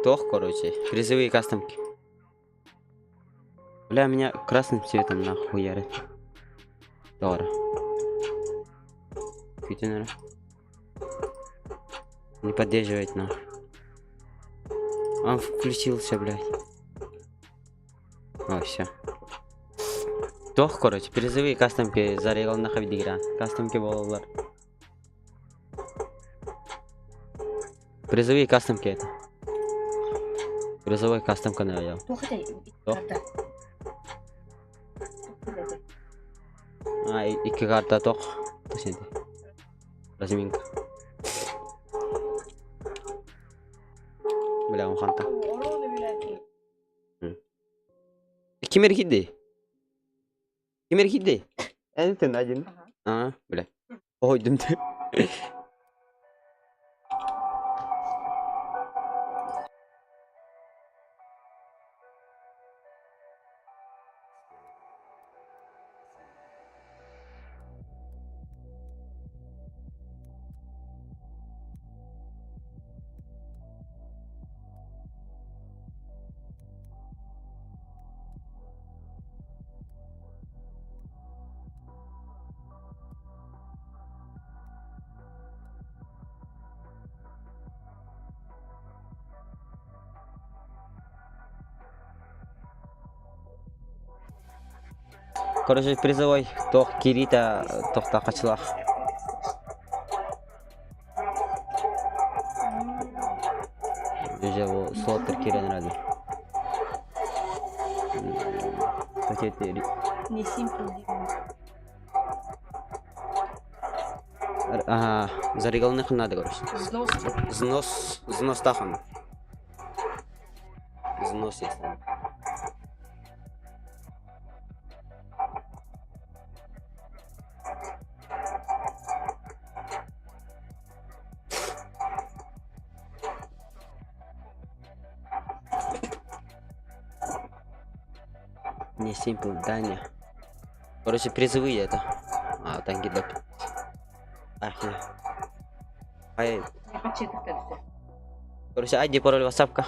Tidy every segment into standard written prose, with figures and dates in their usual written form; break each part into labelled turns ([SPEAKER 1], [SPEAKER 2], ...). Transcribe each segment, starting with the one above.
[SPEAKER 1] Тох, короче, призовые кастомки. Бля, меня красным цветом нахуй ярит. Добро. Фитинера. Не поддерживает нахуй. Он включился, блядь. О, все. Тох, короче, призовые кастомки зарегал на хавдигра. Кастомки болалар. Призовые кастомки это. Призовой кастомка наверное. Iki карта тох. Разминка. Бля, он ханта. Кимер гиде? Кимер гиде? Это один. Бля. Ой, дымте. Короче, призовой тох Кирита, тох Такачлах. Уже его слотер Кирен ради. Пакеты.
[SPEAKER 2] Не симпл.
[SPEAKER 1] Ага, зарегался надо, короче. Знос тахан. Знос есть. Не симпл, Даня. Короче, призовые это. Танки доп. Ахи. Ай. Короче, айди пароль ватсапка.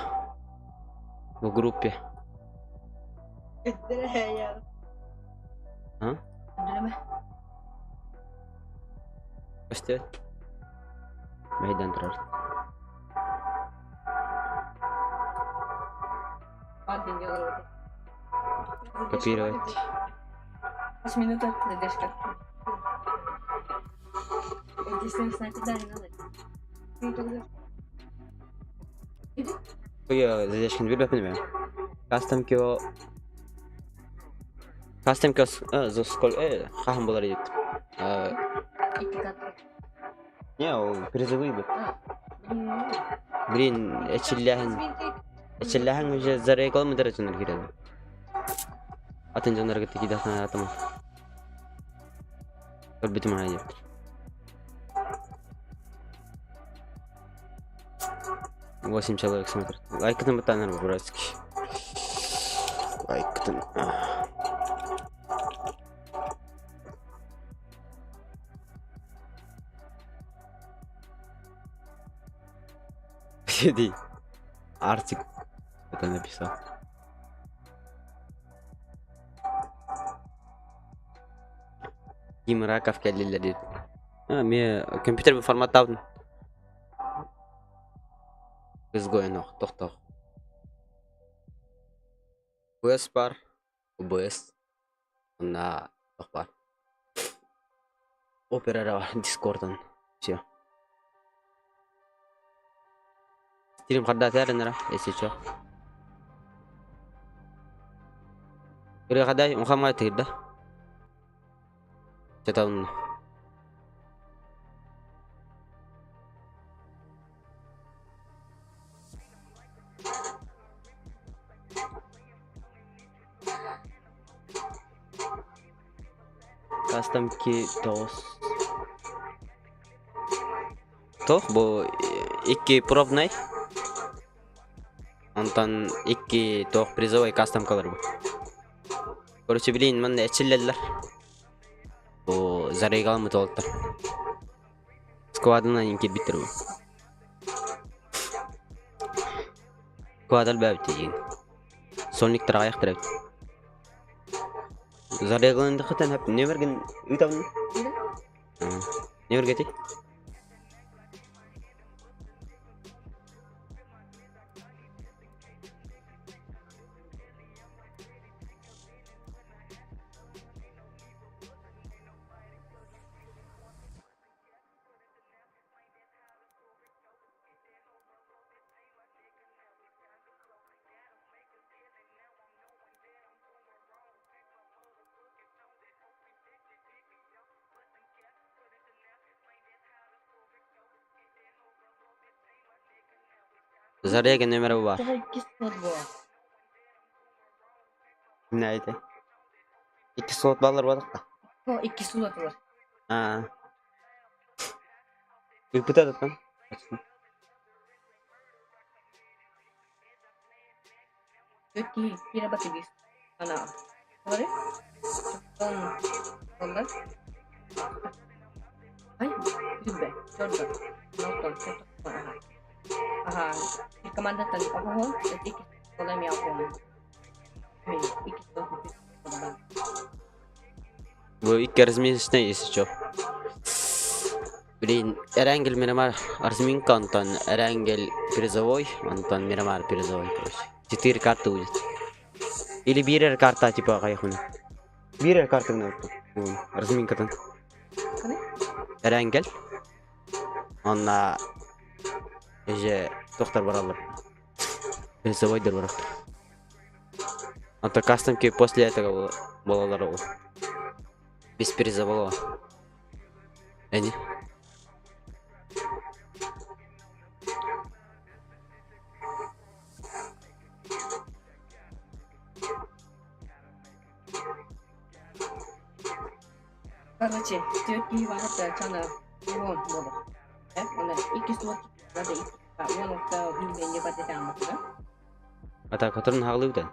[SPEAKER 1] В группе. Что? Майдан трар. Копировать.
[SPEAKER 2] 8 минут задержка. Если знаете, да, не надо.
[SPEAKER 1] Я задержка не понимаю. Кастомки за сколько? Хахам было рейд. Не, призовые бы. Блин, эчелляхан уже зарегал мы дорожу на гире. Атен жанрга такие дахна атама. Көрбетім ана деп. 8 человек смотрят. Лайктан батанар братский. Лайктан. Сиди. Артик. Это написал. Тим Раков келдилер дейді. Мен компьютермен форматтадым. Изгойно, тоқтау. OBS бар. OBS. На бар. Opera бар, Discord'дан. Все. Стрим қадда тәрінірі, есі чо. Көрі қаддай, ұнқамға тегірді. Четауын. Custom key toss. Toh, bu iki пробный. Антон iki toh призовой custom kalır bu. Короче, блин, мен эчилелер. Bu зарегал mı толтар. Сквадына инки битер bu. Сквадал бәбит деген. Сонниктер аяқтыр әбит. Зарегалынды қытан әп не берген үйтауын? Не бергеті? Заряга номері бар. Не айты? 2 слот балар бадық та?
[SPEAKER 2] 2 слот бар.
[SPEAKER 1] Үк бұтады тұн?
[SPEAKER 2] Өтті кирабаты бес. Ана. Олары? Олар? Ай, дүббе. Жорда. Наутон. Ага. И команда тан. Ого. Өтті олам яқуым. Мен 2 слот.
[SPEAKER 1] Bu iki разместный, если чё. Блин, Эрангель Мирамар Арзминка, Антон, Эрангель призовой, Антон Мирамар призовой, короче. 4 карты будет. Или бирер карта, типа, кайхуна. Бирер карта на Арзминка там. Эрангель. Он на... Же доктор баралар. Призовой дыр баралар. Антон кастомки после этого балалар. Без призового. Эни.
[SPEAKER 2] Короче, тётки варата чана вон мода. Она 2 слот надо и вон это вин не батетам, да?
[SPEAKER 1] Ата который хаглы үтен.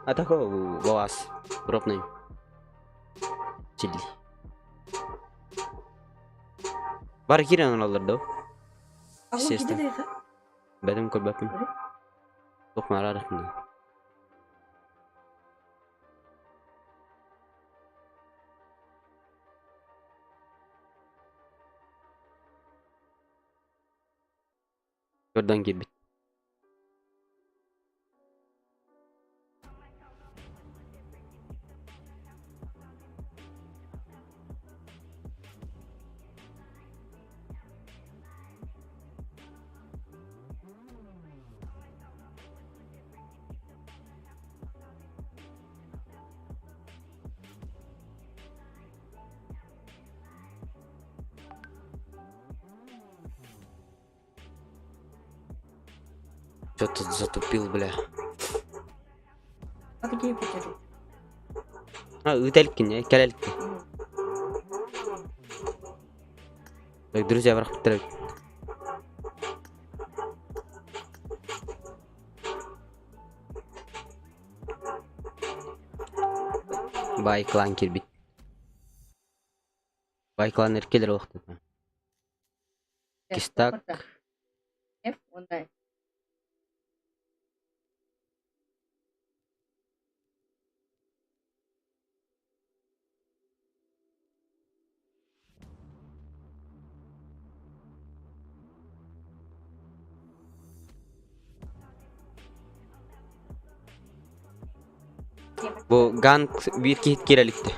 [SPEAKER 1] Ата ко вас пробный. Чили. Бар кирен аларды.
[SPEAKER 2] Естественно.
[SPEAKER 1] Бәдем көрбәппин. Тоқмар арасында. Көрдөн кебит. Что-то затупил, бля.
[SPEAKER 2] А какие покажи?
[SPEAKER 1] Үтелкин, келелкин. Так, друзья, враг потерял. Байклан кирбит. Байклан эркелер вакыт. Кистак.
[SPEAKER 2] Hep onday.
[SPEAKER 1] Bu Gant bir hit kirelikti.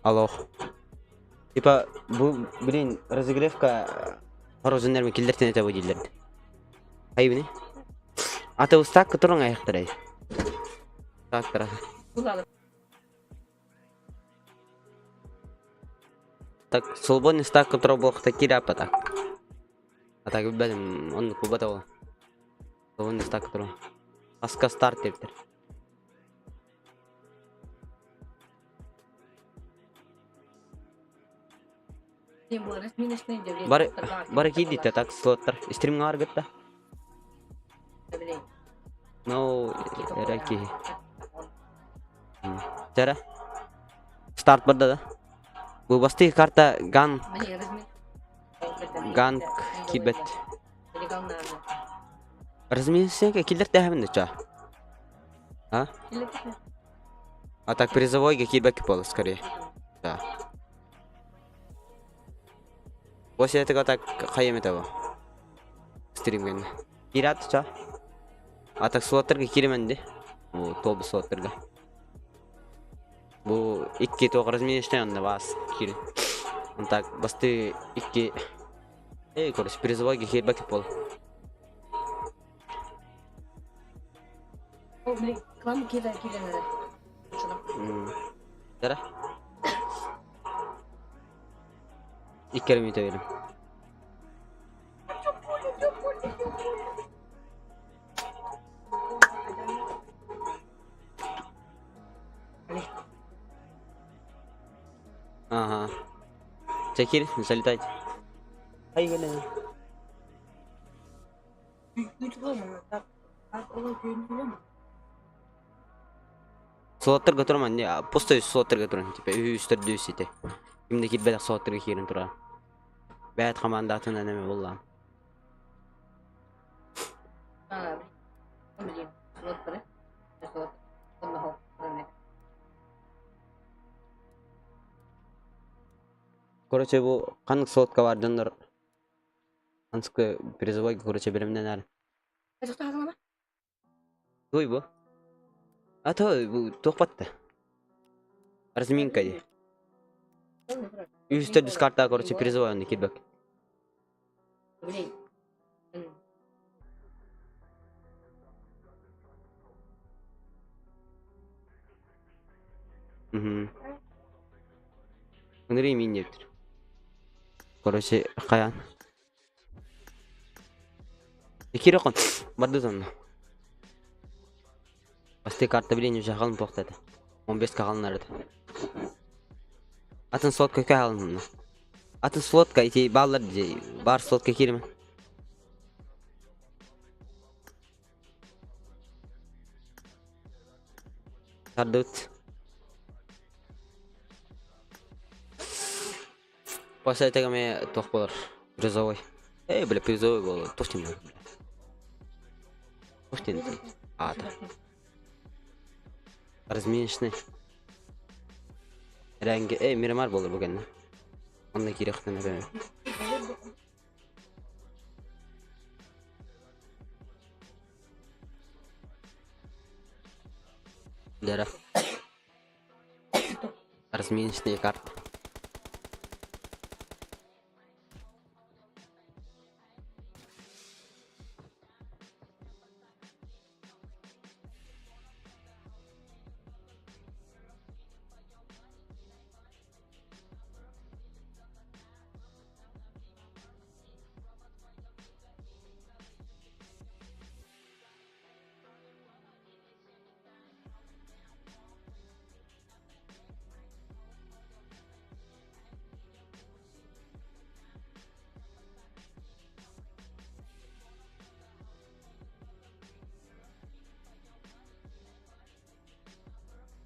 [SPEAKER 1] Алло. Типа bu блин разогревка хорозундар килдертен это выделили. Hayvini. Ата устак которың аяқтырай. Так тара. Так свободный стак который блокта кирапа так. А так білбедім оны кубата ол. Свободный стак который. Аска старт дептер. Бар кидите так слоттар. Стримге аргытта. No, раки. Жара. Старт барды да. Bu басты карта ган кибет. Разминсеге киллер тәһәмне ча. А? А так призовой кибет пол скорее. Да. После этого так хаем этого. Стримген. Кират ча. А так слоттерге киременди. Bu тобы слоттерге. Bu ikki to'g'ri разминештен вас кир. Он так басты ikki короче призовой кибет пол.
[SPEAKER 2] О, блин, к вам кидай.
[SPEAKER 1] Жара. İkeri mi verim. Ага. Çekil, залетай. Ай геле. Слоттер которым не пустой слоттер которым типа үстөрдү сите. Кимде кирбелек слоттерге кирин тура. Бәт командатына неме булган. Короче, bu kanık slotka var canlar. Anskı призовой короче беремден ар. Той bu. А то bu тохпатты. Разминка ди. Üstte diskartta короче призовой он кидбек. Öneri min yaptır. Короче, Каян. İki rakam. Bardı sonra. Басты карта билен уже қалын тоқтады. 15 қалын арады. Атын слотқа қалын. Атын слотқа ити баллар бар слотқа киремен. Тардыт. После этого мне тоқ болар. Призовой. Бля, призовой был. Тоштин. Тоштин. А, да. Разменишный. Рәңге, Мирамар болар бүгін. Онда керектен әбәме. Дәрі. Разменишный карта.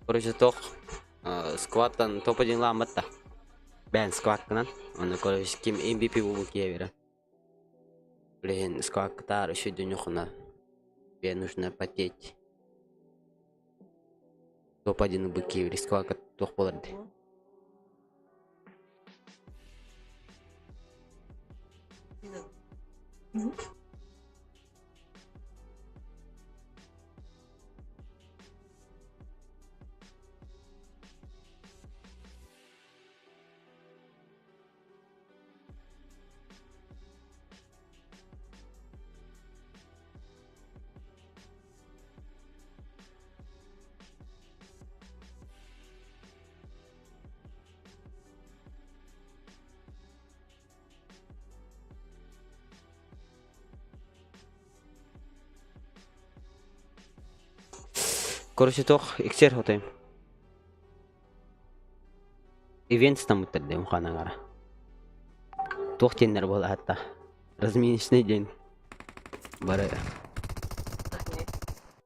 [SPEAKER 1] Короче, тоқ скваттан топ-1 ламбатта. Бән скваттан. Оны, короче, кем MVP болу кие бере. Блин, скваттар еще дюнюхна. Тебе нужно потеть. Топ-1 бы кие бере. Скватт тоқ боларды. Короче, тоқ иксер хотайм. Ивентстан мұттырды мұқана қара. Тоқ тендер болды хатта. Разменишный день. Бары.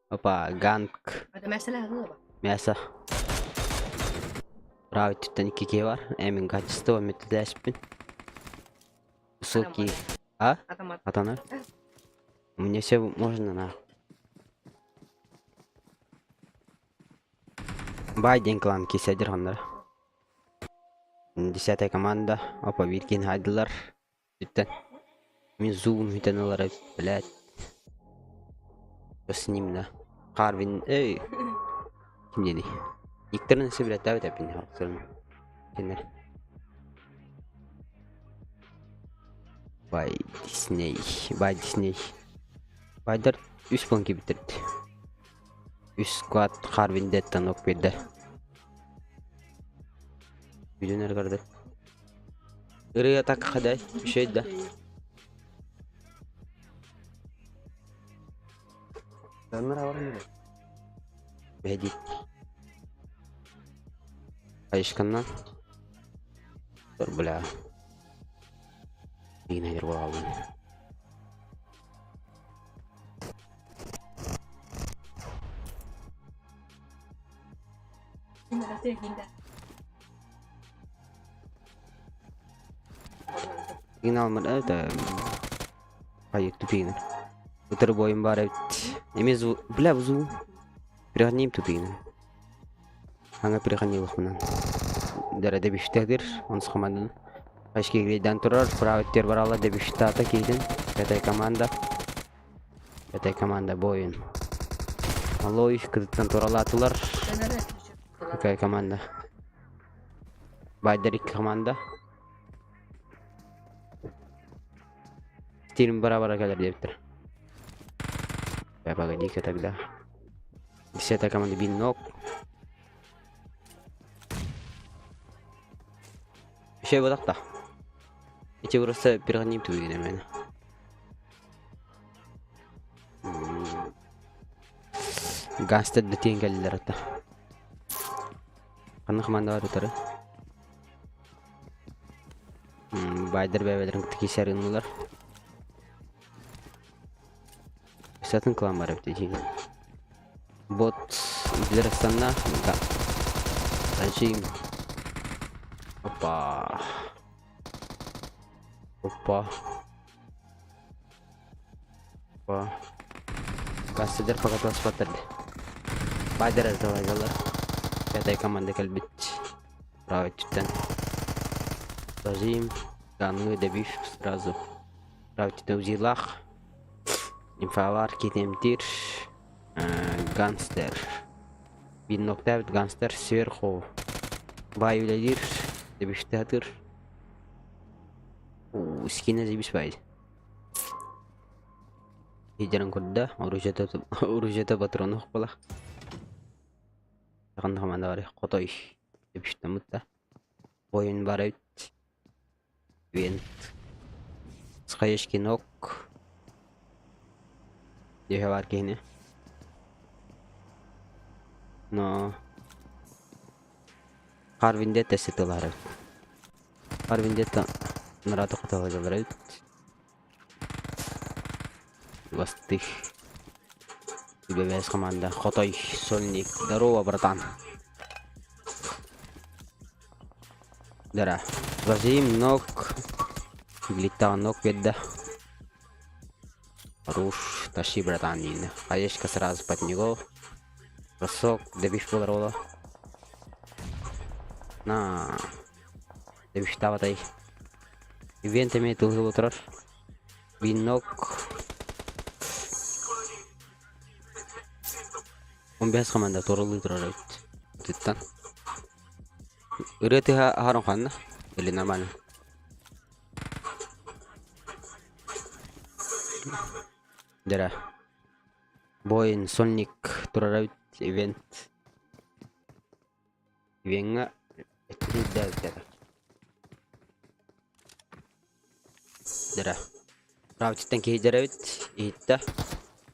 [SPEAKER 1] Опа, ганг.
[SPEAKER 2] Это мәселе ғылы ба?
[SPEAKER 1] Мясо. Правый түттен кеке бар. Әмін качество методяшпен. Ссылки. А? Атана? Мне все можно на. Байден клан кесядер хандар. 10-я команда. Опа, Виркин хайдылар. Түттен. Мен зум хүйтен олар, блядь. Что с ним, да? Харвин, Ким деді? Никтерін өсі білет дәует әпін. Кенер. Бай Дисней. Байдар 3 планки бітірді. 3 сквад Харвин деттен оқ берді. Видеонер қарды. Үрі атақ қадай, үшейді. Данлар авар мені? Бәдет. Қайышқаннан. Тұр, бля. Деген әдер бол алдым. Деген алмыр, қайық түпейінір. Ұтыр бойым бар әйт. Емез, бля, бұзу. Приғаннейм түпейінір. Аңа приғаннейлық мұнан. Дәрі дәбіштәдір, онсы команданың. Қайшке грейден тұрар, праветтер бар алла дәбіштата кейден. Пятай команда бойын. Аллой, кыдыттан тұралатылар. Какая команда? Байдар 2 команда. Стилим бара-бара кәдір дептір. Погоди-ка тогда. 10-я команда бин ног. şey badak da. İçe burası bir ganim tuğu yine beni. Gangster de tiyan geldiler hatta. Kanı kumanda var utarı. Baydır bebelerin tiki sarınlılar. Satın klan var bir bot izler sana da. Rejim. Hoppa. Hoppa. Hoppa. Gazetler fakat waspattırdı. Baydır arızalar. Katay kamanda kalbit. Править cidden. Rejim. Kanunu da bir sразу. Править da uzilах. İnfa var ki temtir. Gangster. 1.9 gangster сверху. Bayılır. Debiştadır. Skine zibis bay. Hijaran kodda urujata patrono kepala. Akan kamanda var kotoy. Debiştamut da. Oyun barat. Vent. Skayışki nok. Diye var ki ne? No. Harvindetta setelah. Harvindetta нарато хотела забрать. Вастых. Тебе вес команда. Хотой, Сольник. Здорово, братан. Дара. Вазим, ног. Глита, ног, ведда. Руш, тащи, братанин. Хаешка сразу под него. Бросок, добив подрола. На. Добив таватай. Ивентами тулгыл отырар. Бинок. 15 команда торулы тұрар өт. Түттен. Үреті харон қанна. Или нормально. Дара. Бойын Сольник тұрар өт. Ивент. Ивенға. Әттірі дәуттері. Дара. Правчиттен кейдері өт. Иітті.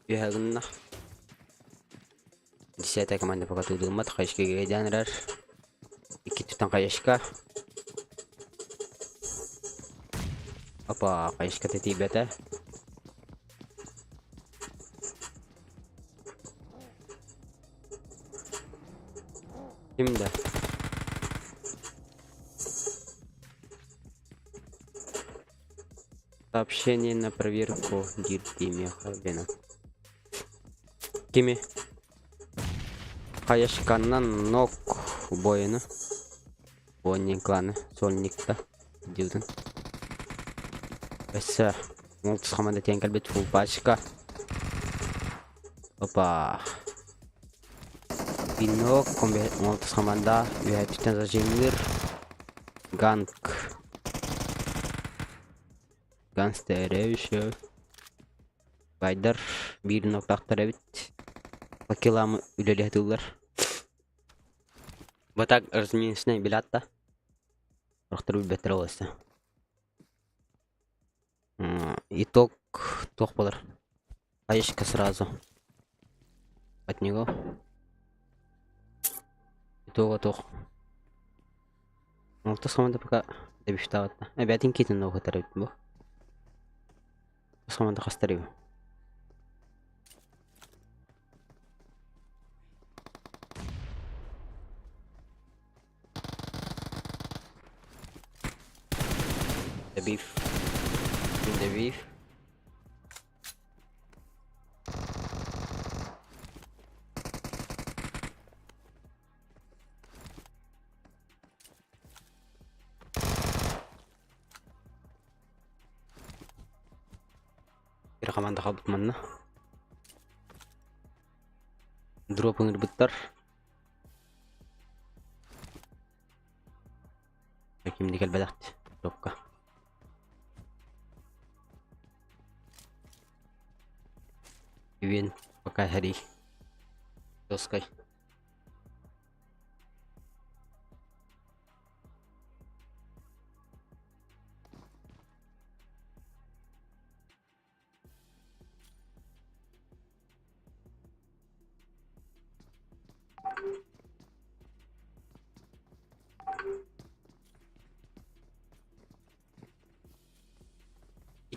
[SPEAKER 1] Үйәгінна. 10 команда пока тут думат. Қайшке кейденірер. 2 тұттан қайшқа. Опа. Қайшқа тәті бәті. Şimdi сообщение на проверку Диртиме Хабена. Кими Хаяшканнан нок бойыны. Ойнен кланы Сольникта дилдин. Бәсі Молтыс команда тең кәлбет фул пачка. Опа. Пинок Молтыс команда үйәтіштен зажимлер. Ганг. Гангстеревші. Байдар 1.4 бит. Пакеламы үлелі әтулар. Батак разменісіне білатта. Рықтыр үлбеттір оласы. Итог тоқ болар. Хаешка сразу. От него. Итога тоқ. Молтыс команда пока дебіштаватта. Бәтін кетін оғы тарабит бұл. Команда қастарып. Дебив. Дебив. Команда қабыт манна. Дроп өңір бұттар. Кемді кәл бәдәқті дропқа. Ивен пока хари. Доскай.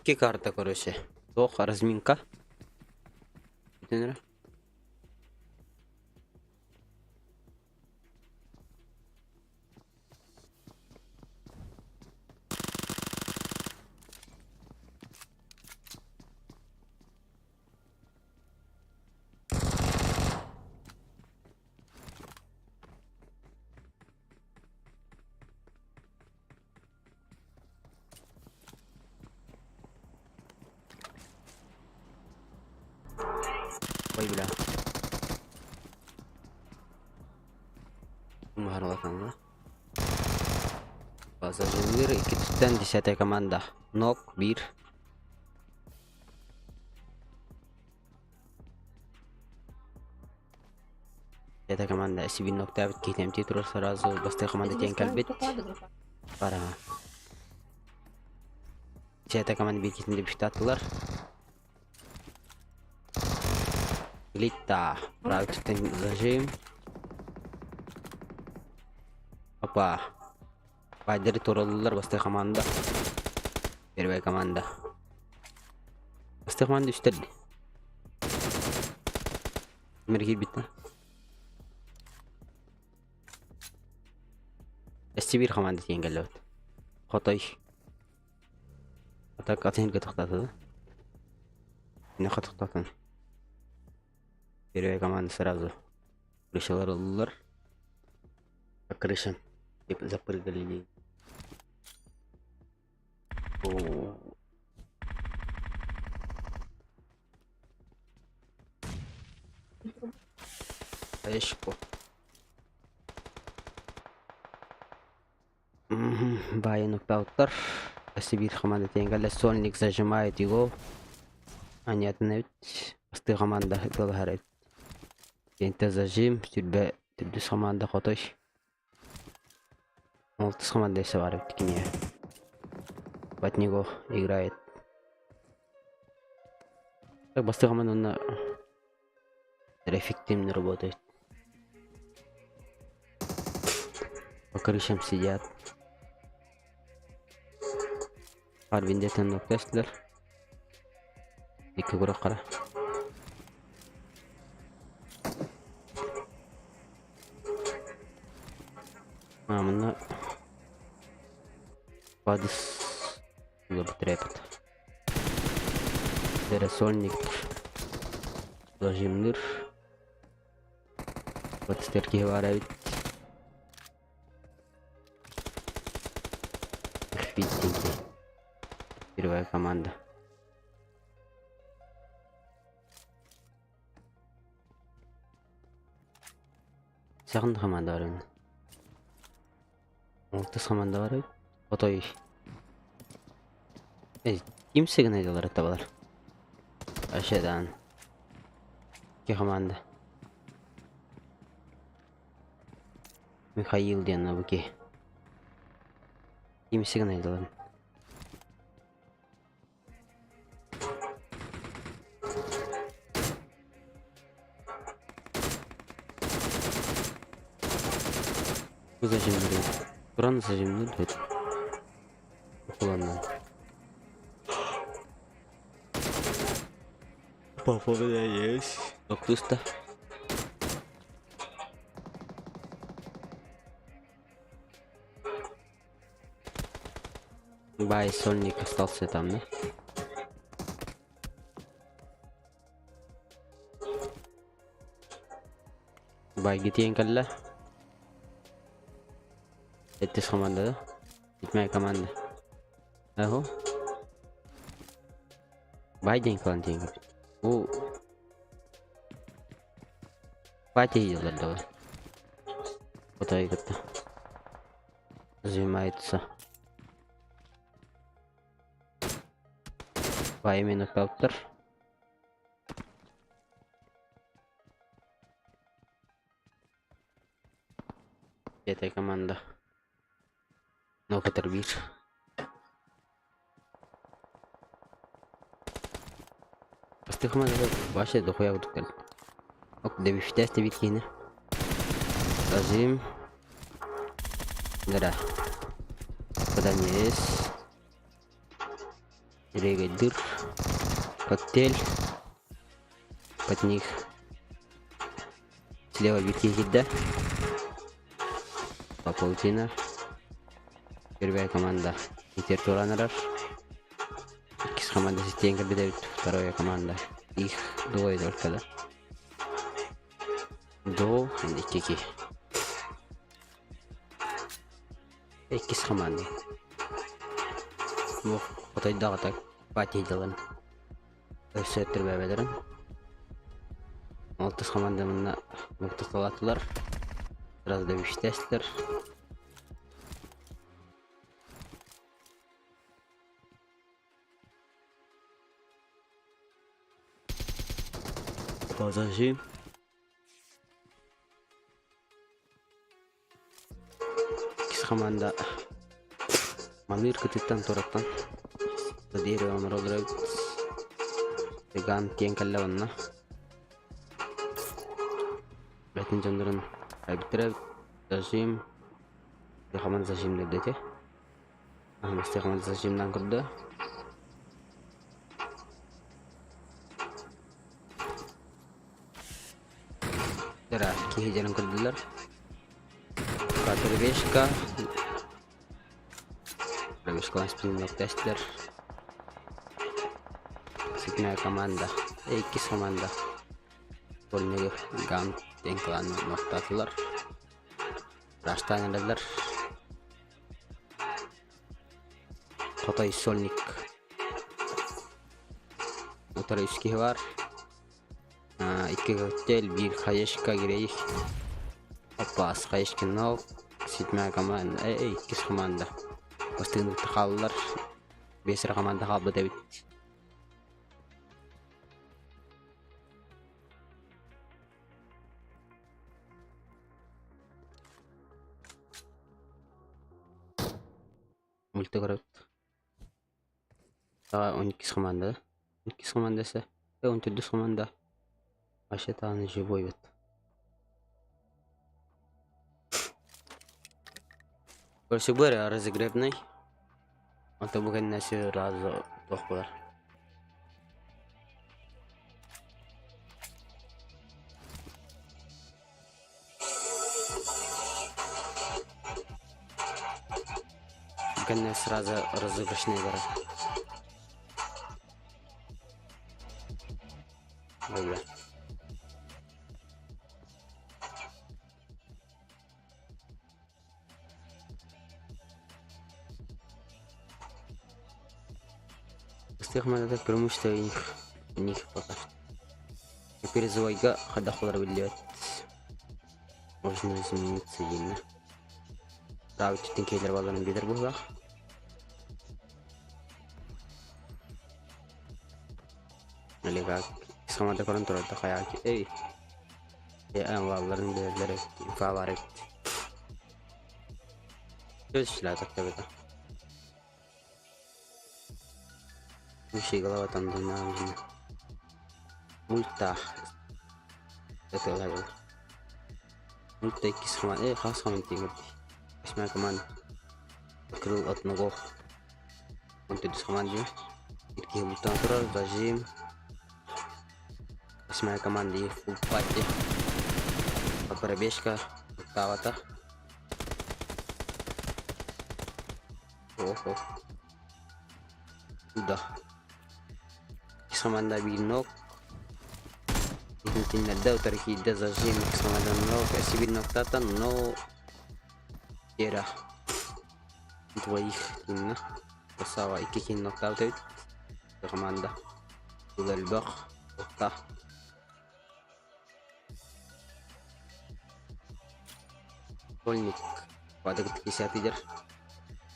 [SPEAKER 1] 2 карта, короче. Тох, разминка. Тенера. Ой, бля. Махарлатанга. Пассажир 2 түстен 10 команда. Нок 1. Это команда SB нокта бит кетем титр сразу басты команда тең калбет. Пара. Это команда бекетинде биштаттылар. Лита. Правильно зажим. Опа. Пайдары туралылар басты команда. Первая команда. Басты команда үстелди. Мергил битти. SB команда тең калбет. Хотой. Так атен катактады. Не катактатын. Первая команда сразу решила роллер. По крышам запрыгали. Эшко. Байен Паутер. Сибирь команда тенгал. Сольник зажимает его. Они отнять. Басты команда говорит. Тента зажим. Тюрбе. Тюрбес команда хотой. Молтис команда саварит кине. Под него играет. Так басты команда на эффективно работает. По крышам сидят. Арвин детен ноктэслер. Икі көрі қара. Мына Падыс бітірепіт. Дәресольник зажимдір. Батыстерге барайд. Битсенге. Первая команда. Сағын команда бар енді. Молтыс команда бар еді. Отой. Кимсігін айдалар әтті балар. Ашедан. 2 команда. Михаил дені бұке. Кимсігін айдалар. Зажимдер. Бураны зажимдер. Куланнан. Папа бля есть. Октуста. Бай, сольник остался там, да? Бай, гитейн калла. Это команда, да? Это моя команда. Ага. Бай день клан деньги. О. Пати идет, давай. Вот это. Занимается. Бай именно Паутер. Это команда. Ну, потербишь. Басты команда вообще дохуя удуктел. Ок, дебифтесте биткини. Зажим. Да. Куда не есть. Регайдыр. Коктейль. Под них. Слева битки гидда. Паутина. Первая команда. Питер Туранеров. Ikisi команда Ситенко бедает. Вторая команда. Их двое только, да? До Никики. Ikisi команда. Bu Xitoyda так Fatih'den. Össettir bebelerin. 6 команда мына мыкталатылар. Biraz daüştesler. Пассажир. İkisi команда Маныр кытыттан тураттан. Дерево амродырайт. Теган тен каллаванна. Бәтін жандырын айбіттірәп. Зажим. Команда зажим деді. Ахмасты команда зажимнан кырды. Дара кихи жарын кырдылар. Катырбешка. Пробежкалан спиннок тесттер. Ситная команда. Экис команда. Полнегер ган тенклан ноктатылар. Раштан эделер. Котай Сольник. Утары үскеһи бар. 2 коктейль, 1 хаешка керек. Опас хаешка нол. Ситная команда. Экис команда. Бастыгындыкты калдылар. 5 команда калды дебит. Мульты көрөт. 12 команда. 12 командасы. 14 команда. Вообще таны живой бит. Көрсө бер разыгребный. Ата бүгін нәрсе разы тоқпылар. Бүгін нәрсе разы разыгрышный бар. Böyle. Стихмада преимущество у них пока что. Теперь завайга ходахлар влияет. Можно измениться сильно. Править тенкейлер балларын бедер болсақ. Или как? Команда көрін тұрады қаяки. Эй! Балларын бедерлері инфалары. Сөз ішілі атақта беді. Уши голова там динамичная. Мульта. Это левел. Мульта кис команда. Хас команда теңіп. 8 команда. Открыл одного. Он тут с командой. Ирки мультан турал. Зажим. 8 команда и фул пати. Пробежка. Тавата. Охо. Туда. Команда бинок. Интинна даутар хидда зажим команда нок, сибир ноктатан, но era двоих именно. Посава и кикин нокаутает. Команда. Удальбах. Окта. Польник. Падает 50 лидер.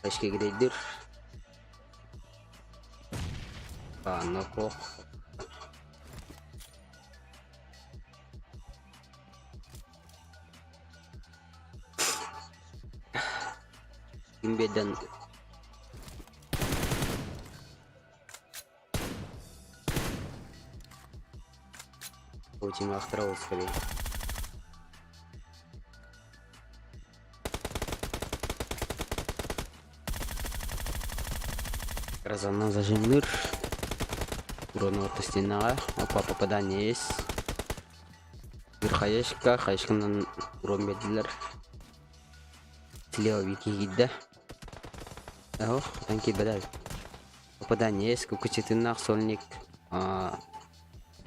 [SPEAKER 1] Тачки грейдер. Нако. Имбедан. Очень острово скорее. Разомнул зажимлер. Урон орта стенаға. Опа, попадание есть. Bir Хаешка, Хаешкадан урон бердилер. Слева Вики гидде. Ох, танки бедай. Попадание есть, кукучетыннақ сольник.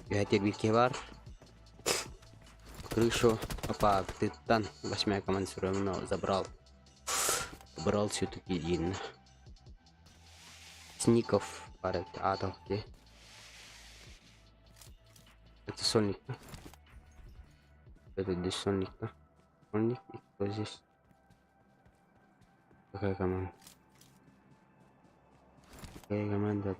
[SPEAKER 1] Юхатер Вики бар. Крышу. Опа, Титан. 8-я команда все равно забрал. Брал все-таки един. Сников. Атовки. Это сольник. Это здесь сольник. Сольник. И кто здесь? Какая команда? Какая команда,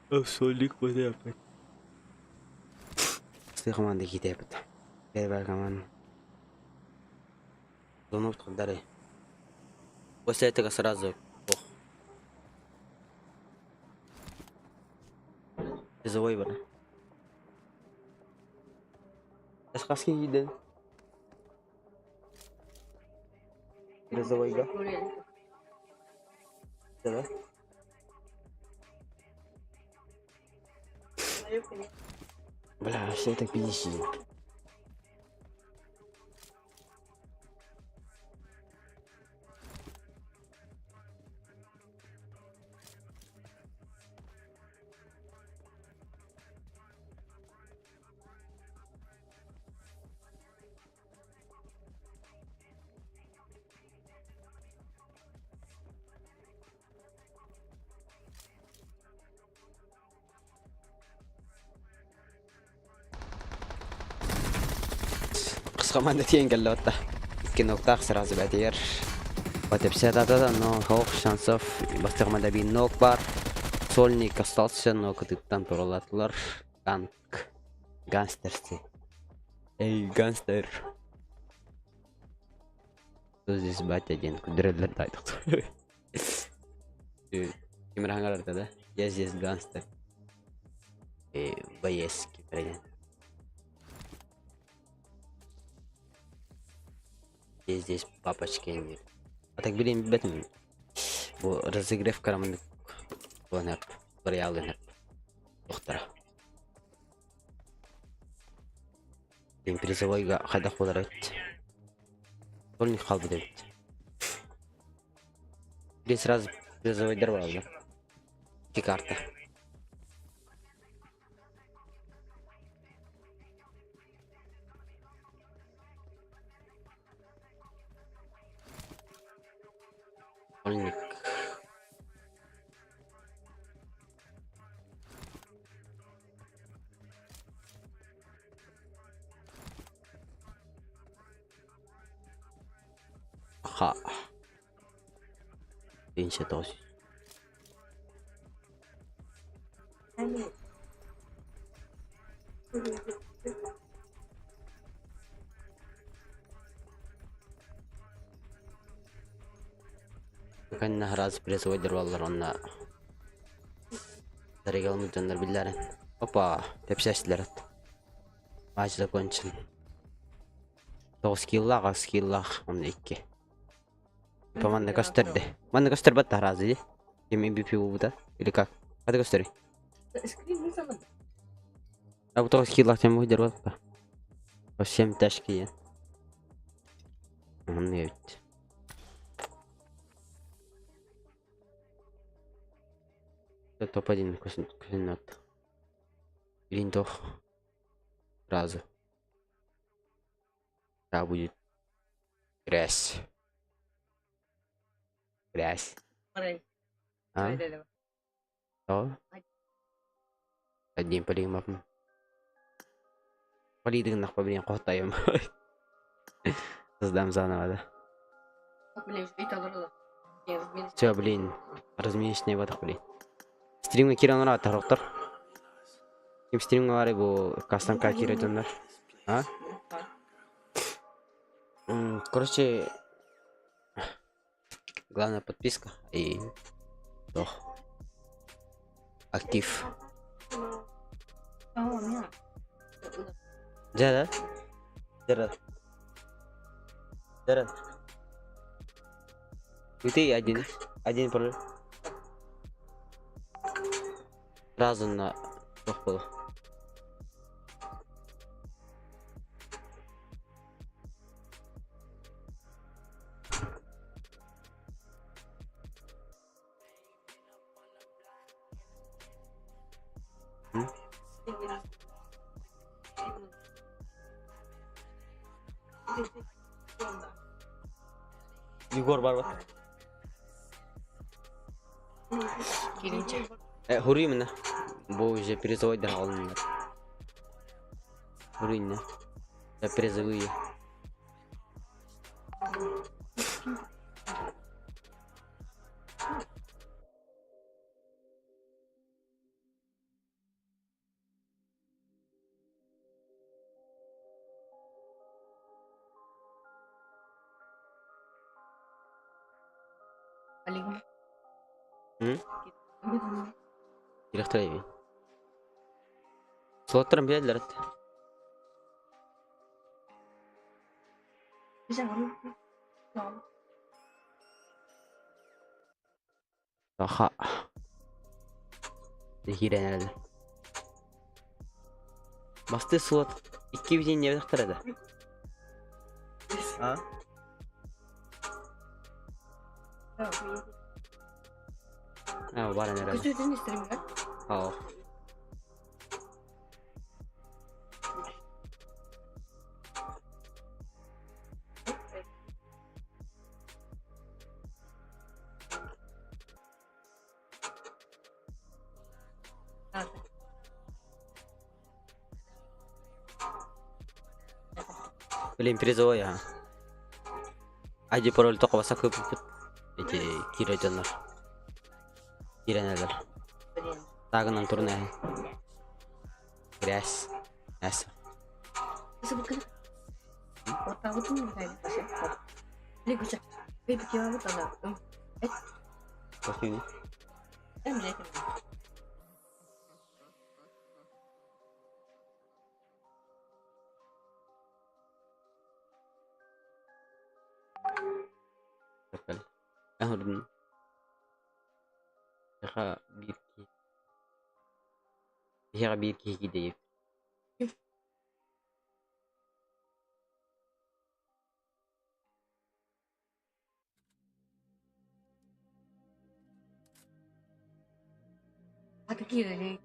[SPEAKER 1] да? Сольник подъехать. Что команда кидает? Первая команда. Зону втори. После этого сразу. Призовой бар. Эскаски гиде. Призовой га. Да. Бля, все это 50. Команда тең келді. Киноктақ сразу бәтер. Потепсетата, но хауқ шансов. Басты команда бин нок бар. Сольник остался, но кытыктан туралатылар. Танк. Гангстерсти. Эй, гангстер. Кто здесь батя ден? Күдірелер дайдық. Кемірханғаларда да? Я здесь гангстер. Боецкий президент. Здесь папочки нет. А так блин, бэтмен. Разыграв команду. Ланерп. Реал Ланерп. Доктора. Блин, призовой хадах боларайт. Сольник қалды деп. Блин, сразу призовой дорвал, да? И карта. Сольник. Ха. Инше тоси. Kanna раз призовой дорвалар онна. Зарегал мутандар билларын. Опа, тепсястилер. Матч закончен. 9 скиллах, он 2. Команда костерде. Команда костер бат таразы. Кем MVP буда или как? Кады костери?
[SPEAKER 2] Скрин не самый.
[SPEAKER 1] А вот 9 скиллах тем выдервал. Совсем тяжкие. Он не ведь. Топ-1 координат. Линтох. Сразу. Да, будет. Грязь. Грязь. А? Что? Одним полимом. Полидынах победим хватаем. Создам заново, да?
[SPEAKER 2] Блин, жбит огородо.
[SPEAKER 1] Все, блин. Размещенный вот блин. Стримге кире алат тароктор. Ким стримге бары бу кастамка кире өтөндөр. А? Короче, главная подписка и актив. Да. Itu ya jenis Один пароль. Сразу на было. Егор бар ба?
[SPEAKER 2] Келинче.
[SPEAKER 1] Хуруй мына. Бұл уже призовойдар алындар. Хуруй мына. Я призовую.
[SPEAKER 2] Алигым.
[SPEAKER 1] Ирехтелеби. Слоттарым белдер. Аха. Дихирен әлі. Басты слот 2 бізен не бедіқтіреді? А? Бар әнер әлі.
[SPEAKER 2] Күзетін істерім бе?
[SPEAKER 1] Ау. Блин, призовой, ага. Айди пароль тоқа баса көп бүт. Эти кире жандар. Киренелер. Тағынан тұрны әй. Грязь. Әсі.
[SPEAKER 2] Bisa bukan. Kota itu nih kayak pasir. Ini bisa. Ini bikin apa tanda?
[SPEAKER 1] Kok ini?
[SPEAKER 2] Mereka.
[SPEAKER 1] Betul. Udah. Ya bir ki gideyim.
[SPEAKER 2] Ada kira nih.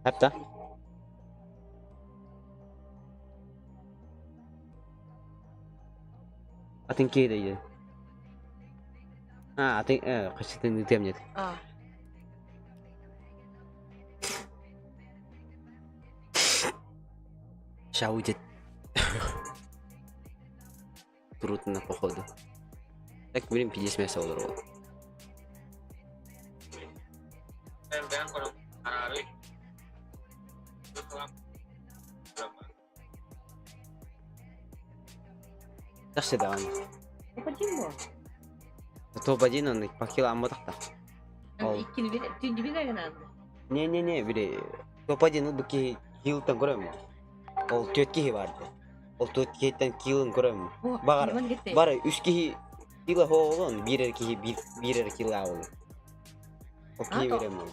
[SPEAKER 1] Hatta. Atin kira ya. Atin kaçtın ditemnyet. Шаудит. Трудно походу. Так блин 50 мяса удорвал. Так все давай.
[SPEAKER 2] Почему?
[SPEAKER 1] Топ-1 он похил аммотахта.
[SPEAKER 2] İkini bir de gene.
[SPEAKER 1] Не, бери. Топ-1 ну бки хилтан көрөм. Ол 4 кихи барды. Ол 4 кихиттен килин көрөм. Бары 3 кихи кила хоолон, 1 кихи 1 кила ол. Ол кихи берем ол.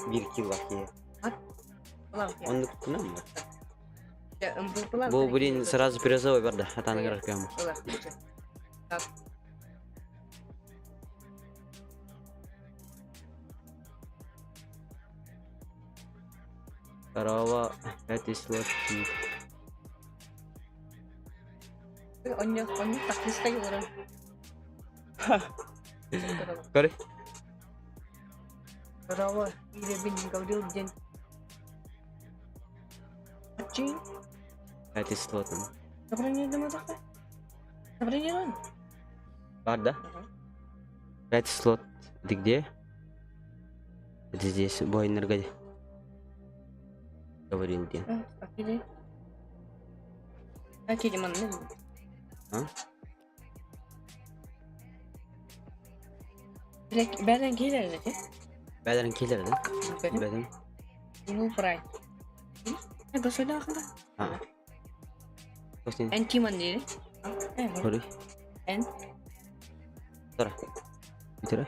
[SPEAKER 1] 1 кила кихи. Он кунам. Бұл блин сразу призовой барды. Атаны көрөм. Здорово, это сладкий.
[SPEAKER 2] Он так не стоял.
[SPEAKER 1] Кори?
[SPEAKER 2] Здорово, или блин говорил день. Чин?
[SPEAKER 1] Это сладкий.
[SPEAKER 2] Собрание дома такое? Собрание он?
[SPEAKER 1] Ладно. Это слот. Ты где? Это здесь, бой энергоди. Говорил где?
[SPEAKER 2] Окей. Окей, ман, не? Бәден келер де.
[SPEAKER 1] Бәден келер де? Бәден.
[SPEAKER 2] Ну, прай. gasolina ka na.
[SPEAKER 1] Tapos yun.
[SPEAKER 2] And Kimandiri.
[SPEAKER 1] Sorry.
[SPEAKER 2] And
[SPEAKER 1] Tara. Tara.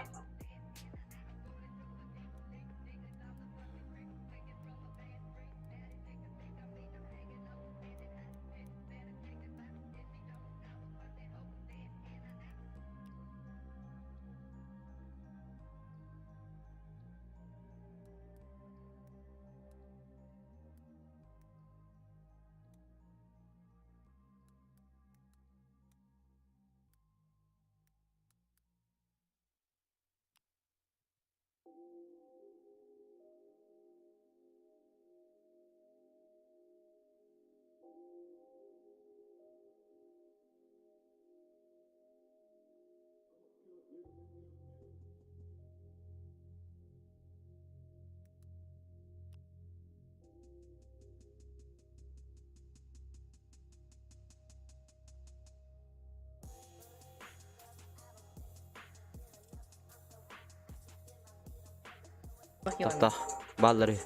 [SPEAKER 1] Tahta bağları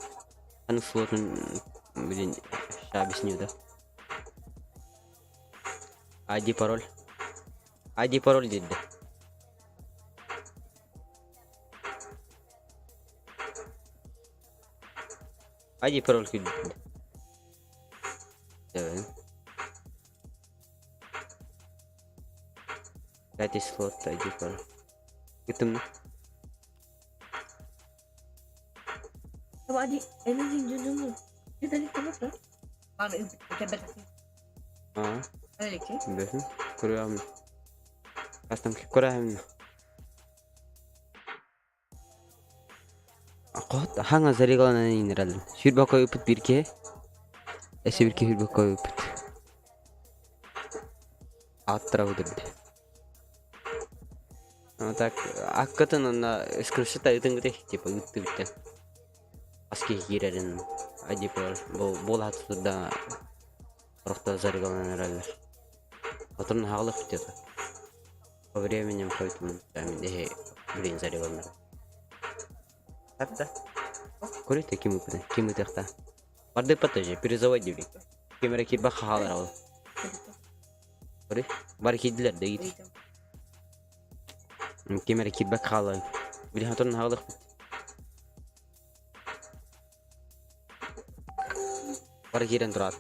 [SPEAKER 1] hani slotun bilin şabisini da ID parol dedi ID parol dedi evet that is slot ID parol gittim mi?
[SPEAKER 2] Coba Adi, ini dulu. Kita lihat apa? Mana itu kita
[SPEAKER 1] Aa
[SPEAKER 2] Öyle ki.
[SPEAKER 1] biliyorsun kuruyorum custom ki kuruyorum Akot hanga zari gana indiral şurba koyup bir ke ese bir ke şurba koyup atra udurdu ama tak akkatın ona screenshot ayıdın gide tipa yuttu bitten aski girerin aji por bol hatı da рухта zari gana indiral Oturun hağlık bitiyordu По временем поэтому там де блин zari gana Hatta Курите кимы тахта Барды патажи перезаводи блин Кемера кирба хахалар ал Кури бар кидилер де гит Кемера кирба хахалар Блин оturun hağlık Бар кирен турат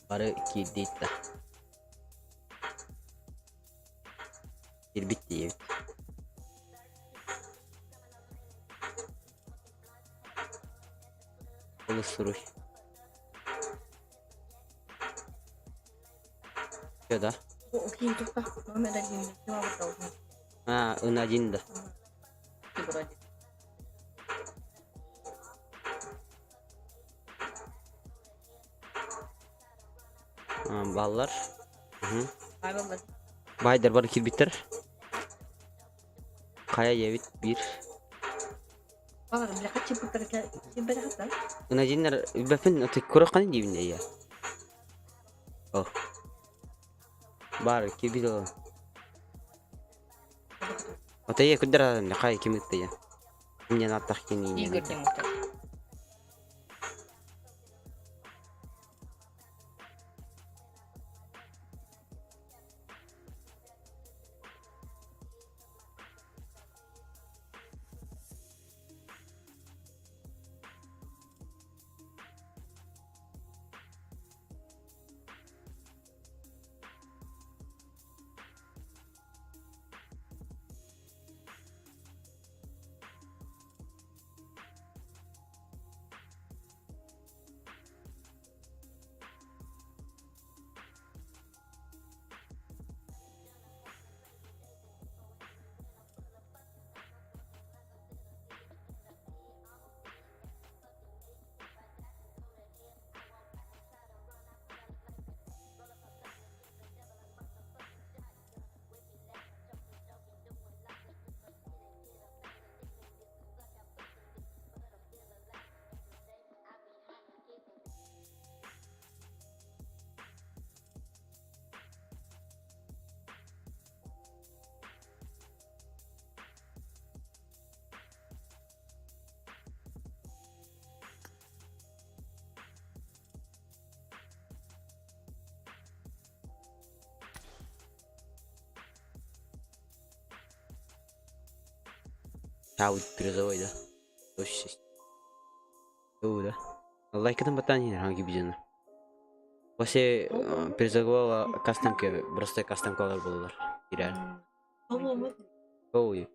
[SPEAKER 1] Бары кидита Кир bitti evet Oluşturuş. Ya da.
[SPEAKER 2] Okey, itu kah? Mama ada gini. Cuma tahu.
[SPEAKER 1] Ha, önacında.
[SPEAKER 2] Coba aja.
[SPEAKER 1] Ballar. Hı.
[SPEAKER 2] Ay baba.
[SPEAKER 1] Baydar barı kir bitir. Kaya yevit bir.
[SPEAKER 2] Baba, mereka cepet kerja. Cepet apa?
[SPEAKER 1] Önacınlar befin atık kurakanın dibinde ya. Oh. Bar kir bitir o. Otaya kudra ne kaya kimikte ya. Ini natak kini.
[SPEAKER 2] Igor yang muter.
[SPEAKER 1] Чауд призовой, да. Точно. Да. Лайкадан батанин hangi bizini. Вообще призового кастомки, простой кастомкалар болулар. Кирер. Ой.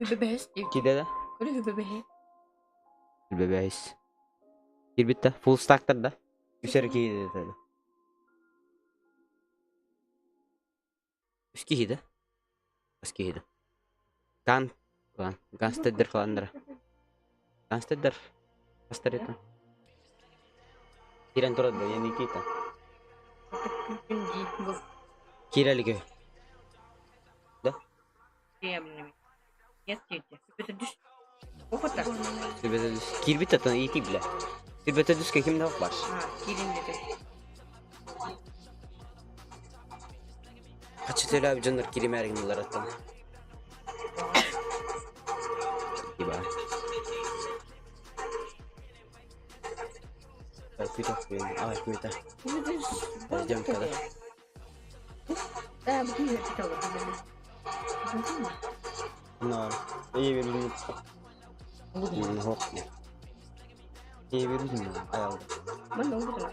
[SPEAKER 2] Бебес diyor.
[SPEAKER 1] Киде да?
[SPEAKER 2] Öyle bebeğe.
[SPEAKER 1] Бебейс. Кирбитте full stack'тар да. Үсер киде да. Үски киде. Үски киде. Ганстеддер кыландыр. Ганстеддер. Астарета. Кирен турады, эми кита. Кирелиги. Да?
[SPEAKER 2] Нет, нет. Бебе düş. Опыта.
[SPEAKER 1] Кирбитте тон ити биле. Кирбитте дүскө кимде бар?
[SPEAKER 2] Kirin dedi.
[SPEAKER 1] Качы төлөп жонор киримеригиндер аттан. Иба. Күйтөк бен, күйтө. Ждем когда.
[SPEAKER 2] Да, bu kirin dedi.
[SPEAKER 1] Но, я верю. Ну, хоп. Я верю, аял.
[SPEAKER 2] Ben de oldu.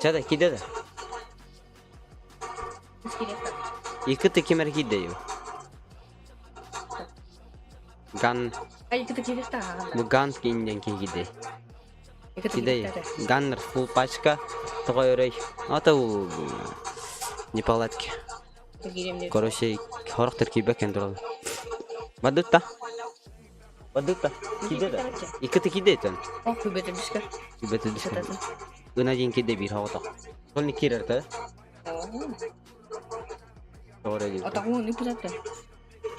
[SPEAKER 1] Чада, киде да? Екі текемер киде ю. Ган,
[SPEAKER 2] Ay kita kirin ta.
[SPEAKER 1] bu ган кейінден киде.
[SPEAKER 2] Kita
[SPEAKER 1] Киде.
[SPEAKER 2] kirin ta.
[SPEAKER 1] Ганнер фул пачка. Тоғай өрей. Ата у неполадки.
[SPEAKER 2] Kirin dedi.
[SPEAKER 1] Короче, хорохтер кийбекен туралы. Бадытта. Бадытта. Киде да? Екі киде екен.
[SPEAKER 2] Oh bebe düş.
[SPEAKER 1] Кибеті дүшкен. Гына дейін киде бир хавата. Сол не кирер та? Тоғыры дейін.
[SPEAKER 2] Atağın ne pırattı?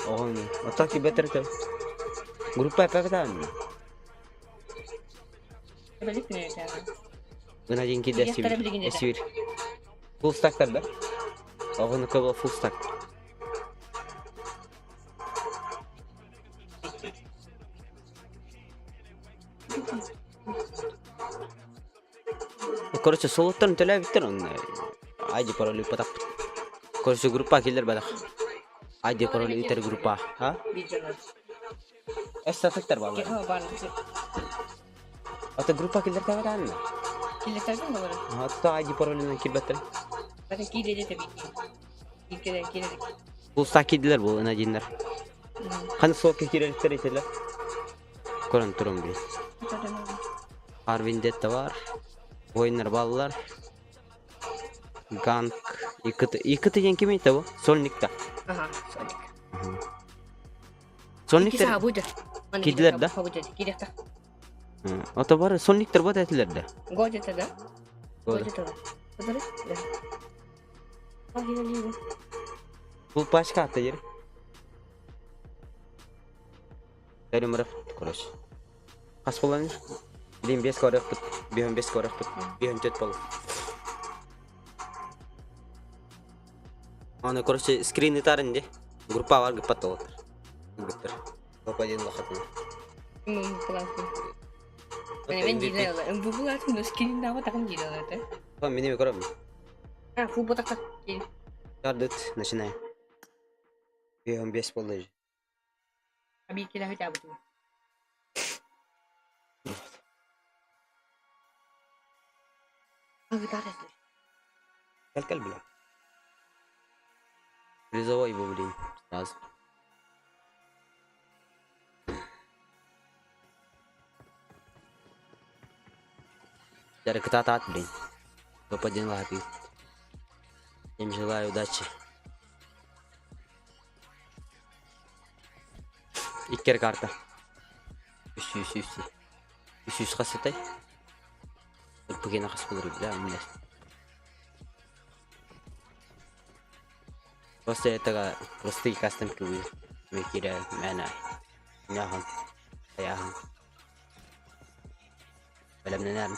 [SPEAKER 1] Оған. Ата кибетер та. Группа эпекта.
[SPEAKER 2] Belik ne ya?
[SPEAKER 1] Гына дейін киде
[SPEAKER 2] Яқтары білген еді.
[SPEAKER 1] эсвир. Фул стактар да? Оған көбі фул стак. Короче, солоттарын төлөп биттер он. Айди пароли патап. Короче, группа келер бадак. Айди пароли итер группа. Ha?
[SPEAKER 2] Bir canı.
[SPEAKER 1] Эстатыктар бар.
[SPEAKER 2] Ha var.
[SPEAKER 1] Ата группа келер табар анна.
[SPEAKER 2] Kiletlerden mi var?
[SPEAKER 1] Ата айди паролинен кирбеттер.
[SPEAKER 2] Zaten kilede de bitti. Kilede.
[SPEAKER 1] Бул сакидилер бул энадиндер. Каны соки киреликтер ителер. Көрөн турум бир. Арвиндетта бар. Ойындар балалар. Ганг. Икыты ен ким айта бу? Сольникта.
[SPEAKER 2] Aha. Sonik.
[SPEAKER 1] Сольниктер.
[SPEAKER 2] İkisi ha buydu.
[SPEAKER 1] Kediler de.
[SPEAKER 2] Ha buydu. Kilede.
[SPEAKER 1] Ата бар, сольниктер бар этилерде.
[SPEAKER 2] Gojete de. Gojete de. Kadar. Ah yine.
[SPEAKER 1] Бул пачка ата жер. Дөрүмөрөп, короче. Кас болон. Дин 5 корап, 5 корап, 4 болуп. Аны короче скрин итарынды. Группа бар гыпат болот. Гыптыр. Попаден лахатын.
[SPEAKER 2] Ben giriyorlar. Bu bulatın skillinde ama takım giriyorlar da.
[SPEAKER 1] Tamam, менеме көрөм.
[SPEAKER 2] Ha, bu botak gel.
[SPEAKER 1] Жардыт, начинаем. 5 болду.
[SPEAKER 2] Abi ikiler hadi abi. Abi tarafı.
[SPEAKER 1] Кал бля. Призовой его, блин, сразу. Даже кто-то блин. Топ-1 лагает. Всем желаю удачи. Иккер карта. Үсүс хасытай. Пугена хас болор, да, милес. После этого простые кастомки выкиряю меня. Мяхан. Яхан. Белемненер.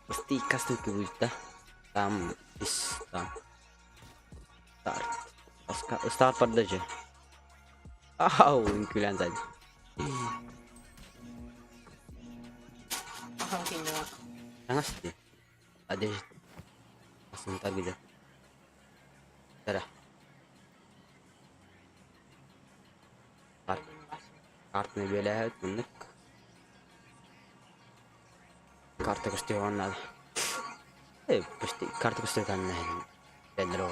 [SPEAKER 1] Простые кастомки будет, да? Там, там. Старт. Старт продажи. Ау, инкулянтад.
[SPEAKER 2] Aha, okey.
[SPEAKER 1] Жаңасты. Одежда. Асынта биде. Тара. Картны беләһәт бүнек. Карта көстөгән надо. Почти карта көстөгән надо. Бендро.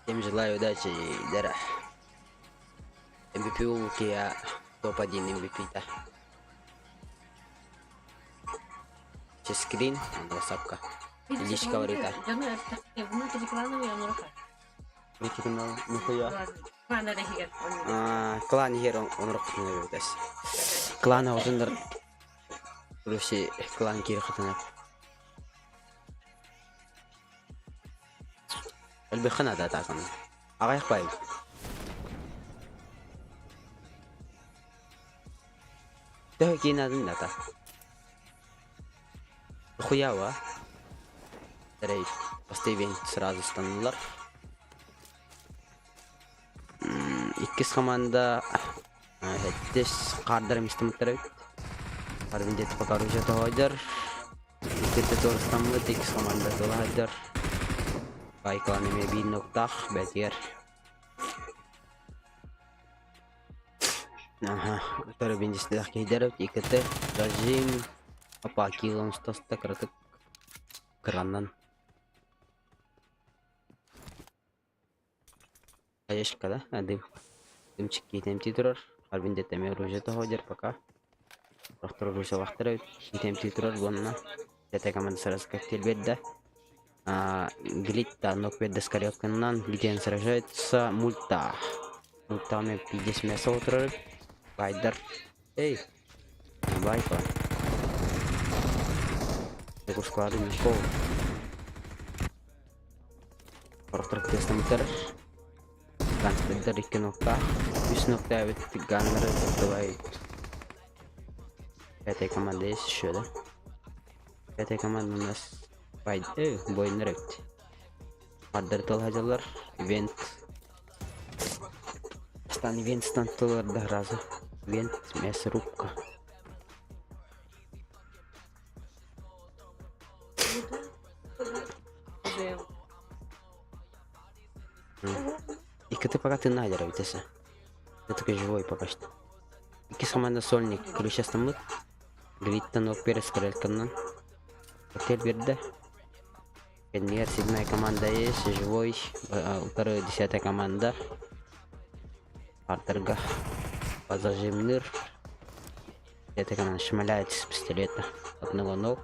[SPEAKER 1] Всем желаю удачи, Дара. MVP у тебя топ-1 MVP-то. Скрин, WhatsApp-ка. Личка варита.
[SPEAKER 2] Внутриклановый он рукой.
[SPEAKER 1] Витикнул, нихуя.
[SPEAKER 2] Клан ada higan.
[SPEAKER 1] Клан hero он рукой guys. Клан отындар. Руси клан кири хатына. البخنا ده تاعكم. أغير قبيل. ده كينا دنا تا. خياوة. ترى بستيفين سراز استنلر. İkisi komanda hettis qardarım istemtirek. Harbin det pakaruja tohadır. İkisi doğrustanmı ikisi komanda tohadır. Baik anime bir nokta betier. Aha, utar birinci dah kehidarap ikete rejim apa kilon stasta karatık krandan. Ayış kada, adım dimçik temti durur. Harbin det temel roja tohadır paka. Doktor roja vaxtara temti durur bununla. Dete kaman сразу коктейль bedde. Глитта, но перед скорёканнан, где он сражается, мульта. Мультами 50 мясо утрырып. Байдар. Эй! Байка. Такой склады никол. Портрет тестом утыр. Константер 2 нокта. 3 нокта evet ганнеры давай. Пятая команда есть еще, да? Пятая команда у нас Boyun direkt. Adları talhacalar. Event. Stan event stantılar da razı. Event mesrupka. İkisi fakat nadir vitesi. Это живой пока что. İkisi komanda Solnik. Крыша стамыт. Глиттан ок перес крыльканнан. Коктейль берді. Кеннер 7-я команда есть, живой, вторая 10-я команда. Партерга, позажимныр. 10-я команда шмаляет с пистолета. Одного ног.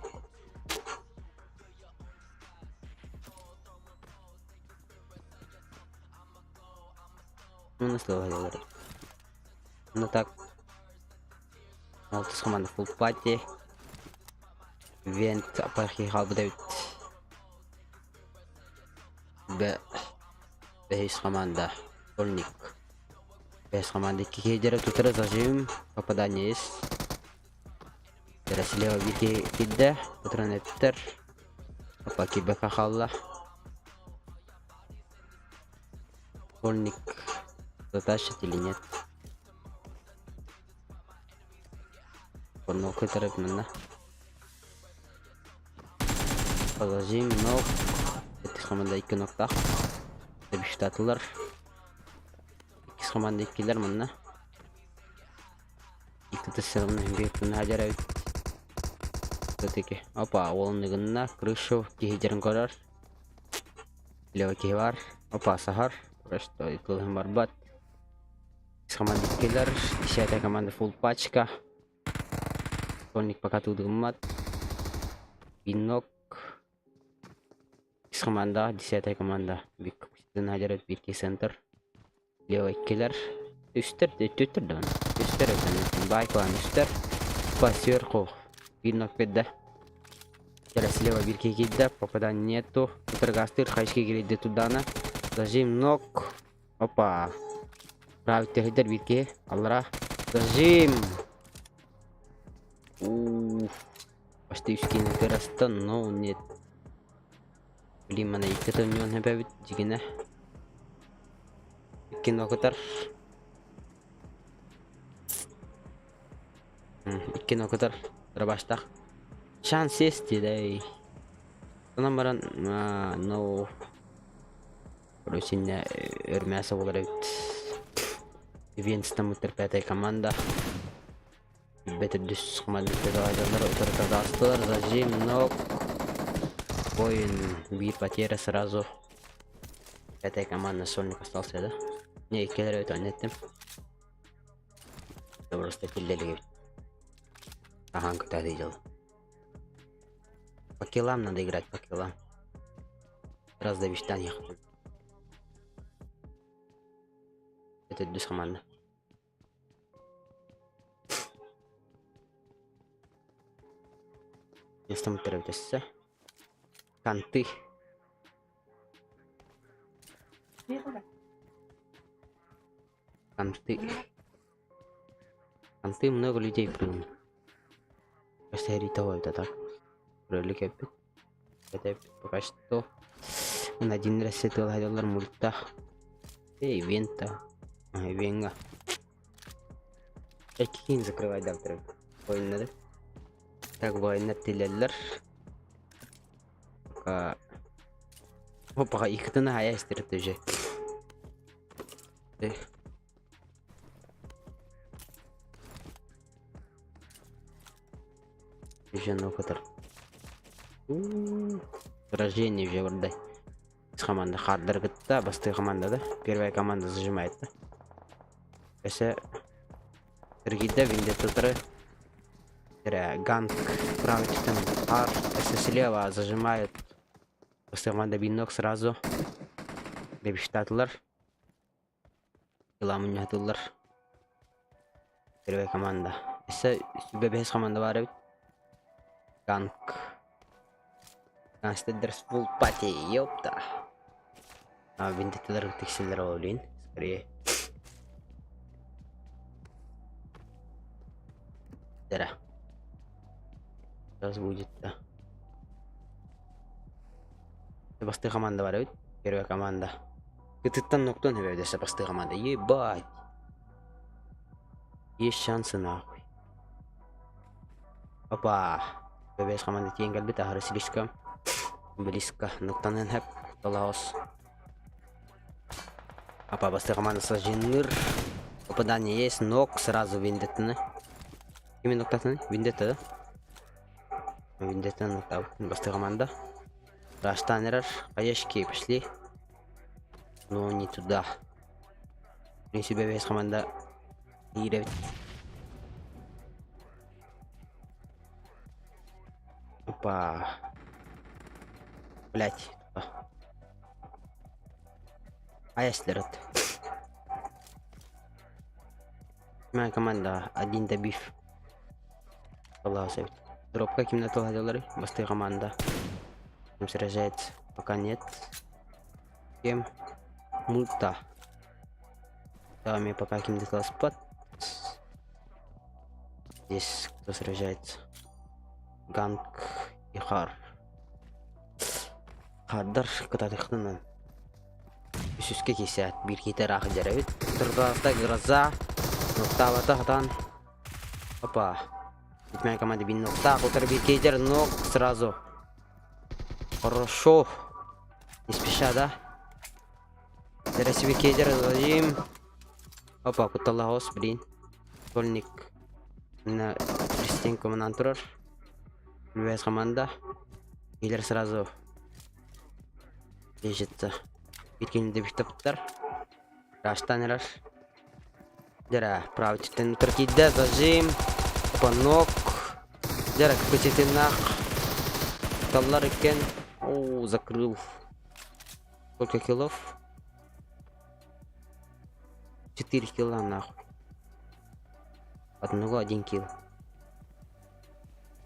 [SPEAKER 1] Ну, на слово говорит. Ну так. Вот с команда full party. Вент апархи بدأت بهيس команда Solnik. Бехис команда кики дерек тутыры зажим попадание есть. Дерек слева вики кидде патронеттер. Опа кибека халла. Solnik затащит или нет? Порно хитрый мына. Зажим ног. Это команда 2 нокта. Деп штатлар. İkisi komanda 2'ler mınna. İkisi sırrının büyüklüğünü hacer evet. Öteki. Опа, олындығына крышу кейдерін көрер. Лева кей бар. Опа, сахар. Просто итылығын барбат. İkisi komanda 2'ler. 10-я команда full пачка. Solnik пока тудығын мат. Бинок. İkisi komanda 10-я команда. Büyük kapısından hacer evet. Bir center. Лева киллер. Üster de tütür de onu. Üster ödünün. Байклан üster. По сверху. Видно кедде. Теперь слева бирки кидде. Попадания нету. Утргастыр. Хайшки грейды тудана. Зажим ног. Опа. Правый тегидер бирки. Аллара. Зажим. Почти ускин террастан, но нет. Блин, мана икката у него не бавит. Дигина. 2 нокотар. 2 нокотар. Рабаштак. Шанс есть, да. Сонан баран, ну, короче, өрмәсе болар бит. Ивенстан мутер пятая команда. Бетер дүс команда айдандар утыртада астылар. Зажим, но воин бир потеря сразу. Пятая команда сольник остался, да? Не, келер өтө неттим. Просто килдели. Ахан күтәде ел. По килам надо играть, по килам. Раз до виштан ехать. Это дүс команда. Место мы тервитессе. Канты. Канты много людей прыгнули. Просто ритовой это так. Проликает. Это пока что. Он один раз сетил $1 мульта. Вента. Венга. Экин закрывай завтра. Ойнады. Так война тилеллер. Пока их то на ястрит уже. Еще нокотар. Сражение уже вроде. С командой Хардер гитта, басты команда, да? Первая команда зажимает, да? Если другие виндетутры. Ганг правый частям Хар, если слева зажимают. Басты команда бинок сразу. Бебиштатлар. Иламунятулар. Первая команда. Если бебес команда варит. Ганг. Стедерс фул пати, ёпта. Виндетутры текстилировал, блин. Скорее. Да. Сейчас будет, да. Басты команда варит. Первая команда. Ты там кто не ведешь, басты команда. Ебать. Есть шансы нахуй. Опа. ББС команда тиенгел бит, ахры слишком близко. Ноктанен хэп. Талаос. Опа, басты команда сажиныр. Попадание есть, ног сразу виндетны. Именно ноктатны? Виндета, да? Виндета ноктау. Басты команда. Раштанерар. Каяшки пошли. Но не туда. В принципе, ББС команда играет. Опа. Блять. А если рот? Моя команда один добив. Аллах савит. Дроп каким на $1. Басты команда. Им сражается. Пока нет. Кем? Мульта. Да, мне пока каким-то спот. Здесь кто сражается? Ганг и Хар. Хардар кататыхтынан. Үсүскө кесет бир кетер ак жарабит. Турбакта гроза. Ноктабата хатан. Опа. Моя команда бин нокта. Кутер бир кетер нок сразу. Хорошо. Не спеша, да? Зараз себе кетер дадим. Опа, куталаос, блин. Сольник. На пристенку манантурар. ББС команда. Киллер сразу лежит. Биткинде биттаптар. Раштанерар. Жара, правый частен туркиде зажим. Опа, нок. Жара, какой частенах. Таллар экен. О, закрыл. Сколько киллов? 4 килла нахуй. Одного 1 килл.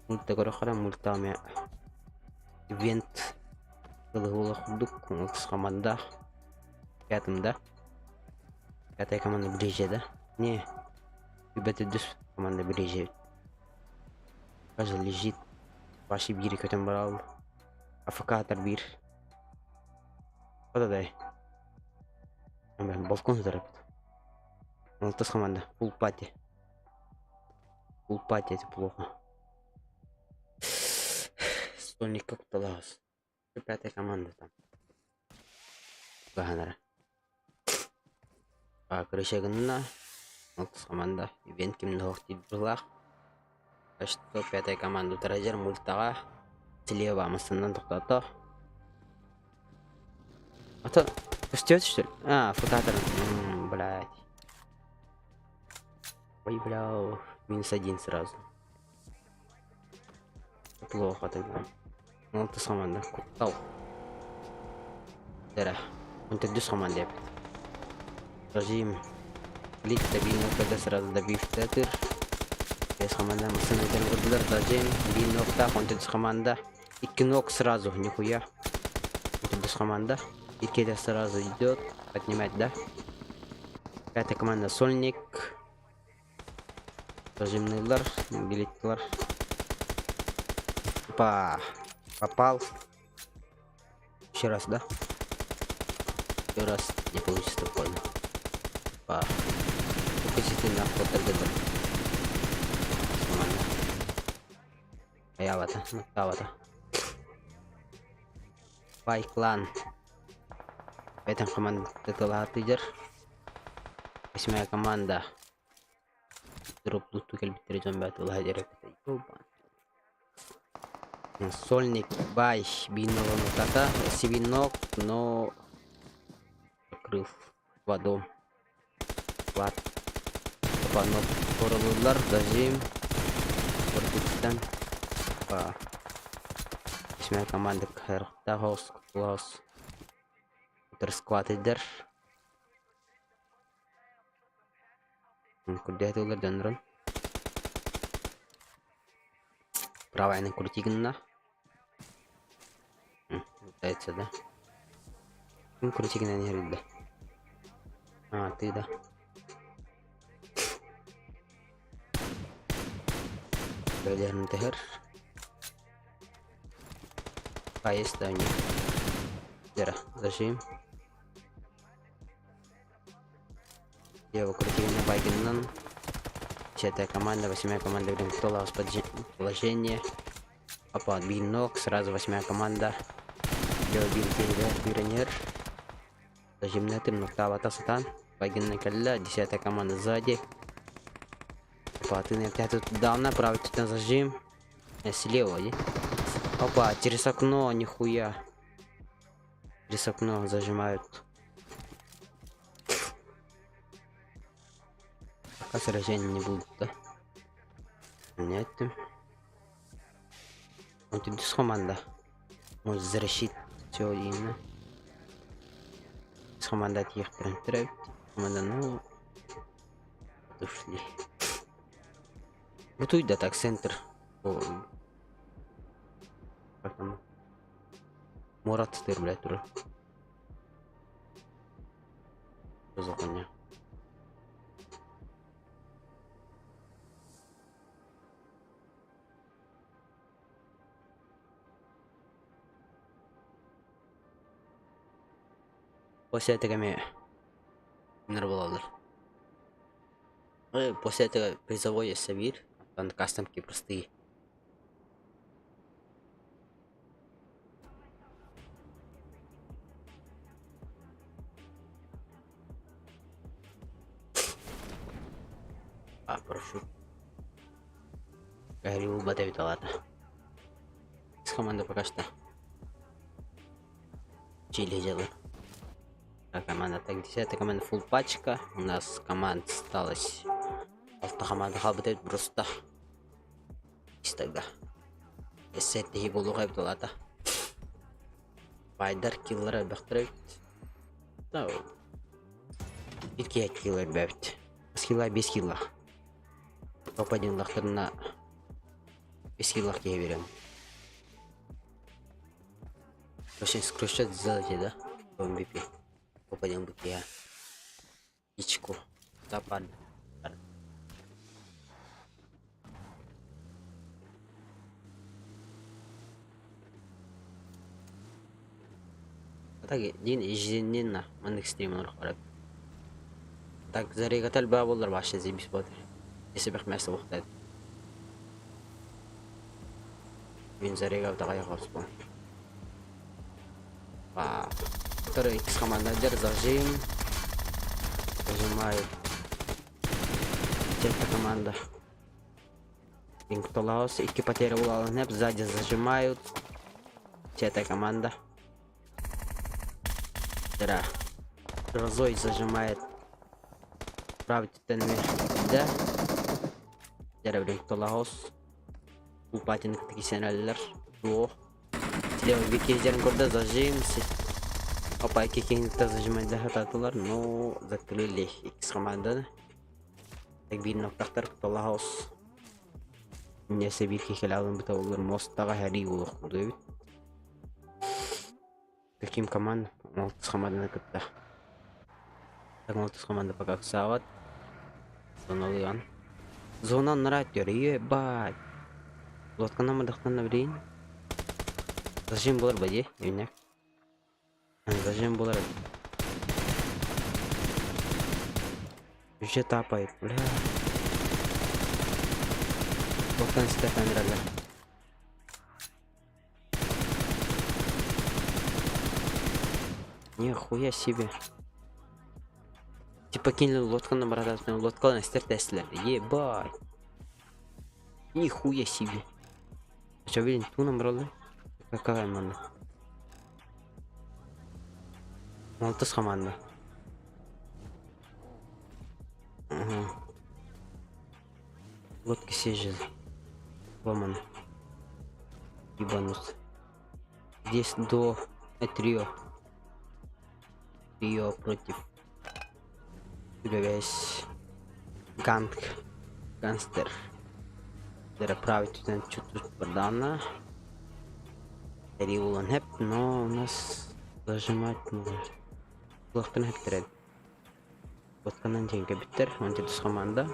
[SPEAKER 1] Мульта горохара мультами. Ивент. Голова худук. С команда. Пятым, да? Пятая команда ближе, да? Не. Ребята, дус команда ближе. Кажется, лежит. Ваши бири көтен барал. АФК бир. Вот дай. Балкон зарабит. Молотос команда. Full пати. Full пати, это плохо. Стольник как талас. Пятая команда там. Баганара. Короче, гына. Молотос команда. Ивент кимді хоқты бұрлақ. Что пятая команда. Таразер мультаға. Слева амасынан тоқтаты. А-то пустёт, что ли? Футатор. Блядь. Ой, бля. -1 сразу. Плохо тогда. Ну, ты команда. Кутал. Дара. Он так дюс команда. Режим. Лик стабильно, когда сразу добив тетер. Без команда. Масана тем режим. Бин нокта. Он так команда. И кинок сразу. Нихуя. Он так команда. И кеда сразу идет. Поднимать, да? Пятая команда Сольник. Режимный лар. Билет лар. Попал. Еще раз, да? Еще раз не получится, понял. Действительно, кто-то Тавата. Пайклан. Пятая команда Теталатидер. 8-я команда. Дроп луту кельбитер зомбату ладерек. Сольник, бай, бинного ноката, сивинок, но крыв водом. Ват. Панов поролудлар, зажим. Туркменистан. 8-я команда Тахос, Клаус. Скватидер. Куда это улар жанрон? Правая на крутигна. Это да. Крутигна не говорит, да. Ты да. Проверим тегер. Есть да не. Дера, зажим. Я крутигна байгеннан. 10-я команда, 8-я команда Бримстола положение. Опа, бинок, сразу 8-я команда. Биренер. Зажимный тым, Тавата Сатан. Байгенна Калля, 10-я команда сзади. Опа, ты опять тут дал направить тут на зажим. Слева, да? Опа, через окно, нихуя. Через окно зажимают. Пока сражения не будет, да? Нет. Он тут с команда. Может защитить все именно. С команда от их прям команда, ну. Ушли. Вот уйда так, центр. Как там? Мурат стыр, блядь, тура. Что за хуйня? После этого нерволалар. После этого призовой Савир, там кастомки простые. Прошу. Говорю, батарею, ладно. С командой пока что. Чили делаю. Команда так, 10-я команда фул пачка. У нас команд осталось. Автокоманда хабатает просто. Тогда. Если это его лугай плата. Пайдар киллера бахтрет. Да. Итки киллер бэвт. Скилла без килла. Попадем лахтарна. Без киллах я берем. Очень скручать сзади, да? В MVP. Попадем в я. Ичку. Тапан. Так, дин изженнен на мандык стример харап. Так, зарегат албабулар башы зибис бодыр. Есе бәк мәсі уқтады. Мен зарегав да қаяқ ауыспан. Второй X командир зажим. Зажимает. Четвертая команда. Инктолаус. 2 потери улалан хеп. Сзади зажимают. Четвертая команда. Да. Розой зажимает. Правый титанный. Да. Дера Инктолаус. Упатин кисенеллер. О. Слева викиздерин көрді зажим. Опа, кекеңдікті зажимайды хататылар, но закрыли X команданы. Так bir ноқтақтар Инктолаус. Несе bir кекел алын біта олар мосттаға әрі олық болды өйт. Каким команда? 6 команданы күтті. Так 6 команда пока күсават. Зоналыған. Зона нұрат дер, ебать. Лоткана мадақтанна білейін. Зажим болар бәде, өйнек. Зажим болар. Уже тапает, бля. Лоткан стефан рада. Нихуя себе. Типа кинули лоткана братан, лоткана стертеслер. Ебать. Нихуя себе. Что видим, ту набрали? Какая команда? 6 команда. Вот кисежи. Ломан. Ебанус. Здесь до трио. Трио против. Весь ганг. Гангстер. Дера править тут чуть-чуть продана. Улан хеп, но у нас зажимать можно. Лохтан хеп теред. Вот канан деньги биттер, он тебе с команда.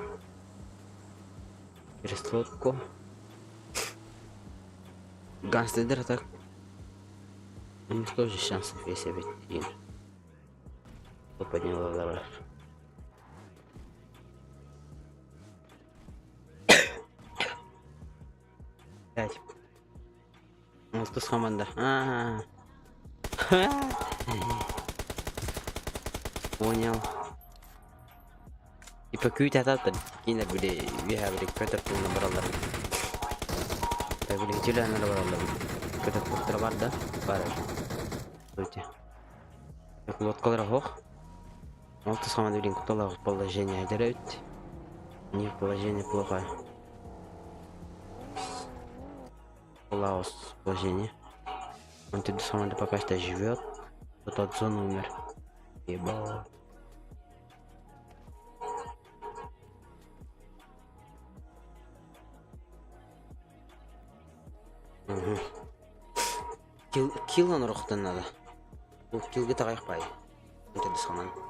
[SPEAKER 1] Перестройку. Ганстедер так. У них тоже шансов есть ведь. Кто поднял лавр. Пять. Вот с команда. Понял. Типа күйт атады. Кинер біле вихабірек көтіртін набыралар. Так біле теле набыралар. Көтірт көтірі бар да. Бар. Өте. Так лоткалар хоқ. Вот с команда білен күталағы положение айдырают. У них положение плохое. Лаос положение. Он тут с командой пока что живет. Вот от зоны умер. Ебал. Килл на рухтан надо. Килл где-то кайфай. Он тут с командой.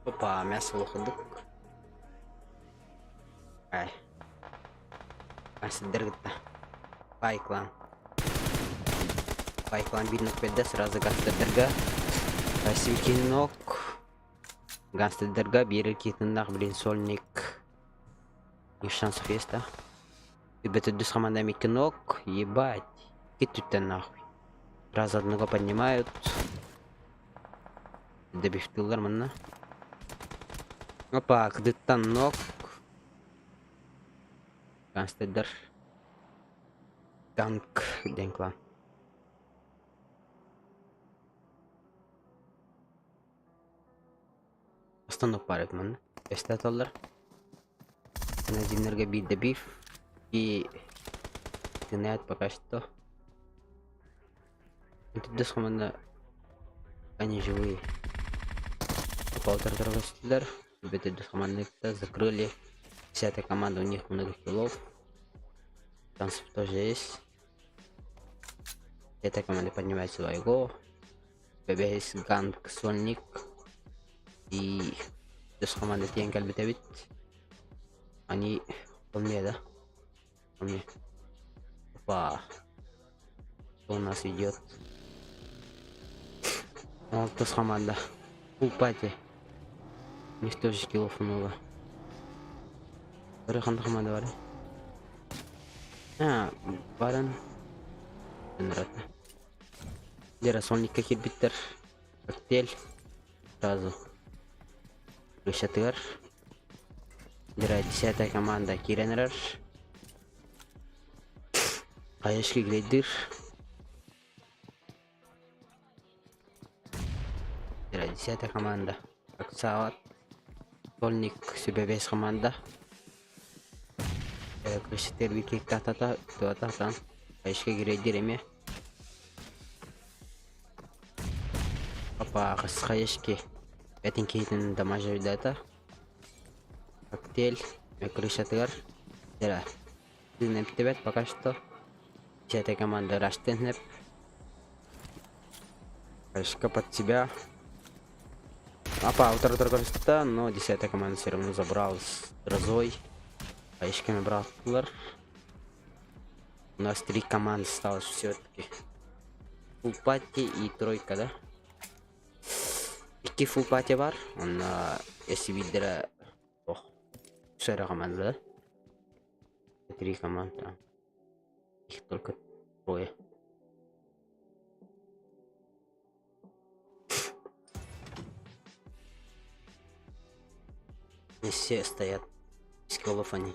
[SPEAKER 1] Опа, мясо выходок. Ай. Мясо дергта. Пайклан. Пайклан видно педа сразу ганстер дерга. Силкинок. Ганстер дерга бери китнах блин сольник. И шансов есть, да? Ребята, с командами кинок. Ебать. Китут-то нахуй. Раз одного поднимают. Добив тылар манна. Опа, где-то ног. Ганстедер. Танк. Денкла. Останок парик ман. Эстаталар. На динерге бит добив. И гнет пока что. Это дос команда. Они живые. Полтора торговцев. Ребята, до команды закрыли. 10-я команда, у них много киллов. Шансов тоже есть. 10-я команда поднимает своего. ББС Ганг Сольник и с командой Тенкаль Бетевит. Они вполне, да? Вполне. Опа. Что у нас идет? Вот с команда. Упати. У них тоже скиллов много. Вторых команда var. Баран. Нравится. Дера Сольникка кирбиттер. Коктейль. Сразу. Решетер. Дера 10-я команда Киренер. Каяшки Грейдер. Дера 10-я команда Аксават. Сольник СББС команда. Решетер Викик Татата. Туататан. Каяшки Грейдер эме. Опа, Каяшки. Этим кейтен дамажа видата. Коктейль, Решетер. Дера. Неп пока что. 10-я команда Раштенеп. Каяшка под себя. Опа, утро торговца, но 10-я команда все равно забрал с Розой. Каяшка набрал Фуллер. У нас 3 команды осталось все-таки. Фулпати и тройка, да? Iki Фулпати бар. Он, если видели, шера команда, да? 3 команды. Их только 3. Не все стоят. Скиллов они.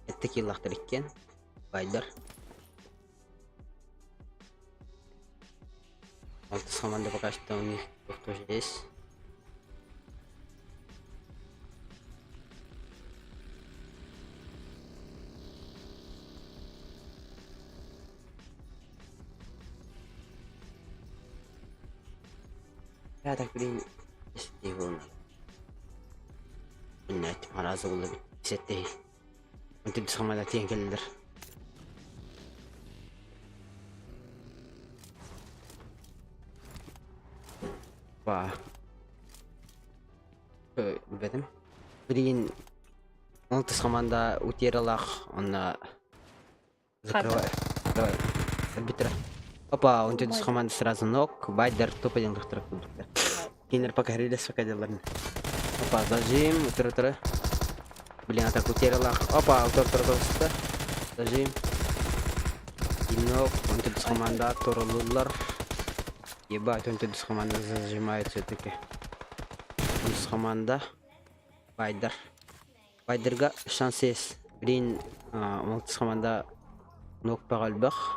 [SPEAKER 1] Это киллахтар иккен. Байдар. Вот с командой пока что у них тоже есть. Я так блин, его понять, мараза было сетей. Он тебе сама на тенкелдер. Па. Бедем. Блин, он с команда утерялах, он закрывает. Давай. Арбитра. Опа, он тут с команды сразу ног, Байдер топ-1 доктор. Кинер пока релиз пока делали. Опа, зажим, утро. Блин, атак утерялах. Опа, утро. Зажим. И ног, он тут с команда Торолулар. Ебать, он тут с команда зажимает все-таки. Он с команда Байдер. Байдерга шанс есть. Блин, он с команда ног паралбах.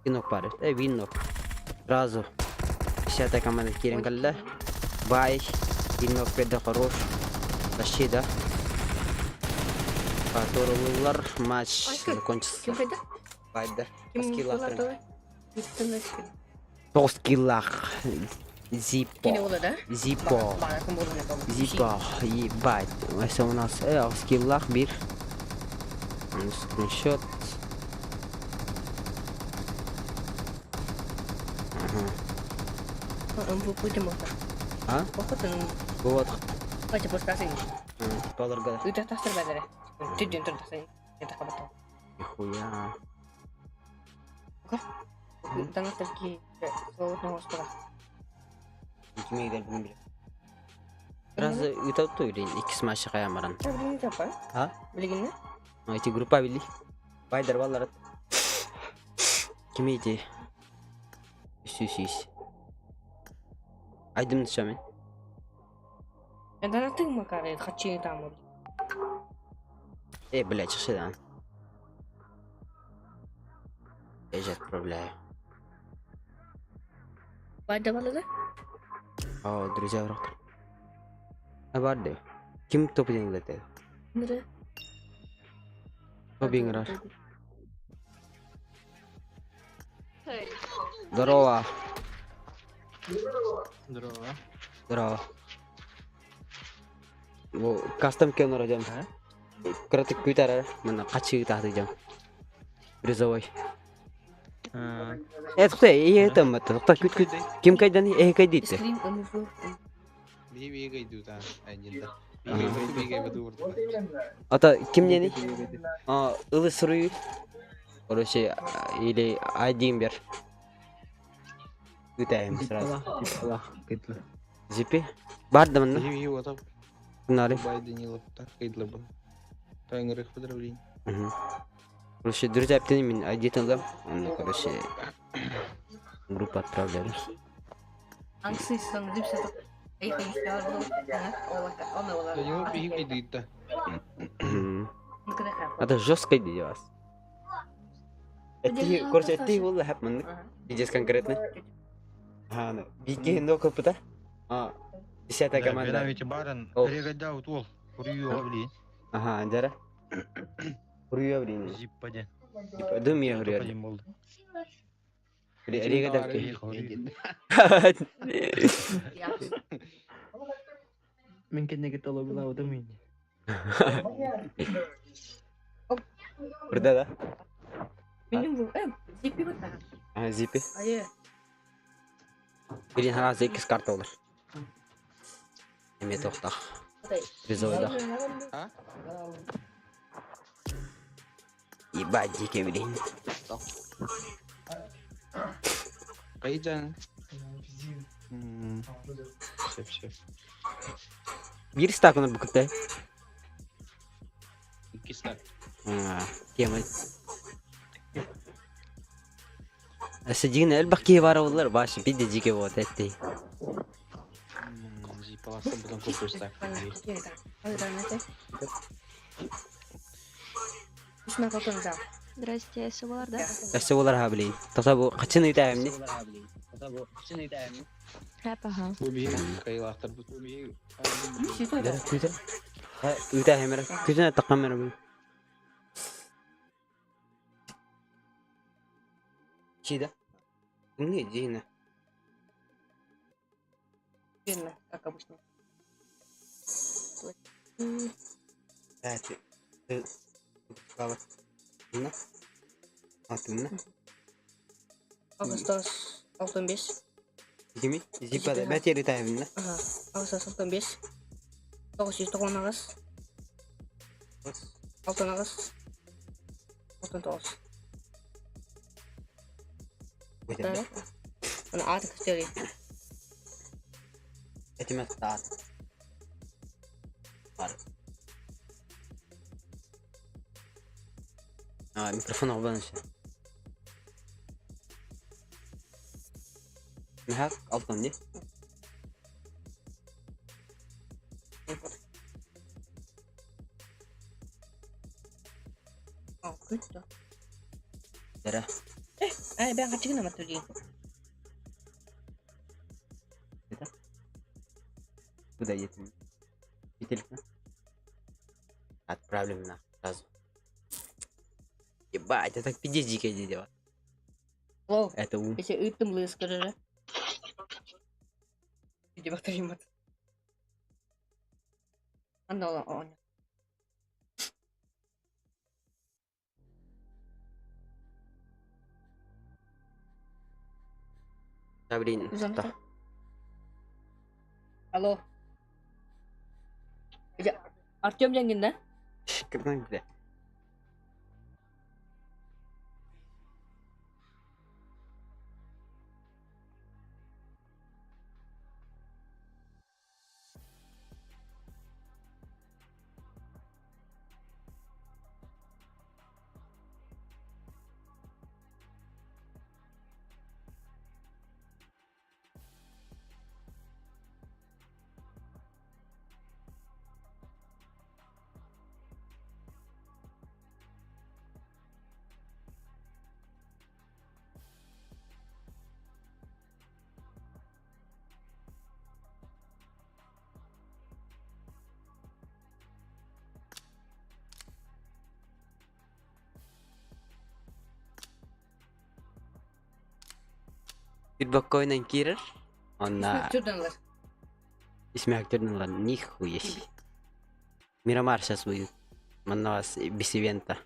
[SPEAKER 1] И ног парит. Вин ног. Сразу. 10-я команда Киренгалда. Бай. И ног педа хорош. Защита. Торолулар. Матч закончился.
[SPEAKER 2] Ким кайда?
[SPEAKER 1] Байдер.
[SPEAKER 2] Ким
[SPEAKER 1] Скиллах.
[SPEAKER 2] кулар
[SPEAKER 1] Тоскиллах. Зипо.
[SPEAKER 2] Кини ола, да?
[SPEAKER 1] Зипо.
[SPEAKER 2] Бана кім болу не болу.
[SPEAKER 1] Зипо. Ебать. Это у нас скиллах бир. Скриншот.
[SPEAKER 2] Он путем ота.
[SPEAKER 1] А?
[SPEAKER 2] Поход он
[SPEAKER 1] Вот.
[SPEAKER 2] бача постасың.
[SPEAKER 1] Поларга.
[SPEAKER 2] Үйті тастыр бәдірі. Түдден тұр тастың. Это қабаттау.
[SPEAKER 1] Нихуя.
[SPEAKER 2] Таңаттар ки соғытның оспыға.
[SPEAKER 1] Кимге келбейм билем. Раз ütautu или ikisi maçı kayamaran.
[SPEAKER 2] Білген жапа?
[SPEAKER 1] Ha?
[SPEAKER 2] Білген не?
[SPEAKER 1] Эти группа били. Байдар баллар. Кимейди? Үсүсүс. Айдым дышамын.
[SPEAKER 2] Таңаттың макары, хатчиын тамыр.
[SPEAKER 1] Блядь, шедан. Я же отправляю.
[SPEAKER 2] Байда балы да?
[SPEAKER 1] О, друзья, враг. Абарды. Ким топ-1 летел?
[SPEAKER 2] Мірі?
[SPEAKER 1] Топ играр. Здорово.
[SPEAKER 3] Здорово.
[SPEAKER 1] Здорово. Кастом кем родим? Кратик квитара, мана качи тахты жам. Призовой. Туқта, это мы, туқта, күт. Ким кайдан, кайдыйт.
[SPEAKER 2] Скрин ымызы.
[SPEAKER 3] Бигай дута, айнинда. Бигай баду урду.
[SPEAKER 1] Ата, ким нени? Ылы сұрый. Короче, или один бер. Күтәйім сразу. Зипи? Барды мында?
[SPEAKER 3] Биги ватап.
[SPEAKER 1] Нари.
[SPEAKER 3] Байденилов так кайдлы бұл. Тайңырық поздравление.
[SPEAKER 1] Короче, друзья, птени мен айдетін алдам. Короче, группа отправляли.
[SPEAKER 2] Аңсызсың деп сатып. Айқай істер бұл. Оны олар.
[SPEAKER 3] Тайңырық бигай дуйта.
[SPEAKER 1] Это жестко идея вас. Это, короче, это والله حب منك. Идея конкретно. Ага, беги много пуда. Десятая команда.
[SPEAKER 4] Бенавити баран, регада утол, курию авли,
[SPEAKER 1] Ага, жара. Курию авли.
[SPEAKER 4] зиппаде.
[SPEAKER 1] Дум я говорю.
[SPEAKER 4] Падим болды.
[SPEAKER 1] Рига да.
[SPEAKER 4] Мен кенеге толы була удамын.
[SPEAKER 1] Burada da.
[SPEAKER 2] Benim bu. Zipi bak.
[SPEAKER 1] Зипи.
[SPEAKER 2] Hayır.
[SPEAKER 1] Birin hala 8 kartı olur. Emet oqtaq. Призойда.
[SPEAKER 3] А?
[SPEAKER 1] Ебать, дикий блин.
[SPEAKER 3] Кайдан. Шеп.
[SPEAKER 1] Bir stack onu bukutay.
[SPEAKER 3] İki stak.
[SPEAKER 1] Тема. Сидина элбаки бара булар баш биде дике вот эти.
[SPEAKER 3] Зипаласа бұдан көп стак.
[SPEAKER 2] Исмә какой-то.
[SPEAKER 5] Здрасте, все было, да?
[SPEAKER 1] Эсе булар ха блин. Тасабу качын үтәмни.
[SPEAKER 5] Рэп, ага.
[SPEAKER 3] Bu bihi kayılaqtır. Bu bihi.
[SPEAKER 1] Дара күтә. Үтә хемер. Күтә тақамер бу. Чида. Не, Дина.
[SPEAKER 2] Верно, как обычно.
[SPEAKER 1] Ты. Кава. Дина. Атына.
[SPEAKER 2] Ağustos 65.
[SPEAKER 1] Kimi? Zipada. Бәтери таймына.
[SPEAKER 2] Aha. Ağustos 65. 999. 69. 69. Да. Она artık söyleyeyim.
[SPEAKER 1] Etime taat. Var. Mikrofon alban şey. Mehak alttan diye.
[SPEAKER 2] Kötü.
[SPEAKER 1] Dara.
[SPEAKER 2] Ben kaçık nama söyleyeyim.
[SPEAKER 1] Куда едем? Петелька. Отправим на сразу. Ебать, это так пиздец дикое дерево.
[SPEAKER 2] О,
[SPEAKER 1] Это ум.
[SPEAKER 2] если ытым лыскарı. Иди bakayım at. Anda olan o.
[SPEAKER 1] Да блин.
[SPEAKER 2] Звонок. Алло. Ya, Артем Жангин,
[SPEAKER 1] Кырдан бля. Bir bakka oynan kirer. Ona
[SPEAKER 2] Türdenler.
[SPEAKER 1] ismi aktörün lan нихуя себе. Мирамар сейчас будет. На вас без ивента.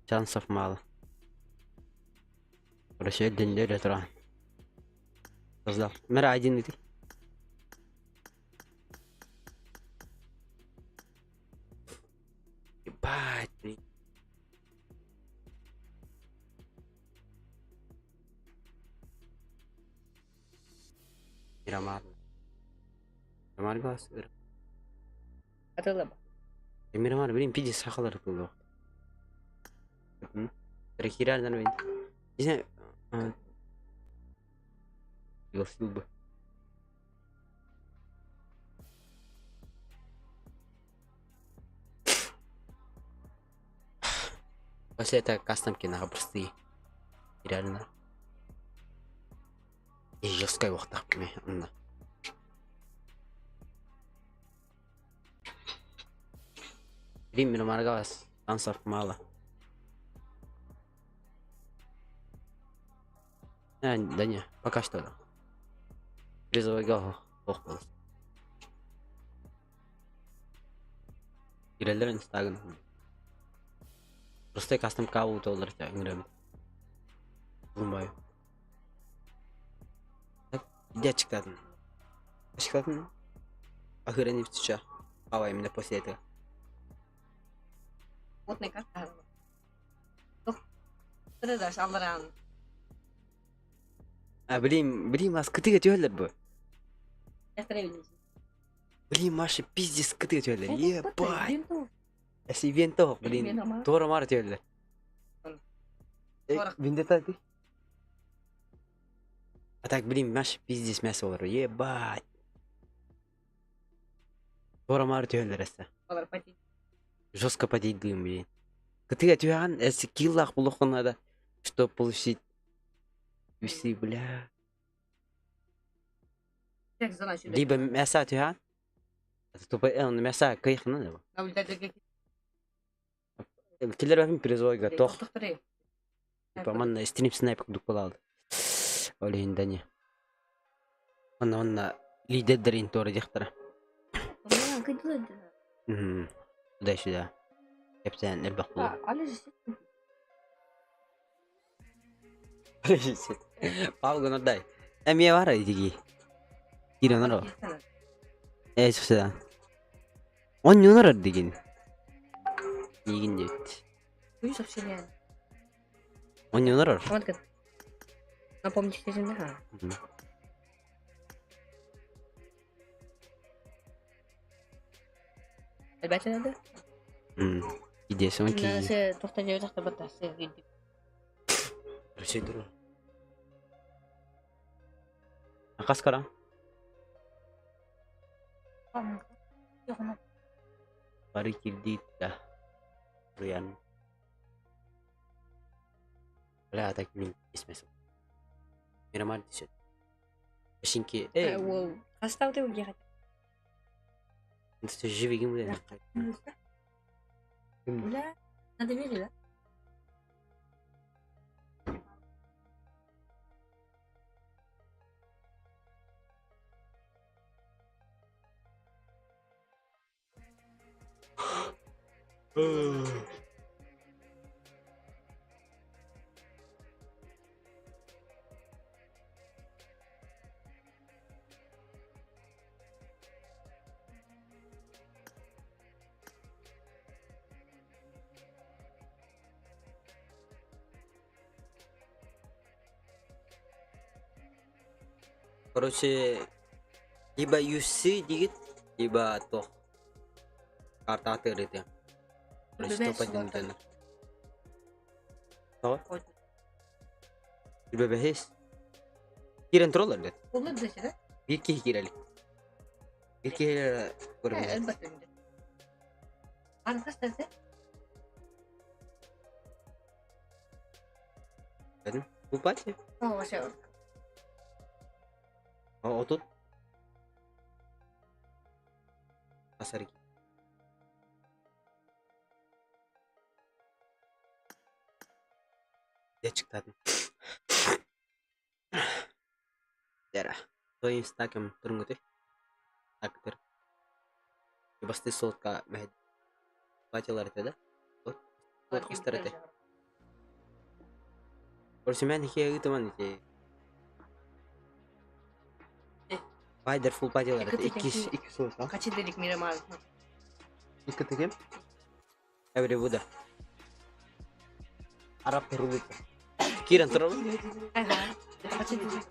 [SPEAKER 1] Шансов мало. Короче, элден туран. Создал. Мера один иди. Ебать. Мирамар. Мирамар гас.
[SPEAKER 2] Атылып.
[SPEAKER 1] Мирамар блин пиди сахалар кылды. Рехирардан вен. Не знаю. Голосил бы. После это кастомки на простые. Реально. И жесткая вахта мне. Пример Маргас. Ансов мало. Да не, пока что. Призовой гал. Ох, Ирелерин стагн. Просто кастом каву толдыр тагрем. Думаю. Так, где чиктадын? Чиктадын? Ахырени втича. Ава именно после этого.
[SPEAKER 2] Вот не карта. Ты дашь Алран.
[SPEAKER 1] Блин, вас кытыга тёлер бу.
[SPEAKER 2] Я стрелю.
[SPEAKER 1] Блин, Маша, пиздец кытыга тёлер. Ебать.
[SPEAKER 2] Бинту.
[SPEAKER 1] Если венто, блин.
[SPEAKER 2] Венама.
[SPEAKER 1] Тора мар тёлер.
[SPEAKER 2] Тора.
[SPEAKER 1] Вендета ты? А так, блин, Маша, пиздец мясо олар. Ебать. Тора мар тёлер эсэ.
[SPEAKER 2] Алар пати.
[SPEAKER 1] Жестко подейдым, блин. Кытыга тёган, если киллах плохо надо, чтобы получить. Виси, бля.
[SPEAKER 2] Как знаю, что
[SPEAKER 1] Либо мясо тёган. Это тупо, он мясо кайх надо.
[SPEAKER 2] на улице
[SPEAKER 1] Киллер бәфін призой готов.
[SPEAKER 2] Тохтыры.
[SPEAKER 1] Типа, манна стрим снайп кудук алды. Олейн дәне. Манна лидердерин торы дехтара.
[SPEAKER 2] Мен кыйдылды.
[SPEAKER 1] Дай сюда. Кептен элбак булу.
[SPEAKER 2] Али же.
[SPEAKER 1] Пауган отдай. Эмие бар идиги. Кирен оро. Сюда. Он не унар дигин. Дигин дейт.
[SPEAKER 2] Вы сообщение.
[SPEAKER 1] Он не унар.
[SPEAKER 2] Вот как. Напомните, что да. Ребята, надо?
[SPEAKER 1] Иди, самки.
[SPEAKER 2] Надо тохтать захта бата.
[SPEAKER 1] Процедура. Акаскара. Пари килдит да. Рян. Бля, так мин исмесо. Мирамар десет. Шинки.
[SPEAKER 2] Воу. Остал ты уехать.
[SPEAKER 1] Ты живи гимле.
[SPEAKER 2] Да. Надо верить, да?
[SPEAKER 1] Короче, либо UC дигит, либо то. Карта атырыты. Короче, топ один дэнер. Что? Либо бэхэс. Кирен троллер дэ.
[SPEAKER 2] Olur da şey.
[SPEAKER 1] Bir kişi girelim. Bir kişi görmedim.
[SPEAKER 2] Elbette. Arkadaşlar da
[SPEAKER 1] Benim. Bu parça.
[SPEAKER 2] o şey.
[SPEAKER 1] O tut. Asar ki. Ya çıktı hadi. Dera. Soy Instagram turun gitu. Aktor. Pasti sotka med. Bacalar itu dah. Sotka istirahat. Көрсөмен хие ытыман ите. Пайдер фул падилар.
[SPEAKER 2] Екі
[SPEAKER 1] 2 соус.
[SPEAKER 2] Качеделик Мирамар.
[SPEAKER 1] 2 тегем. Эври буда. Арап рулит. Киран турабы?
[SPEAKER 2] Ага. Качеделик.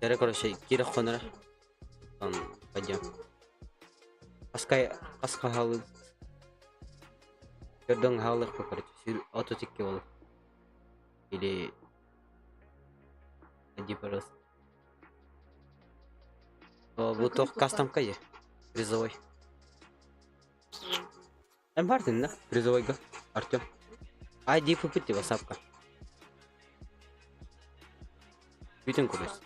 [SPEAKER 1] Кері короче, кире хонора. Пойдем. Қасқа халы. Көрдің халық по короче, автотекке болып. Или... Иди, пожалуйста. Бұл тоқ кастомка же. Призовой. Бардың да? Призовойға. Артем. ID пупыти васапка. Бүтін көресің.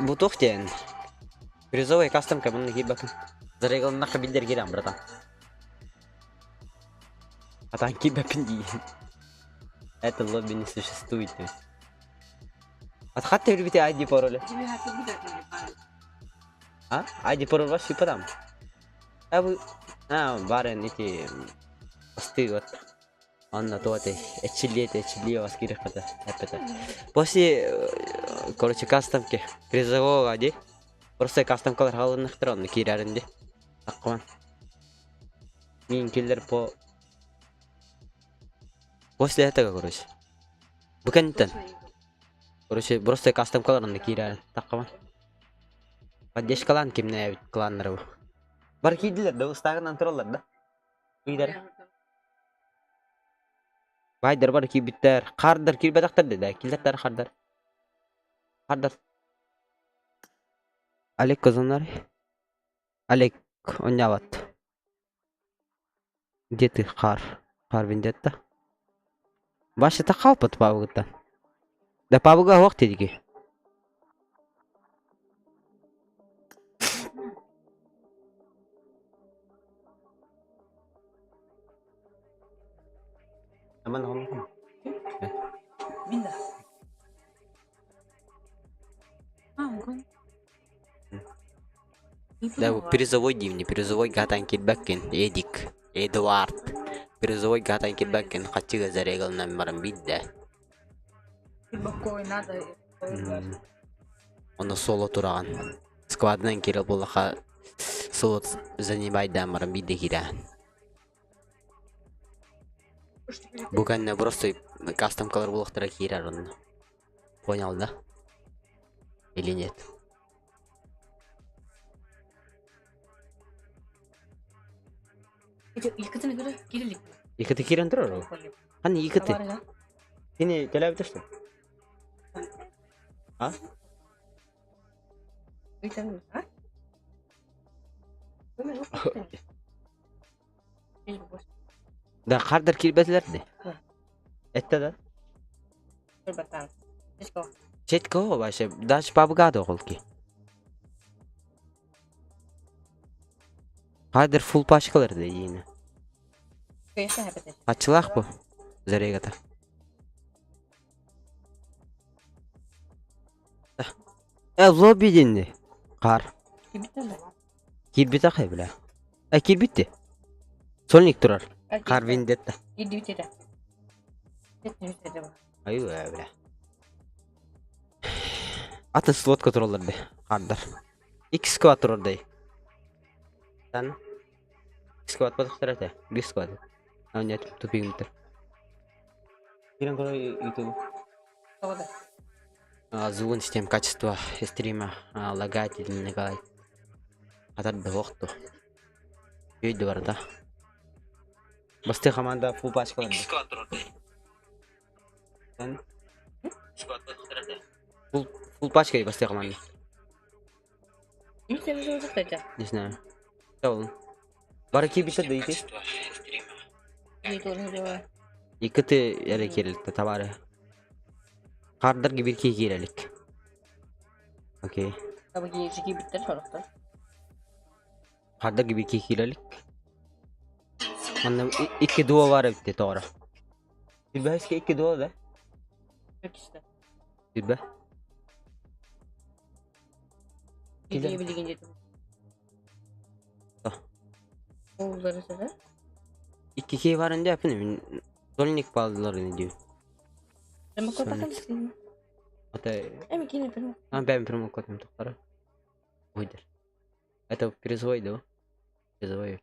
[SPEAKER 1] Butuh den. Призовая кастомка, bunu gibi bakın. Zareygal'ın bildir giren bratan. Атанки бәпінді. Это лобби не существует. Отхатты любите ID пароли.
[SPEAKER 2] Тебе хаты будет не
[SPEAKER 1] А? ID пароль ваш и подам. А вы... барен эти... посты вот. Он на то эти... Эчили вас кирих это. После... Короче, кастомки. Призового ID. Просто кастомкалар халынных тронны кирарынды. Аккуан. Мин киллер по... После этого, короче. Bukan itu. Короче, просто кастом каларны кирарын. Таккаман. Поддержка клан кимне кланнары. Бар кидилер да устагынан туралар да. Кидер. Байдар бар кибиттер. Кардар кирбедактар да. Килдер кардар. Кардар. Алек казанар. Алек оняват. Где ты, Хар? Хар вендетта? Башы тақалпыт пабыгыттан. Да пабыга оқ дедіге. Аман оғын.
[SPEAKER 2] Бинда. Он.
[SPEAKER 1] Да, призовой дивни, призовой гатан китбәккен, Эдик, Эдуард. Призовой гатан китбәккен, қатчыға зарейгалынан барам бидді.
[SPEAKER 2] Бакой надо.
[SPEAKER 1] Оны соло тураған. Сквадынан керел болаға соло занимайдан барам бидді керен. Бұғанна просто кастом-калар болақтыра керер оны. Понял, да? Или нет?
[SPEAKER 2] Екітіні көрі керелік.
[SPEAKER 1] Екіті керен тұрар ол? Қаны екіті? Сені төләбі тұрсын? А?
[SPEAKER 2] Өйтәңіз, а?
[SPEAKER 1] Да, қардар келбәділерді? Әтті да?
[SPEAKER 2] Көрбәттан. Ешко.
[SPEAKER 1] Четко башы, даже пабығады оғыл ки. Қардар фул пашқаларды ейіні.
[SPEAKER 2] Көйесі әпетеш.
[SPEAKER 1] Açılaq bu zareyğata. Lobby dindi. Qar.
[SPEAKER 2] Кибіттен бі.
[SPEAKER 1] Kirbit axay bila. Kirbitti. Solnik turar. Qar vendetta.
[SPEAKER 2] Еді өтеді. Етін өтеді ба.
[SPEAKER 1] Ayu bila. Atın slotka turarlardı. Qardar. 2 squad turardı. Sen? 2 squad batıqtır ete. 1 squad. Нет, тупик митер. Кирен корой YouTube.
[SPEAKER 2] Тоғыды.
[SPEAKER 1] Звук систем качества стрима лагает или не лагает. Атар да вақту. Видео бар да. Басты команда фул пачка бар. Sen? Фул пачка и басты команда.
[SPEAKER 2] Не сен уже кстати.
[SPEAKER 1] Не знаю. Что? Бараки битер да иди.
[SPEAKER 2] Не должен было.
[SPEAKER 1] Ikiti yere kerildi tabarı. Kardır gibi bir key girelik. Okey.
[SPEAKER 2] Tabii ki jiki bitti çorukta.
[SPEAKER 1] Kardır gibi key girelik. Annem iki duo var bitti doğru. Bir bahis ki iki duo da.
[SPEAKER 2] Çok işte.
[SPEAKER 1] Bir bah.
[SPEAKER 2] İyi bilgin dedim.
[SPEAKER 1] Ah.
[SPEAKER 2] Oğulları size.
[SPEAKER 1] İki key var önce yapın. Solnik bağlılar ne diyor.
[SPEAKER 2] Sen bu kadar mısın?
[SPEAKER 1] Ata.
[SPEAKER 2] Emin ki ne yapayım?
[SPEAKER 1] Ben прямо котом тухтара. Ойдер. Это призовой, да? Призовой.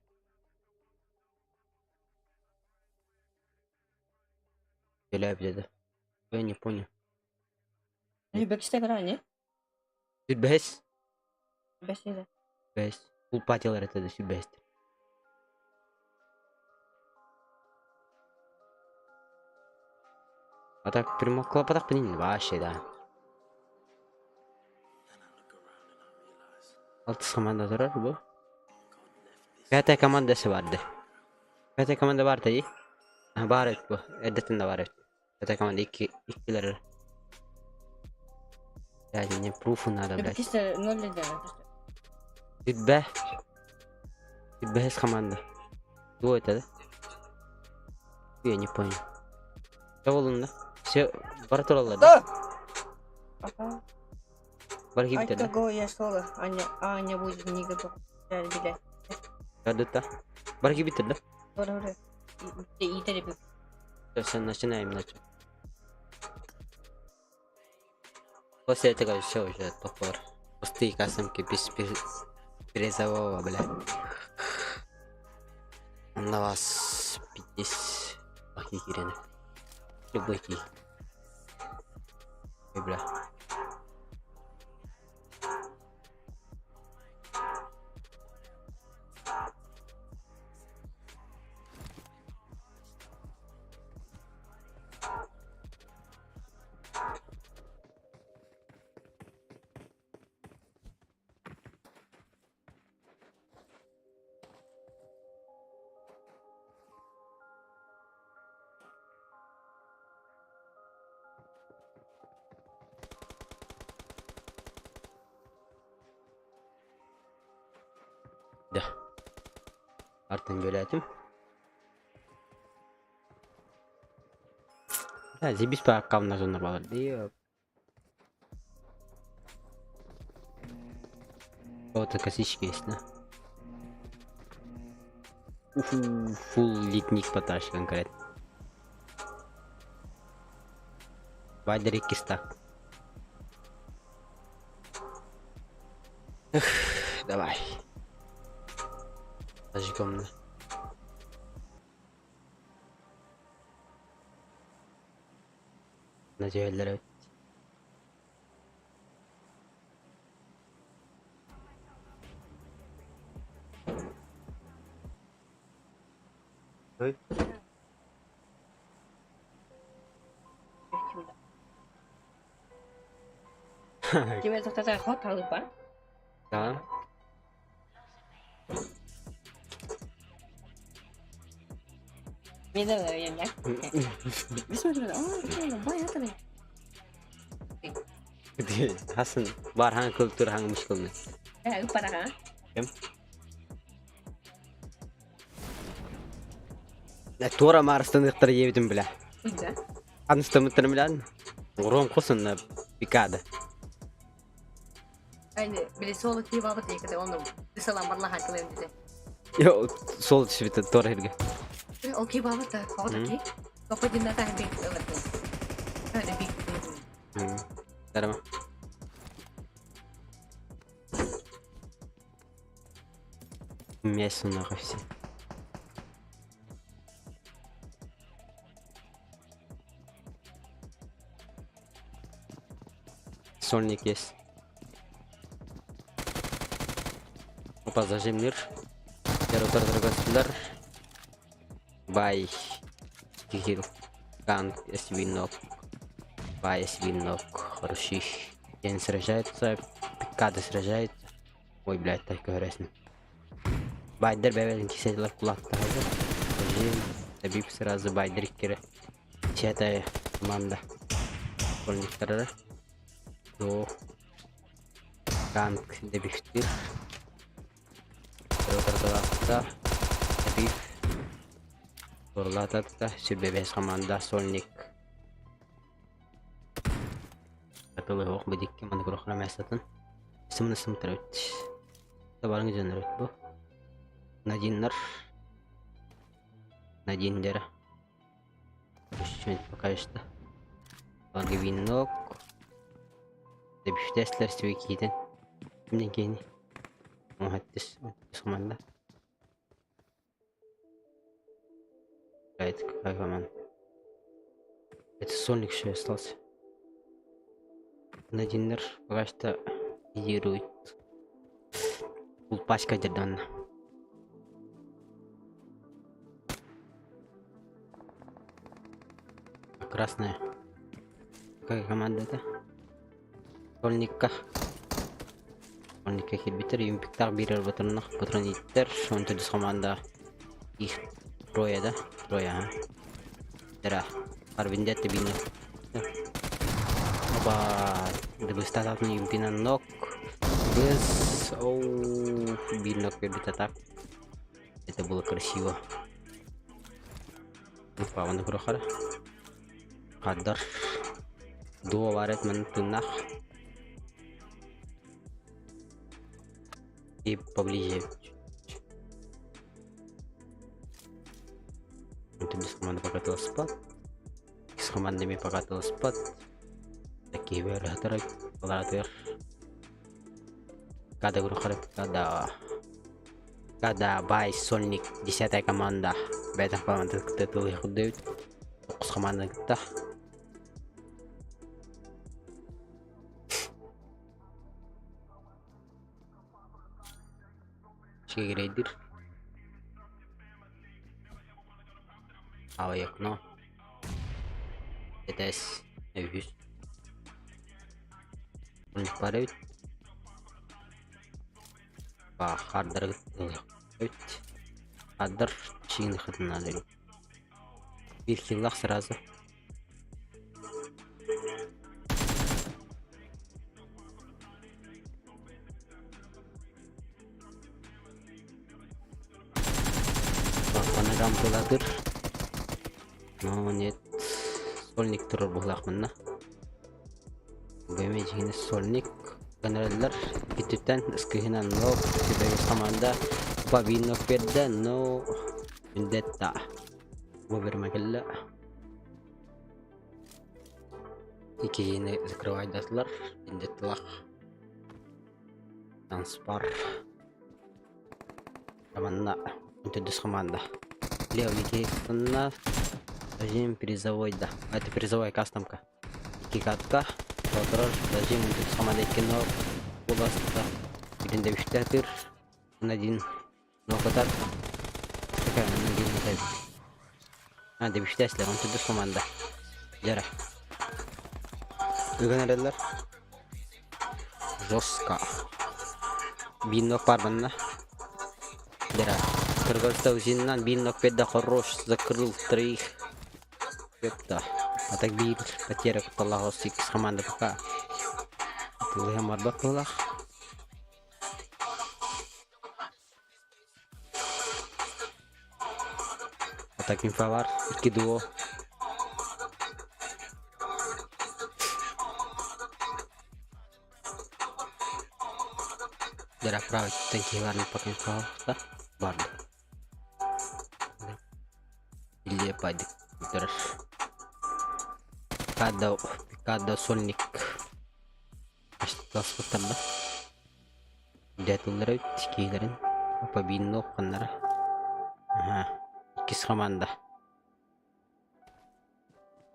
[SPEAKER 1] Или да? Я не понял.
[SPEAKER 2] Ne bekçte kadar ne?
[SPEAKER 1] Sübhes.
[SPEAKER 2] Bekçte.
[SPEAKER 1] Sübhes. Full patiler это да sübhes. А так прямо клопотах понин вообще, да. Altı komanda durar bu. PT komandası vardı. PT komanda vardı iyi. Var bu. Eddetinde var. PT komanda ikileri. Yani ne proof'u nada
[SPEAKER 2] Ne
[SPEAKER 1] bile.
[SPEAKER 2] bekçte 0 dedi.
[SPEAKER 1] Sübbe. Без команда. Кто это, да? Я не понял. Что волна? Все, бартуралар, да?
[SPEAKER 2] Ага.
[SPEAKER 1] Бар gibi
[SPEAKER 2] Айтка
[SPEAKER 1] de.
[SPEAKER 2] го я соло. Аня будет не готов. Yani bile.
[SPEAKER 1] Kadutta. Бар gibi de.
[SPEAKER 2] Doğru. İyi terapi.
[SPEAKER 1] Сейчас начинаем начать. После этого все уже топор. Пустые касымки без призового, бля. На вас 50 ахихиренных. Любой ки. Ой, бля. Да. Артын бөләтім. Да, зебіс па аққамына жонар балар. Дейіп. Вот косички есть, да? Уфу, фул литник потащ конкретно. Вайдерик киста. Давай. Зажигом, да. Надеюсь, Ой.
[SPEAKER 2] Тебе тогда ход алыпа?
[SPEAKER 1] Да.
[SPEAKER 2] Мен de öyle ya. Bismillah. Bayağı tabii.
[SPEAKER 1] Hasan var hangi kültür hangi müşkül ne?
[SPEAKER 2] Ya para ha.
[SPEAKER 1] Kim? Ya tora marastan iqtar yedim bile.
[SPEAKER 2] Güzel.
[SPEAKER 1] Anıstamıtır bilen. Rom kusun pikada.
[SPEAKER 2] Aynı bile solu ki baba diye kadar onu salam Allah hakkı bize.
[SPEAKER 1] Yo sol svita tora hirge.
[SPEAKER 2] Okey baba da kau ki. Kau dinle tak bir evet. Ada bir.
[SPEAKER 1] Tarama. Мясо нахуй все. Сольник есть. Опа, зажимнир. Яротар драгоцендар. Бай. Кихил. Кант, свинок. Бай, свинок. Хороший. День сражается. Пикады сражается. Ой, блядь, так говорясно. Байдер бебелин киселер кулактарды. Жим. Табиб сразу байдер кире. Четая команда. Школьниктары. До. Кант дебифтир. Ротардалакта. Табиб. Торлатакта. Сүрбебес команда. Сольник. Атылы оқ бедикке маны көріқіна мәсатын. Сымын сымтыр өтті. Табарыңы жаныр өт бұл. Надиннар. Надиндер. Еще пока что. Винок. Дебифтеслер свекиден. Кімден кейіне. Мұхаттис. Команда. Какая команда? Это сольник еще остался. Надиннер пока что лидирует. Бұл пачка дерданна. Красная. Какая команда это? Школьникка. Школьникка хилбитер. Юмпиктар бирер батырнах. Патрониттер. Шонты дус команда. Их трое, да? Трое, а? Дара. Арвиндетте бинне. Опа. Дебыстат атны юмпинан нок. Без. Оу. Биннок бирбит атак. Это было красиво. Опа, он игрохара. Кадр. Дуо варит мантунах. И поближе. Это без команды покатал спад. С командами покатал спад. Такие верхотары. Палатвер. Когда игрохара. Когда бай сольник 10-я команда. Байтан команда титул яхудают. 9 команда гитта. Шегрейдер. Аяк, но. Это виж. Он парит. Хардер. Хардер. Чин хатнали. Бирхиллах сразу. Панагам буладыр. Но нет. Сольник турur булахманна. Беме жигине сольник. Каналлар битүтен скихинан но сибегес команда бабинок перде но индетта. Выбермекелле. Икине закрывать датлар индетталах. Транспар. Команда. Это команда. Левый кейкна. Режим призовой, да. Это призовая кастомка. Кикатка. Контроль. Режим это команда кино. Уласта. Один девиштатыр. Один. Нокатар. Такая один мотель. Девиштаслер. Он это команда. Жара. Генераллар. Жестко. Бинок парбанна. Жара. Кыргызстан үзиннен бинок педда хорош закрыл троих. Это. А так бил потеря куталлах 6 команда пока. Тулыга марбак булах. А так инфовар. 2 дуо. Жара править танкиларны пока инфовар. Да? Барды. Или падик. Дырыш. Когда сольник. Аштас футарда. Дятулары тикейлерин. Побинно қаннары. Ага. 2 команда.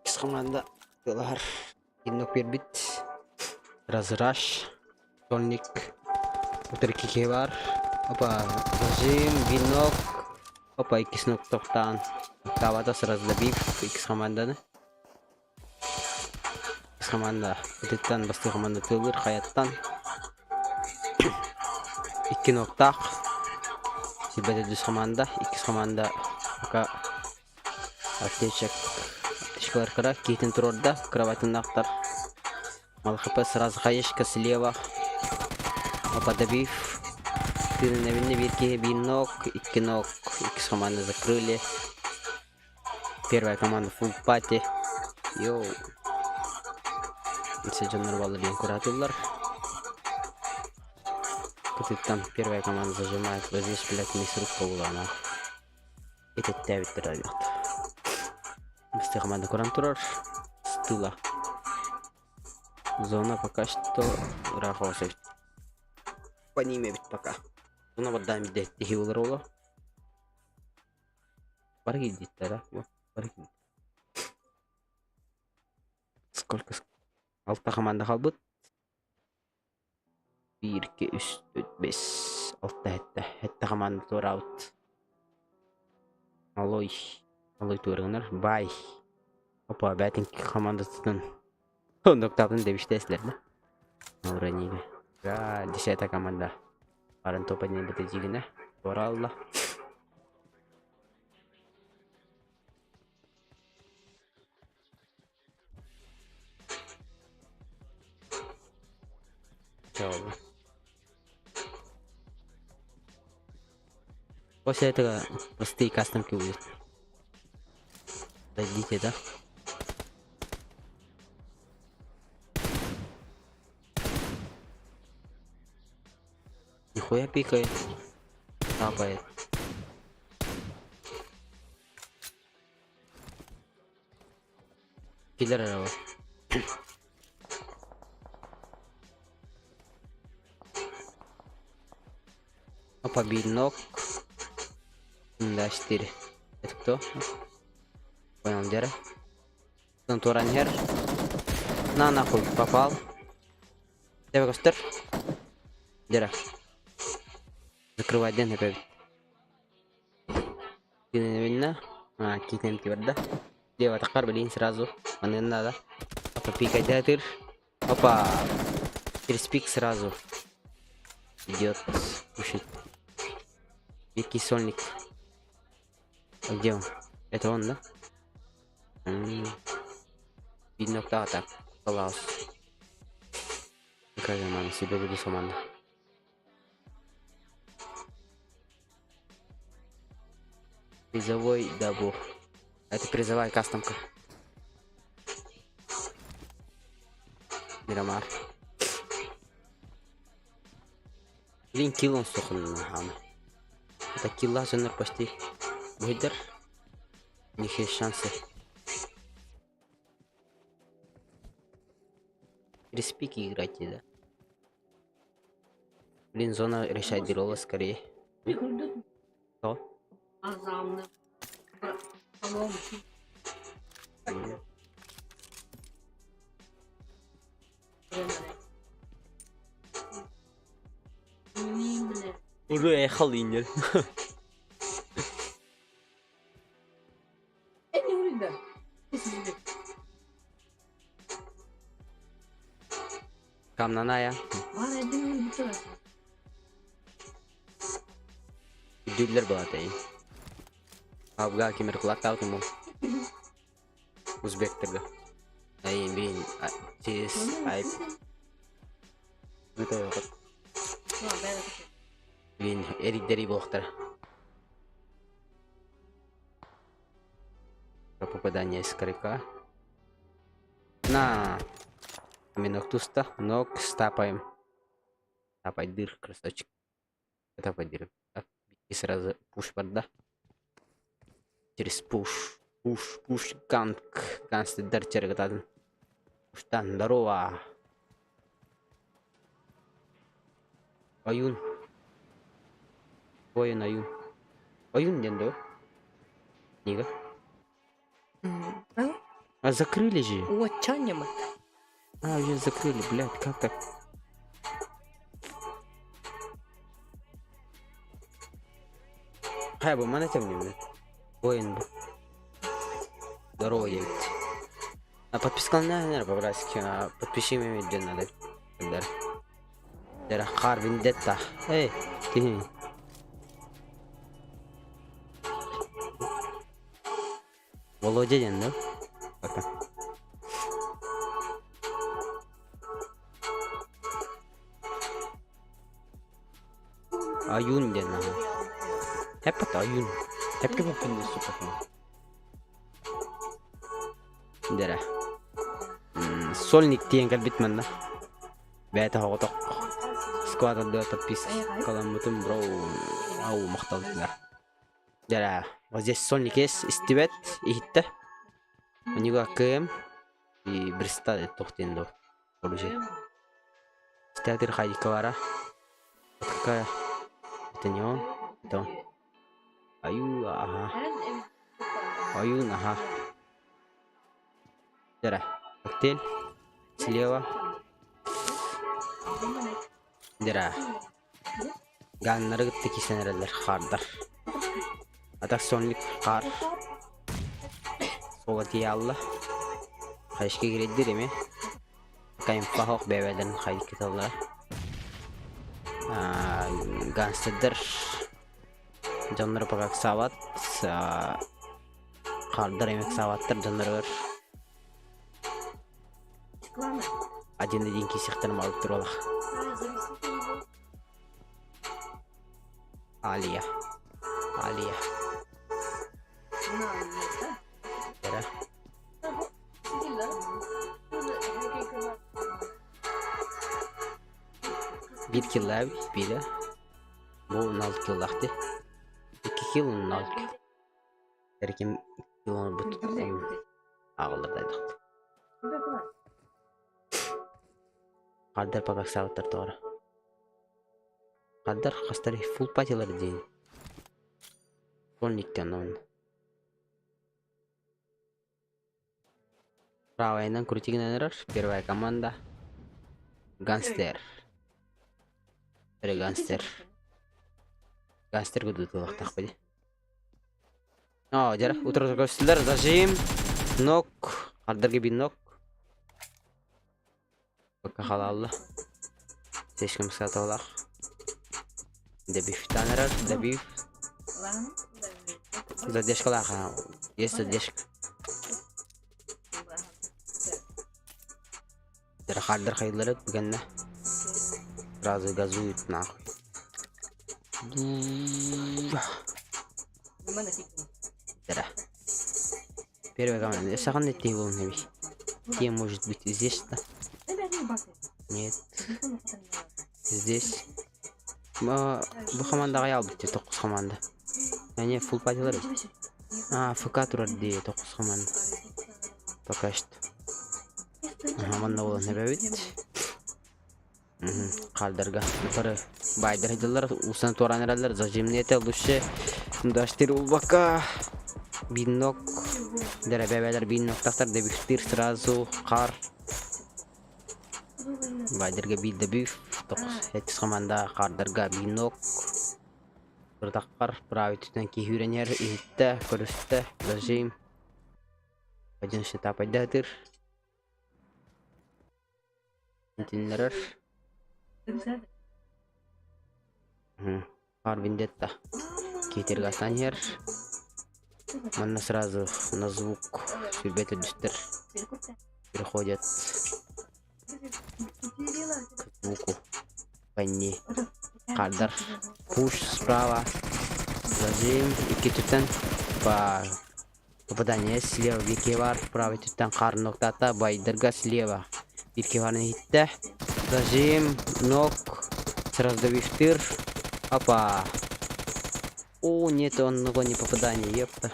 [SPEAKER 1] 2 команда. Кылар. Кинок бербит. Разраш. Сольник. Утыр кике бар. Опа. Режим. Бинок. Опа. 2 нок тоқтан. Тавада сразу добив. 2 команданы. Команда. Өтеттен басты команда тылыр. Хаяттан. 2 ноктақ. Сибеде 2 команда. 2 команда. Пока. Аптечек. Аптечкалар кыра. Кейтін тұрорда. Кроватын нақтар. Малхп сразу хаешка слева. Опа добив. Тылын навинне бирке. 1 нок. 2 нок. 2 команда закрыли. Первая команда фулл пати. Йоу. Седжандар баллы бен куратылар. Там первая команда зажимает. Возьмешь, блядь, мисс рук полулана. Это тявит радиот. Быстрее команда куран турар. С тыла. Зона пока что рахосит. По ним ведь пока. Зона вот дами дать хилл ролла. Паргидит, да? Вот, паргидит. Сколько? Алта команда қалбыт. 1, 2, 3, 4, 5. Алта әтті. Әтті команда тур аут. Алой. Алой турғыныр. Бай. Опа, бәтін команда тұтын. Ондоктабын дебіштесілер, да? Аураниге. 10-я команда. Барын топа не біті жігіне. Оралла. Oldu. После этого простые кастомки будут. Дойдите, да? Нихуя пикает. Капает. Киллер. Опа, бинок. Да, 4. Это кто? Понял, Дера. Туранхер. На нахуй, попал. Тебе костер. Дера. Закрывай ден опять. Видно? Китнем киберда. Дева такар блин сразу. Мне надо. Опа, пикай дятыр. Опа. Переспик сразу. Идет. Кушать. Дикий сольник. А где он? Это он, да? Видно, кто так. Класс. Какая мама себе буду команда. Призовой дабу. Это призовая кастомка. Мирамар. Блин, килл он сухнул. Это килла жанр почти. Выдер. У них есть шансы. Респики играйте, да? Блин, зона решает дело скорее. Что? Уже ехал инер. Камнаная. Дюдлер батай. Абга кемер клактал кему. Узбек тага. Ай, блин, через айп. Это вот. Блин, эрик дери бохтер. Про попадание из крика. На. Минок туста, ног стапаем. Стапай дыр, красавчик. Это подир. И сразу пуш подда. Через пуш. Пуш, ганг. Ганг дар чергатадын. Пуштан, здорово. Аюн. Воин аюн. Аюн дендо. Книга. А закрыли же.
[SPEAKER 2] Вот чанем.
[SPEAKER 1] Уже закрыли, блядь, как так? Хай бы, mana темный, блядь. Воин бы. Здорово, девять. А подписка на, наверное, по-братски. Подпиши меня, где надо. Дера хар виндетта. Эй, ты. Володя, да? Пока. Аюн дена. Hep at аюн. Hep ke bukan suka. Дера. Сольник тиенгал битман да. Бәті хоғытық. Сквадында подписка. Каламутым броу. Ау мақталдылар. Дера. Вот здесь сольник есть. Истибет. Ихитті. У него АКМ. И бристады тоқтенді. Оружие. Стеатр хайдика вара. Вот какая. Это не он. Это он. Аю, ага. Аюн, ага. Дера. Коктейль. Слева. Дера. Ганнары такие сенерлер хардар. А так сонлик хар. Солати алла. Хайшки греддер эме. Кайм фахок бебеден хайки талла. Ганстедер. Жаннары пакак сават. Хардар эмек саваттар жаннары бар. Один кисихтен алып туралах. Алия. Алия. Дера. Bir killa bile. Bu 16 killahti. 2 kill 16. Erkim killonu but ağıldaydık. Kadar pakak sağıtlar doğru. Kadar hastari full patiler değil. Sonlikten onun. Правайнан крутигненер. Первая команда. Ганстер. Ганстер. Ганстер гуду тулактак беди. Жара, утро көрсөтүлөр. Зажим. Нок. Кардырга бир нок. Пока халаллы. Сешким сатып алак. Дебиф танерер, дебиф. Задержка лаха. Есть задержка. Жара кардыр кайдылар дегенде. Сразу газуют нахуй. Да. Первая команда. Сахан не был не бить. Где может быть здесь-то? Нет. Здесь. Bu командаға ял бітті 9 команда. Яне фул патилар. ФК турар де 9 команда. Пока что. Команда ол не бәбит. Қалдырға. Бұқыры байдыр еділер. Усан туран ерелер. Зажимнеті лучше. Даштыр улбака. Биннок. Дәрі бәбәлер бинноктақтар. Дебіштір сразу. Қар. Байдырға билді бүйф. 9 команда кардырга бинок. Бырдаққар правый түтен кейхүренер. Ихитті, көрісті. Зажим. Пәденші тапайдадыр. Интинлерер. Пар вендетта. Кейтерга станер. Манна сразу на звук сюрбеты дүстер. Переходят к звуку. Панни. Кадар. Пуш справа. Зажим. Ики түтен. Попадание слева. Викевар. Правый түтен қар ноктата. Байдырга слева. Викеварны хитті. Зажим. Нок. Сразу добивтыр. Опа. О, нет, он него не попадание. Епта.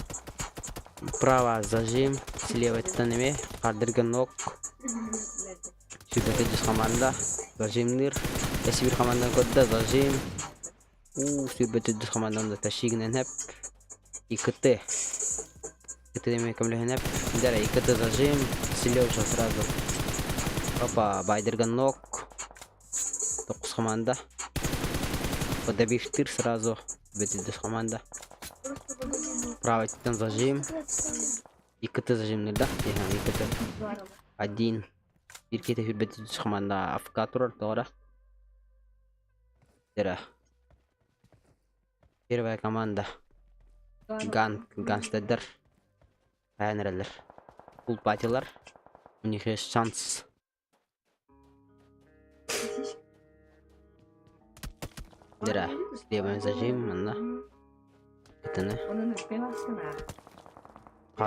[SPEAKER 1] Право зажим. Слева түтенеме. Кардырга нок. Сюда тежес команда. Зажимныр. Если bir командан көтті зажим. Сюда тежес командан да ташигнен хеп. ИКТ. ИКТ деме кемлеген хеп. Дара ИКТ зажим. Слева уже сразу. Опа, байдырга нок. 9 команда. Подобивтыр сразу. Бетидес команда. Правый титан зажим. ИКТ зажимный, да? ИКТ. 1. Bir kete hürbetiz команда АФК турар тоғыра. Дера. Первая команда. Ганстедер. Айнерелер. Пул патилар. У них есть шанс. Дера. Слева зажим, манна. Это не.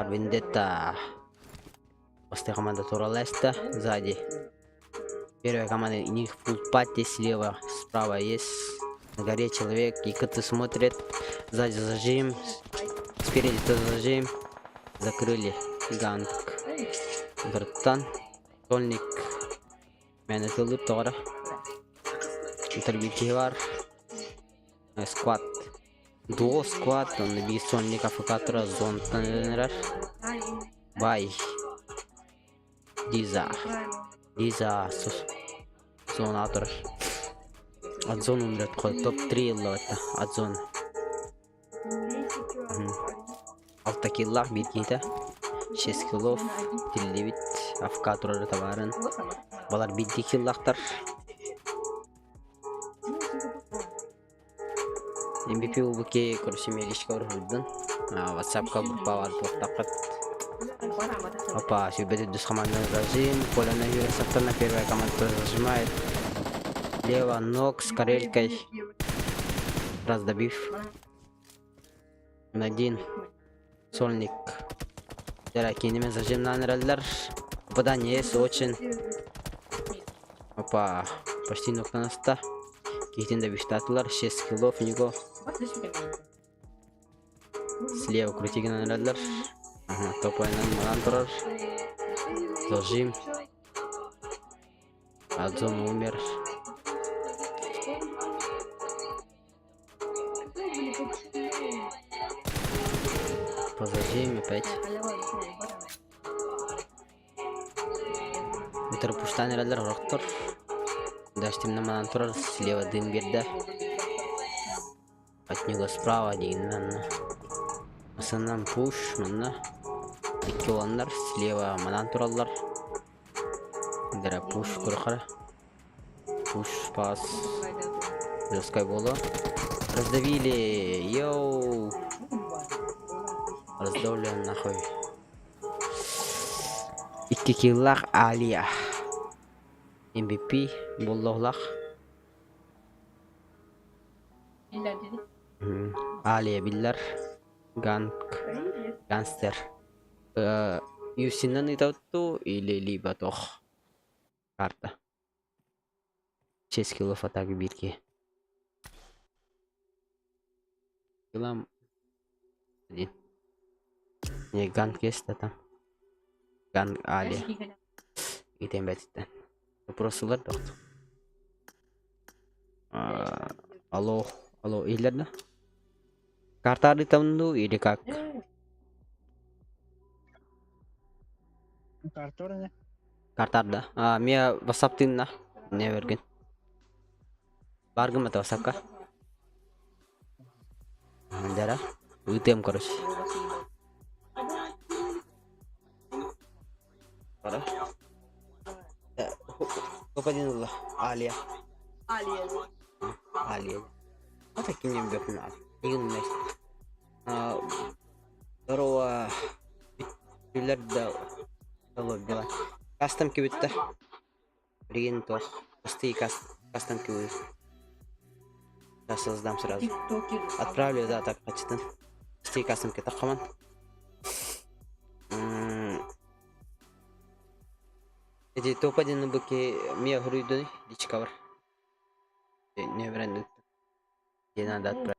[SPEAKER 1] Вендетта. После команда туралеста сзади. Первая команда, у них фул пати слева, справа есть. На горе человек, ИКТ смотрит. Сзади зажим. Спереди тоже зажим. Закрыли. Ганг. Братан. Сольник. Меня тылып тоғыра. Интербики бар. Сквад. Дуо сквад. Он би сольник афикатора зонтанер. Бай. Диза. Зона атыр. От зон умрет. Топ-3 ловата. От зон. Автокиллах бит кейті. 6 киллов. Тилдебит. АФК турары табарын. Балар битті киллахтар. MVP улбуке көрсемелешке ұрғылдың. WhatsApp-ка группа бар тоқтақыт. Опа, сюбеты дус команда зажим. Поля на юре саптана. Первая команда зажимает. Лево ног с карелькой. Раз добив. Один сольник. Кинемен зажимнан реллер. Попадание есть очень. Опа. Почти ноктаныста. Кейтинде биштатылар. 6 килов у него. Слева крутиген реллер. Ага, топайнан манан турар. Зажим. Адзон умер. Позажим опять. Это пуштан реллер роктор. Даштим на манан турар. Слева дым бирда. От него справа дигнан. В основном пуш, мына. Iki olanlar слева манан тураллар. Дара пуш курхара. Пуш пас. Жесткой боло. Раздавили. Йоу. Раздавлен нахуй. 2 киллах Алия. MVP боллоглах. Алия биллар. Ганстер. Юсинан итауту или либо тох. Карта. 6 килов атаки бирки. Килам. Один. Не ганг есть там. Ганг Алия. Итем бетиттен. Вопросылар да. Алло, алло, илерда. Карта аритамду или как?
[SPEAKER 4] Карторне.
[SPEAKER 1] Картарда. Мия васаптинна. Не верген. Баргам это васапка. Дара. Итем короче. Пора. Попадинула. Алия. Алия. Вот таким не бьёт на. Игн мест. Здорово. Билерда. Алло, била. Кастом кибитте. Ринто. Пусти кастом кибит. Я создам сразу. Отправлю, да, так, почти. Пусти кастом китахаман. Эти топ-1 быки мия хруйдуни дичкавар. Не вряд. Где надо отправить.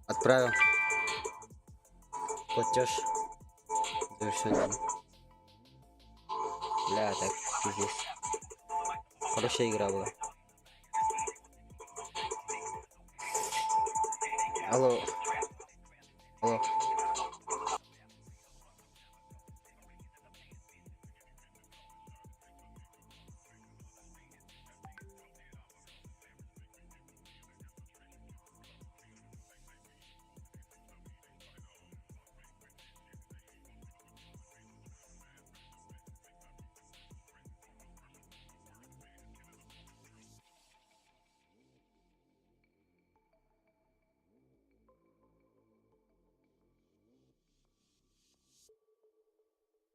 [SPEAKER 1] Отправил. Платеж. Завершен. Бля, так, здесь. Хорошая игра была. Алло. Алло.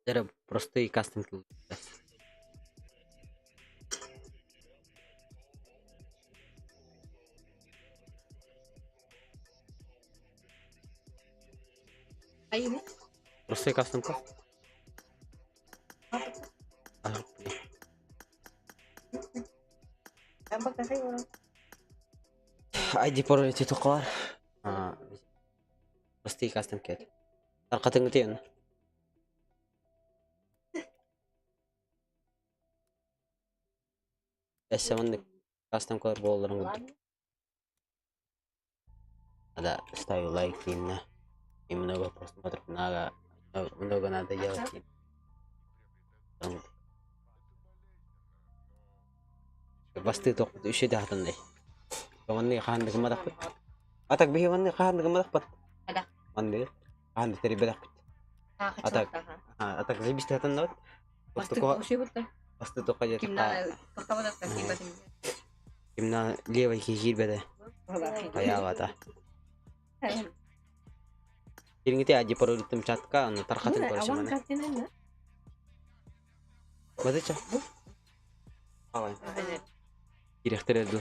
[SPEAKER 1] Это простые кастинги.
[SPEAKER 2] А ini?
[SPEAKER 1] Простые кастинги.
[SPEAKER 2] Apa kakak orang?
[SPEAKER 1] ID por itu keluar. Простые кастинги. Тарқатың өтейін. Эсэмэндік кастинглар болдырың өтіп. Ada ставил лайк именно. И много просмотров. Много надо делать. Басты тоқ үші де атындай. Ванны қағандығы мадақ бұд. Атақ бейі ванны қағандығы мадақ бұд.
[SPEAKER 2] Ada.
[SPEAKER 1] Ванны қағанды тәрі бедақ бұд.
[SPEAKER 2] Kecil.
[SPEAKER 1] Атақ зебісті атында бұд.
[SPEAKER 2] Pasti usia betul.
[SPEAKER 1] Басты тоқа жеті
[SPEAKER 2] Kimna pertama datang tiba sini.
[SPEAKER 1] Кімна левай кейгер беді. Қая бата. Келіңгіте ади паролитім чатқа, оны тарқатын көрші
[SPEAKER 2] Awang
[SPEAKER 1] мана.
[SPEAKER 2] katin ada.
[SPEAKER 1] Бадыча? Қалай. Директор өді.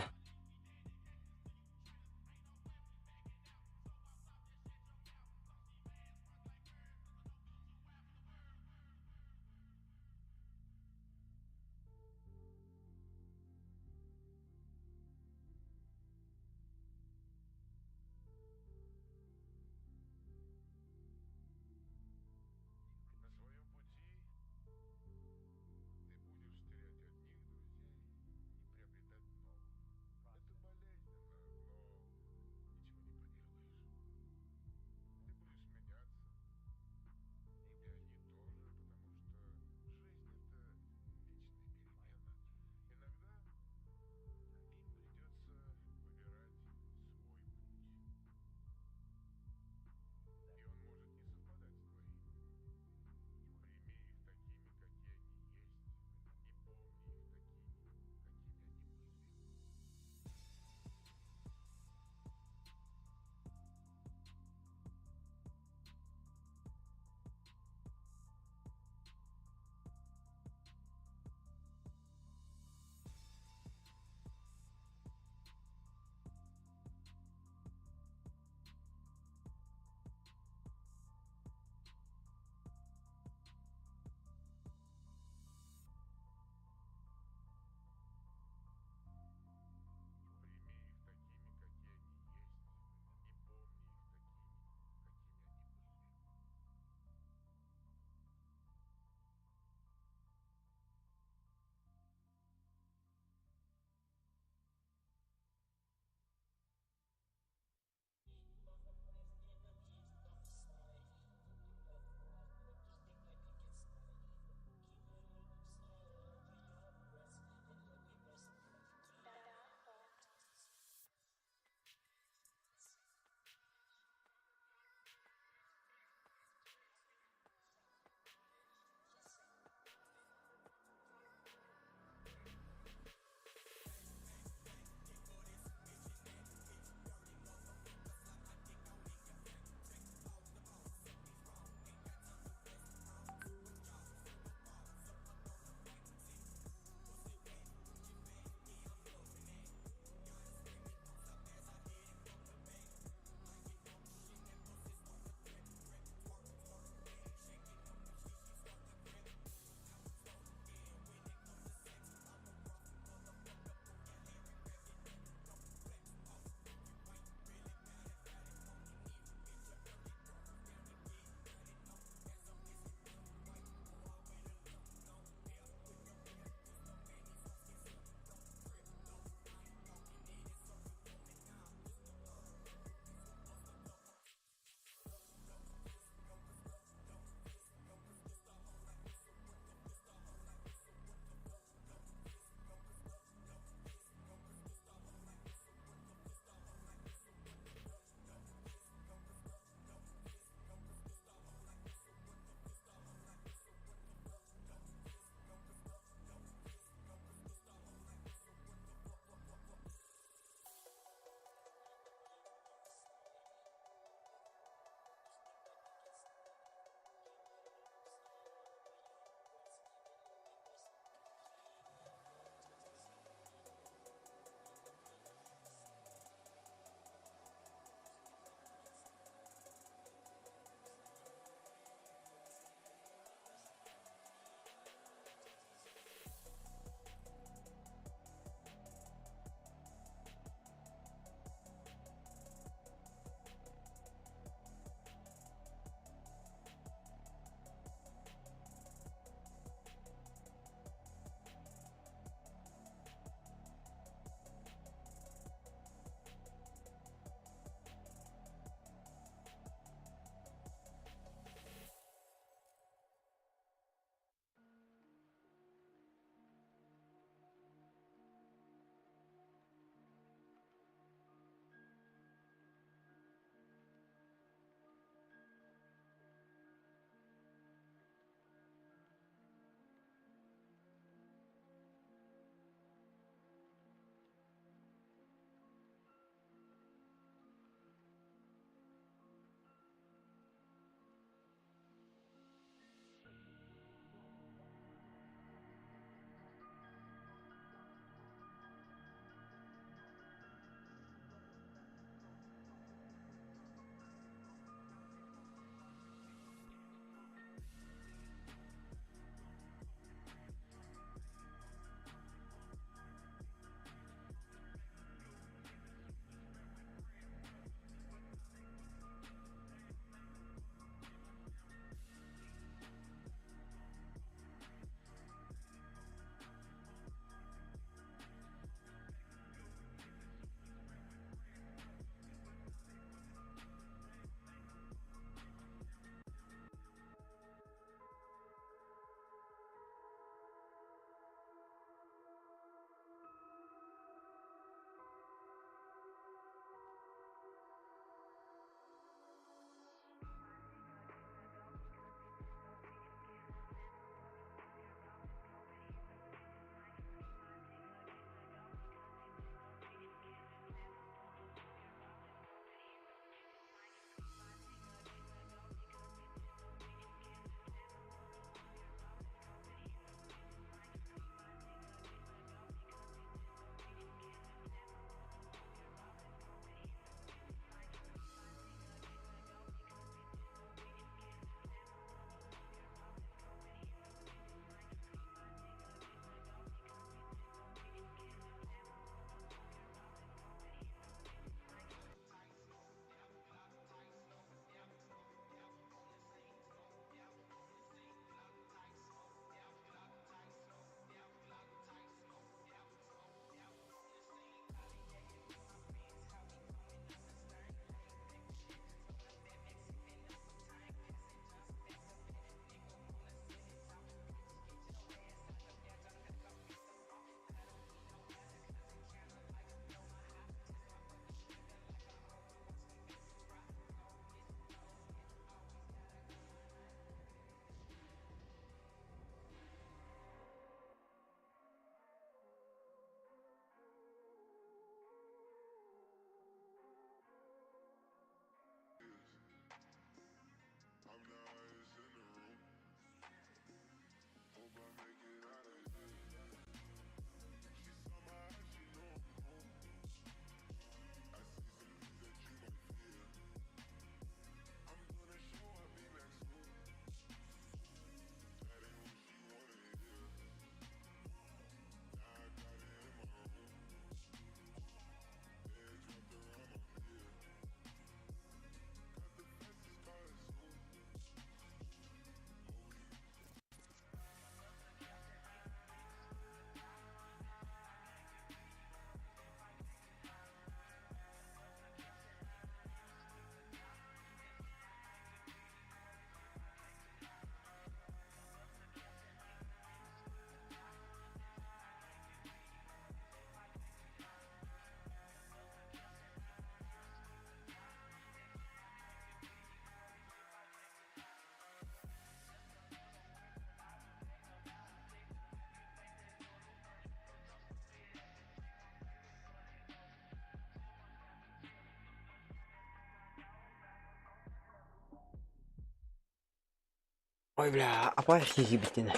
[SPEAKER 1] Ой, бля, апай хиги биттене.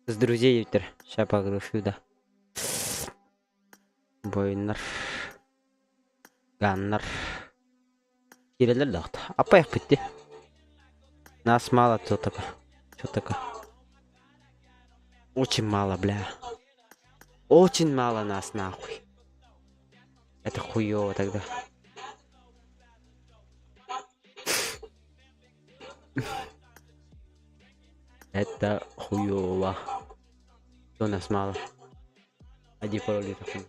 [SPEAKER 1] С друзей ютер. Ща погрышу, да. Бойнар. Ганнар. Кирелер дохт. Апай битти. Нас мало, что такое? Что такое? Очень мало, бля. Очень мало нас, нахуй. Это хуёво тогда. Это хуёво. Что нас мало? Один пароль такой.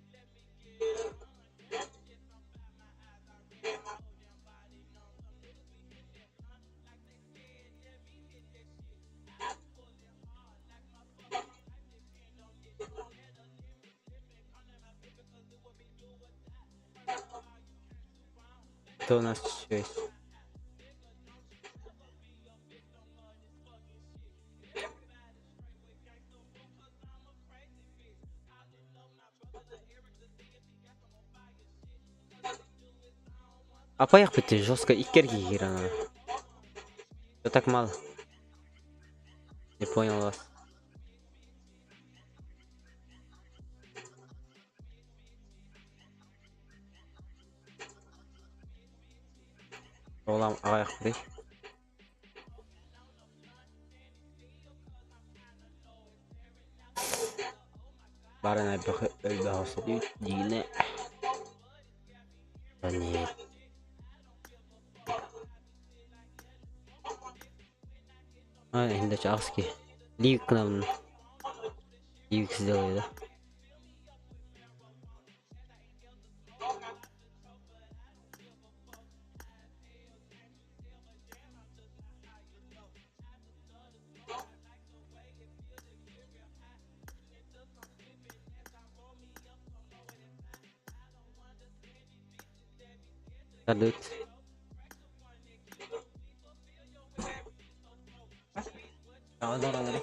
[SPEAKER 1] Что у нас еще есть? А поехали жестко и керги надо. Что так мало? Не понял вас. Олам аяқпай. Барына өлбі хаусы дейіне. Және. Енді чағызки. Ливик кынамын. Ливик сделаю, да? Салют. Давай.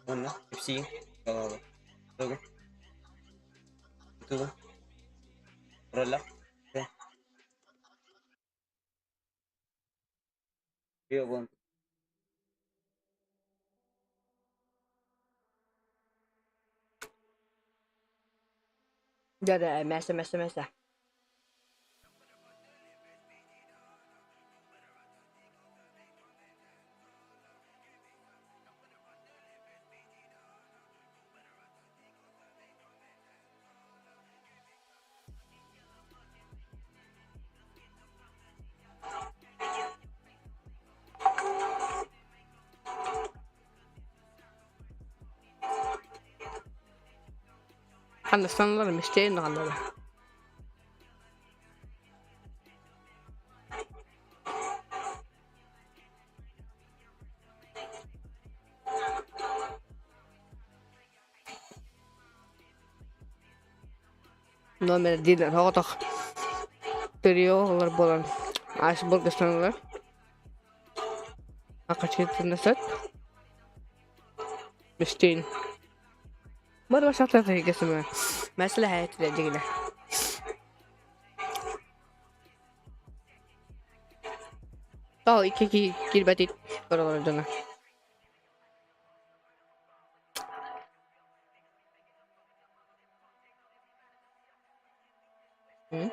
[SPEAKER 1] Ладно, все. Ладно. Tuh. Rolak. Iya, Bang.
[SPEAKER 2] Udah ada mesa. Kan standlar müşterinin anları. Номер değil, hoğutak. Teriyorlar bolan. Iceberg standlar. Akaç getirnesek. Müşterin. Baru şartlar tehlikesi mi? Mesela hayat değil. Tamam, iki kirbetit oralardan. Hı?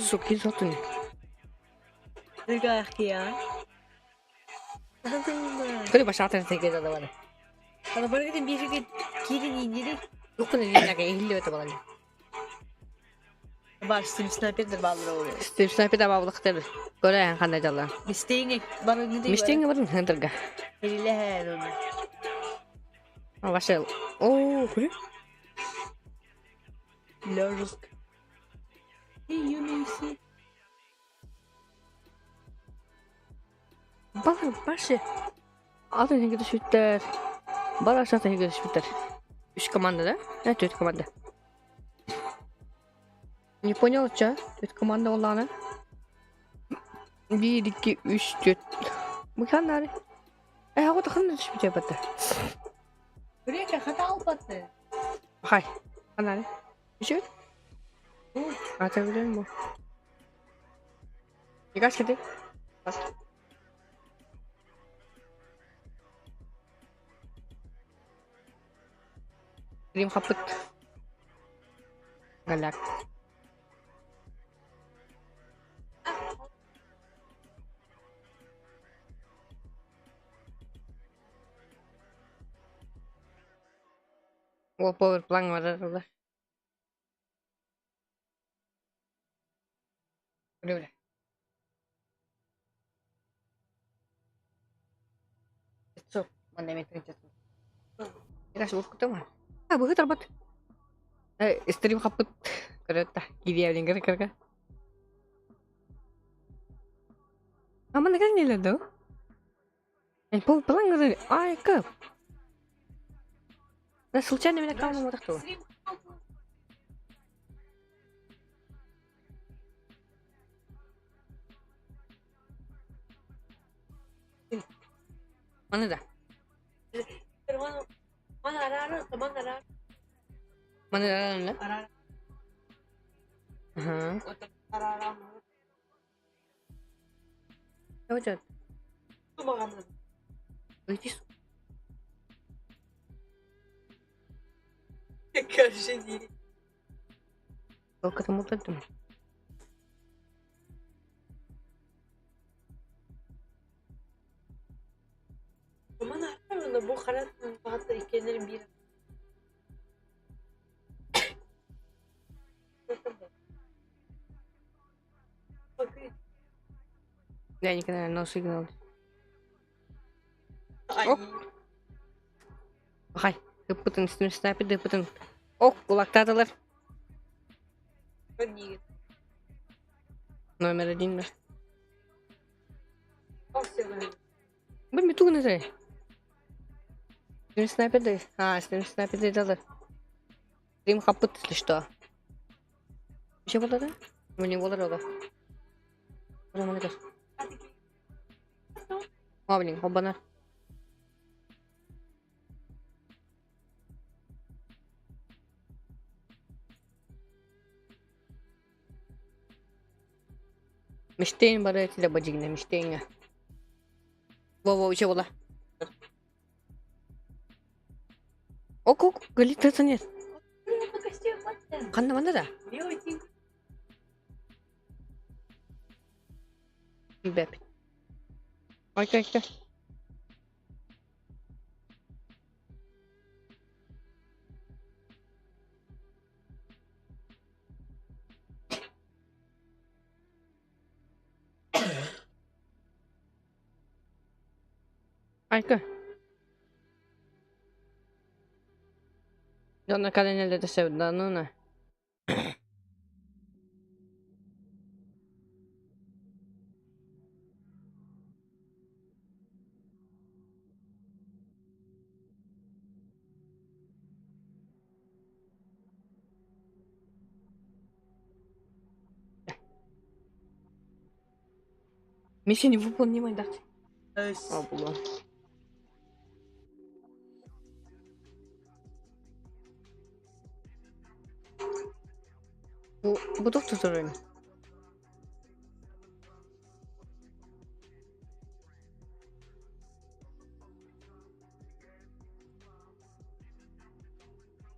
[SPEAKER 2] Suki satın.
[SPEAKER 6] Enggak ya.
[SPEAKER 2] Kali başlatır tehlikesi de var.
[SPEAKER 6] Kalau baru kita biasa kiri jadi
[SPEAKER 2] Yok ne diyeyim ki hilli öte bana.
[SPEAKER 6] var sim sniper balları oluyor.
[SPEAKER 2] Steve Sniper de bağlıktır. Göre yan kanda jalan.
[SPEAKER 6] Misteğini baru gitu.
[SPEAKER 2] Müşterin varın henderga.
[SPEAKER 6] Hele her onu.
[SPEAKER 2] Başlayalım. Oo, kuri.
[SPEAKER 6] Ляжеск. Балар башы. Атын егер шүттер. Балар шатын егер шүттер. 3 команда, да? 4 команда. Не понял, ча? 4 команда оланы. 1, 2, 3, 4. Bu kanları. O da kanları düşmüş yapatı.
[SPEAKER 2] Buraya hata alpattı.
[SPEAKER 6] Hay. Kanları. Düşün. Atabilir mi? Kaç kedi? Bas. Rim kaput. Galak. Power plank var arada. Öyle. Çok. Mana metrin jatuh. Kita suruh ketemu. Ah, begitu terbat. Stream kaput. Kereta. Kiri yang kira-kira. Aman kan ni lah tu. Power plank ada. Ay, kep. Да случайно меня кому вот кто? Mana dah?
[SPEAKER 2] Mana arah, teman arah.
[SPEAKER 6] Mana dah?
[SPEAKER 2] Arah. Arah.
[SPEAKER 6] Apa cat?
[SPEAKER 2] Tu makan.
[SPEAKER 6] Itu
[SPEAKER 2] Каждый день.
[SPEAKER 6] Kalau ketemu tuh.
[SPEAKER 2] Mana arah bu karat bahasa ikenlerin bir.
[SPEAKER 6] Я не знаю, но сигнал.
[SPEAKER 2] Оп.
[SPEAKER 6] Hay, dıpıtın üstüne sniper dıpıtın. Oh, kulaktadılar.
[SPEAKER 2] Одни.
[SPEAKER 6] Номер 1.
[SPEAKER 2] Все.
[SPEAKER 6] Блин, ту не знаю. Üstüne sniper de. Üstüne sniper de dalı. Rim kaput если что. Bir şey buldu da? Bu ne olur ola? Bana ne kadar? Блин, хобана. Мечтейн бары тиде баджигне мечтейнге. Во, че бола? Ок, галит нет. Канда манда да? Бэп. Ой. Айка. Я на канале это все давно на. Миссия не выполнима, да? Абла. Bu da tutarım.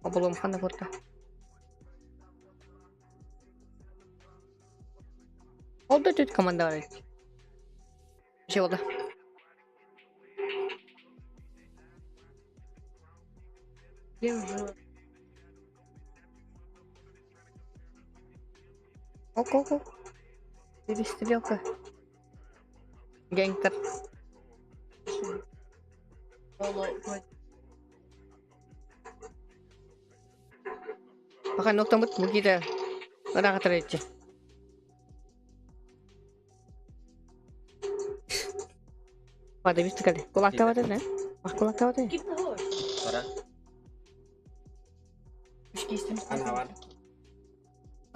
[SPEAKER 6] Ablam kana burada. Oldu tüt komanda var. Şey oldu. Ок. Перестрелка. Гангстер. Makan nokta mut begitu. Ada kata aja. Ada bisa kali. Kulak tahu ada nih. Kulak tahu deh.
[SPEAKER 2] Gib tahu.
[SPEAKER 1] Parang
[SPEAKER 2] Meski istri.
[SPEAKER 1] Anawan.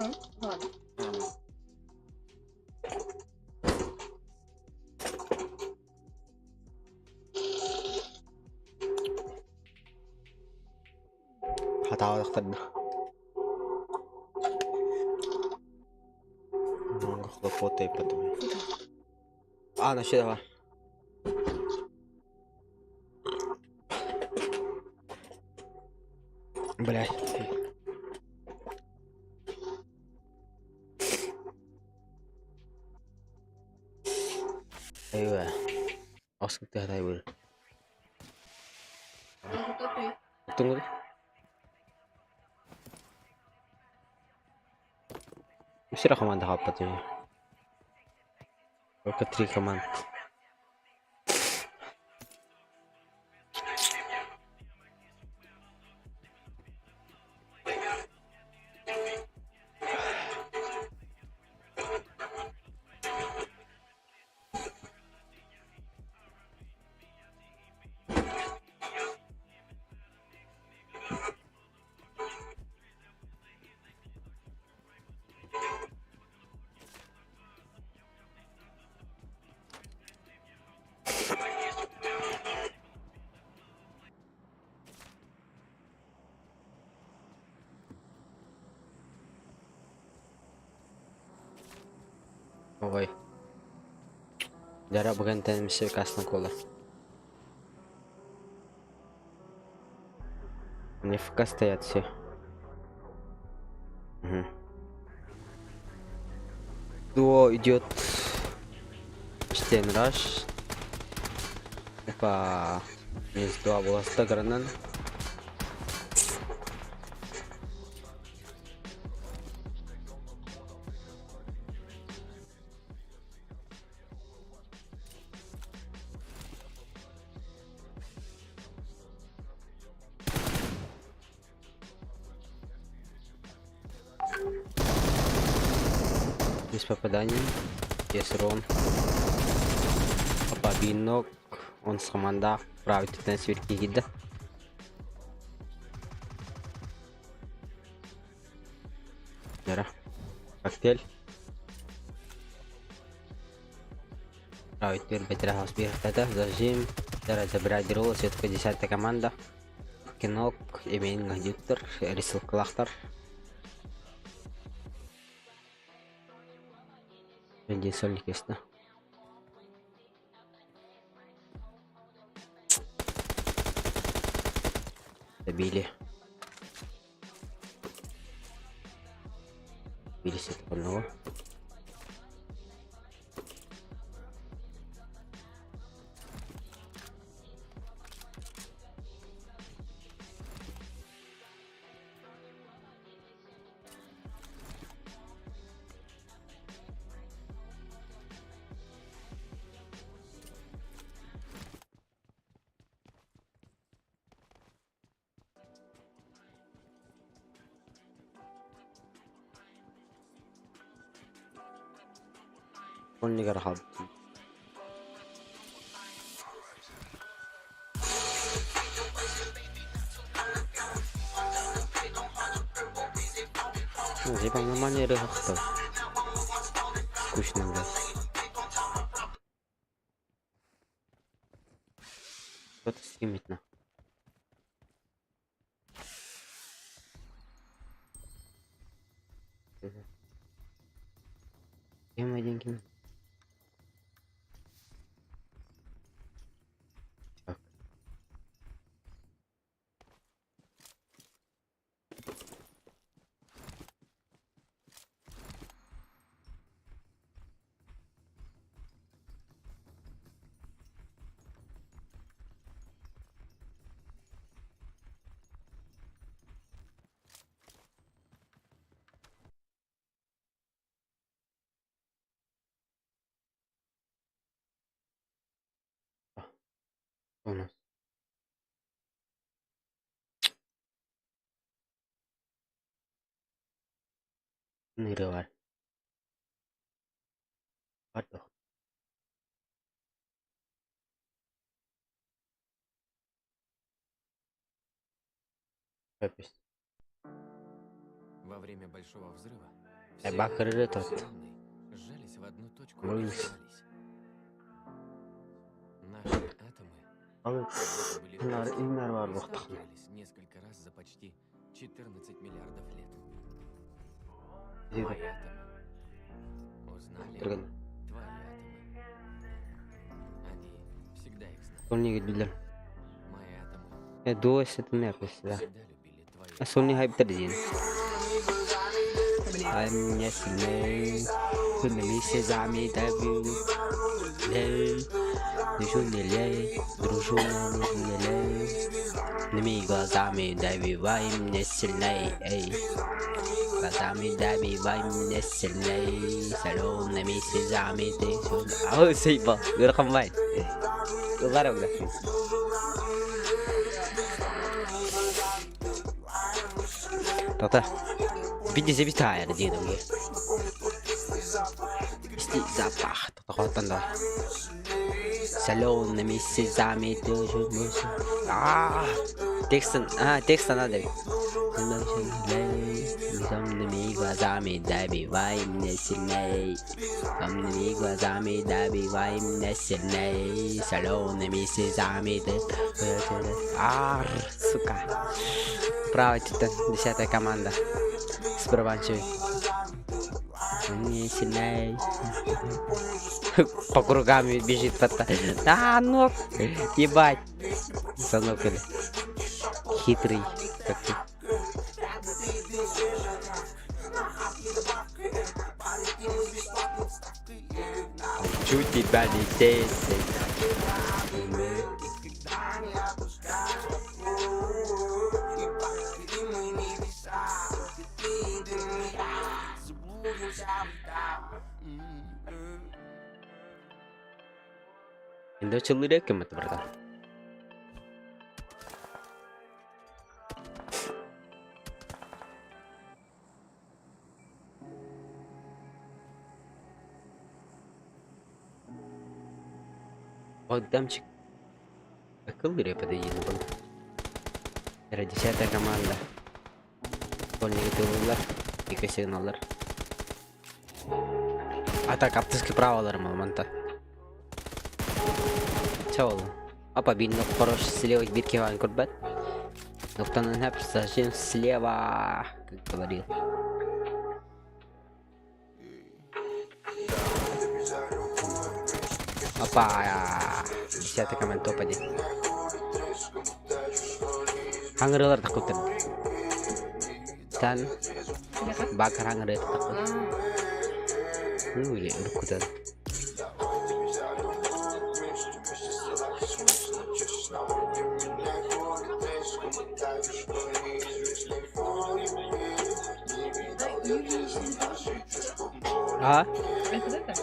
[SPEAKER 2] Hon.
[SPEAKER 1] Hatawa dokter na. Nggak foto pa to. Ano siya ba? Balay. Aywa. Aus kita tayo. Tunggu. Bisa rekaman dapat yun. Or ka 3 command. Ой. Дара бүгін тәнімізше кастың қолы. Они в ФК стоят все. Угу. Дуо идет Штейн Раш. Опа. Есть два волоста гранат. Без попадания. Есть Рон. Опа, бинок. Он с команда. Правит на сверки гида. Дара. Коктейль. Правит теперь хаус биртата. Зажим. Дара забирать ролл. Все-таки 10-я команда. Кинок. Эмейн гадюттер. Рисл клахтар. Jadi solid guys nah. Забили. Били с этого одного. Он не горохал. Здесь нормальный рыхтов. Скучно, блядь. Кто-то стримит на. Где мои деньги? Так. У нас. Nere var? Var da. Öpüş.
[SPEAKER 7] Во время большого взрыва
[SPEAKER 1] Bakırı da tut.
[SPEAKER 7] Вселенной сжались в одну точку и
[SPEAKER 1] Ой.
[SPEAKER 7] взорвались. Наши атомы
[SPEAKER 1] Abi
[SPEAKER 7] были
[SPEAKER 1] bunlar
[SPEAKER 7] вместе
[SPEAKER 1] inler var
[SPEAKER 7] и
[SPEAKER 1] bu.
[SPEAKER 7] сталкивались несколько раз за почти 14 миллиардов лет.
[SPEAKER 1] Yedi.
[SPEAKER 7] Мои атомы узнали
[SPEAKER 1] Kırgın.
[SPEAKER 7] твои атомы. Они всегда их знали.
[SPEAKER 1] Sonra gidiyorlar.
[SPEAKER 7] Мои атомы
[SPEAKER 1] Dua setini yapıyorsun ya.
[SPEAKER 7] всегда любили твои.
[SPEAKER 1] Sonra hype diyeceğim. I'm yesterday. Kuna misi zami dabi. Lei. Dijuni lei. Drujuna nini lei. Nimigo zami dabi. Vaim yesterday. Ey. Zami dabi. Vaim yesterday. Salon misi zami dabi. Oh seiba. Direkam baik. Lugar udah. Tata. Видите, витая, деда мне. Запах, такой да. Солеными слезами тоже текст надо. Темными глазами добивай меня сильней. Темными глазами добивай меня сильней. Солеными слезами ты. Сука. Право, это 10-я команда. С барабанчиком. Не сильней. По кругам бежит фата. А, ну, ебать. Занокали. Хитрый. Как ты. Чуть тебя не тесит. Indo çıldır kemmet burada. قدامчик. Akıl bir pada yeni bang. Dari 10-я команда. Golnya itu ular. Dikasih nolar. Атака аптеки правалар маманта. Чаол. Apa бинок хорош слева битки ван курбат. Доктан нап зачем слева, как говорил. Опа. 10-я команда топади. Hangırlar takutun. Kan bakar hangırlar takut. Öyle ırkudan. А?
[SPEAKER 2] Это это?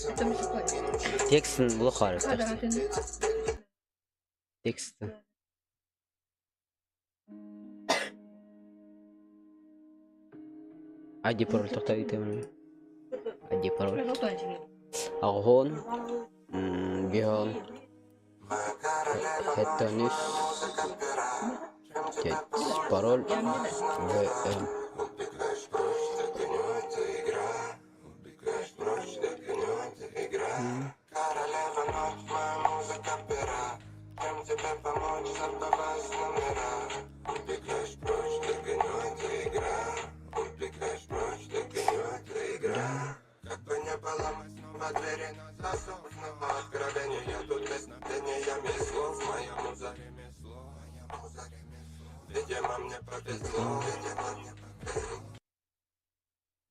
[SPEAKER 2] Это мужской.
[SPEAKER 1] Текстін бұл қарыз. Тексті. Ади пароль тоқтай етемін. Ади пароль. Ағон. Бион. Хеттонис. Пароль. ВМ.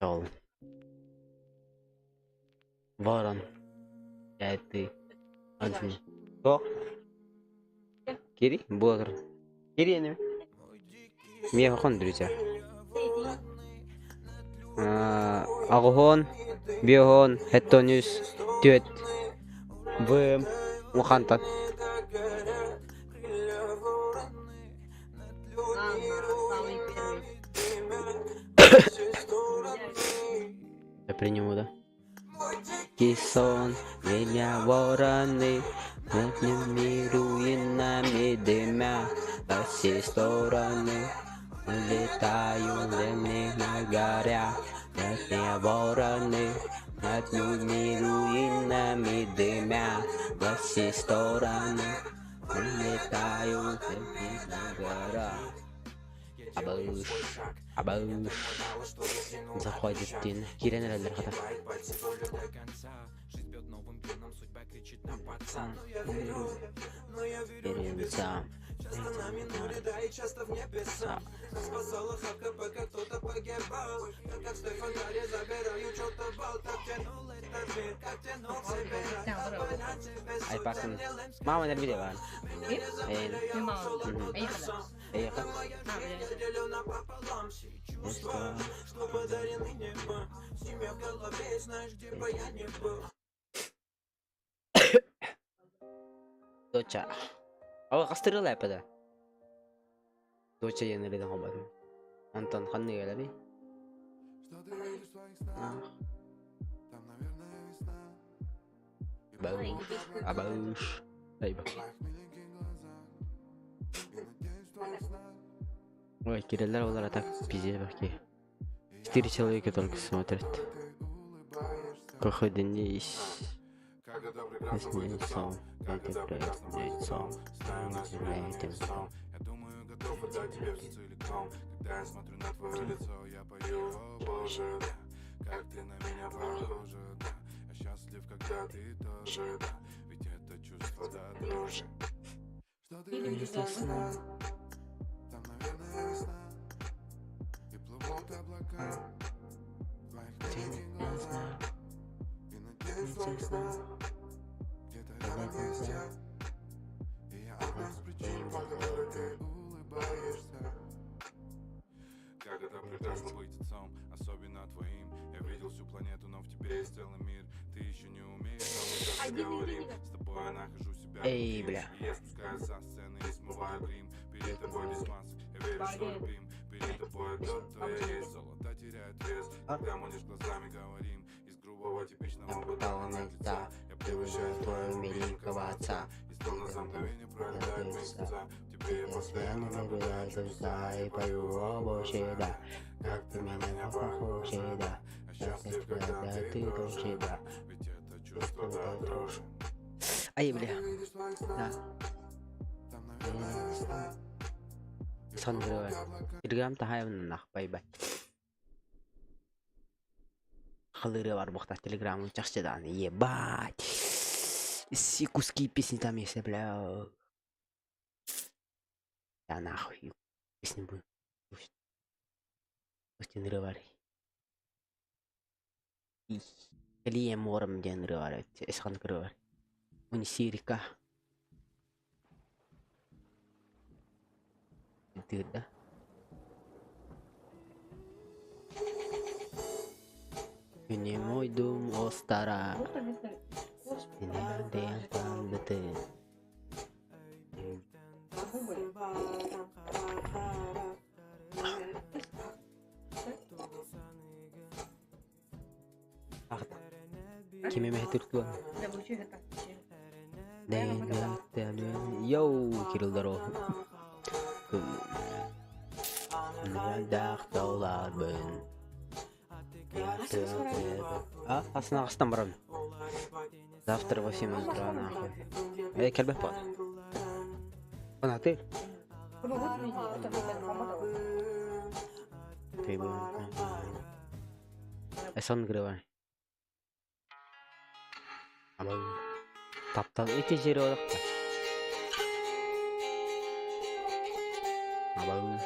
[SPEAKER 1] Sol. Ворон. Это. Один. Кто? Кири? Бодр. Кири не? Мия хон друзья. Агон, биогон, хеттонюс, тюет. В Ухантат.
[SPEAKER 2] Самый первый.
[SPEAKER 1] Я приниму, да? Кисон, меня вороны, нами дымя во все стороны. Улетаю на горя, меня вороны, над людьми руинами дымя во все стороны. Улетаю на горя. Абауш. Заходит Тин. Кирен Рендер хата. Киренца. Ай пакын. Мама не видела.
[SPEAKER 2] Мама. Поехали.
[SPEAKER 1] Поехал. Доча. Ава кастырыла япада. Доча yenileden haberim. Антон ханны geldi. Абауш. Айба. Ой, кириллер олар так пиздец баки. 4 человека только смотрят. Какой день есть?
[SPEAKER 8] Я думаю, готов отдать тебе все целиком. Когда я смотрю на твое лицо, я пою, о боже, да. Как ты на меня похожа, да. Я счастлив, когда ты тоже, да. Ведь это чувство до дрожи. Что ты видишь во сне? Там, наверное, весна. И плывут облака твоих маленьких глазах. И надеюсь, твоих снах где-то рядом есть я. И я одна из причин, по которой ты улыбаешься. Как это прекрасно быть отцом, особенно твоим. Я видел всю планету, но в тебе есть целый мир. Ты еще не умеешь, но мы сейчас говорим. С тобой я нахожу себя.
[SPEAKER 1] Эй, бля.
[SPEAKER 8] Я спускаюсь со сцены и смываю грим. Перед тобой без масок, я верю, что любим. Перед тобой тот, кто я есть. Золото теряет вес, когда мы лишь глазами говорим. Из грубого типичного брутального лица я превращаюсь в твоего миленького отца. И словно за мгновение пролетают месяца. В тебе я постоянно наблюдаю чудеса и пою, о боже, да. Как ты меня похожа, да. Я счастлив, когда ты тоже, да. Ведь это чувство до дрожи.
[SPEAKER 1] Ай, бля. Да. Сон грывай. Телеграм тахайвын нах бай-бай. Халыры бар бухта телеграммы чакчадан. Ебать. Все куски песни там есть, бля. Да нахуй. Песни будем. Пусть нрывари. Или мором ден нрывари. Эсхан нрывари. Унисирика. Да? Ini môi dum ostara. Ini ada yang paling betul. Kimi mehtur tua.
[SPEAKER 2] Да, вы что это?
[SPEAKER 1] Yo, Kirill Darov. Dak dolar ben. А, астан барам. Завтра в 8 утра нахуй. Эй, кельбе пар. Он а ты? Ты бы. Сон грывай. Абау. Таптан эти жері олақта. Абау.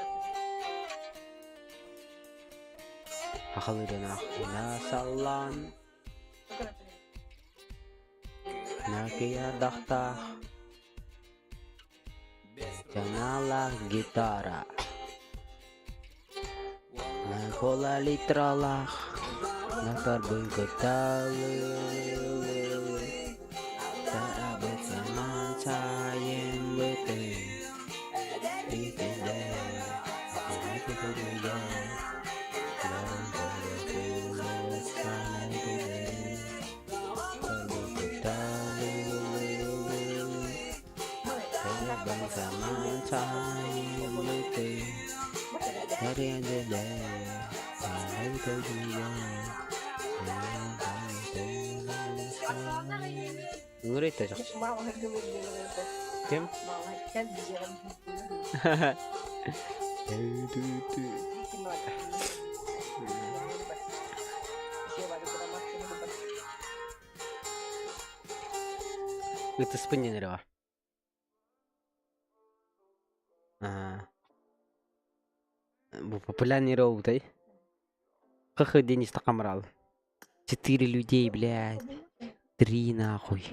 [SPEAKER 1] Хахалырын ахына саллан. Накия дахта. Жанала гитара. На кола литралах. На карбын каталы. Summertime with you. At the end of the day, I told you Ngeri itu cok.
[SPEAKER 2] Mama itu.
[SPEAKER 1] Kim?
[SPEAKER 2] Mama kan dia.
[SPEAKER 1] Itu sepenyen ada. Популярный роутай. Как день стакамрал. 4 людей, блядь. 3 нахуй.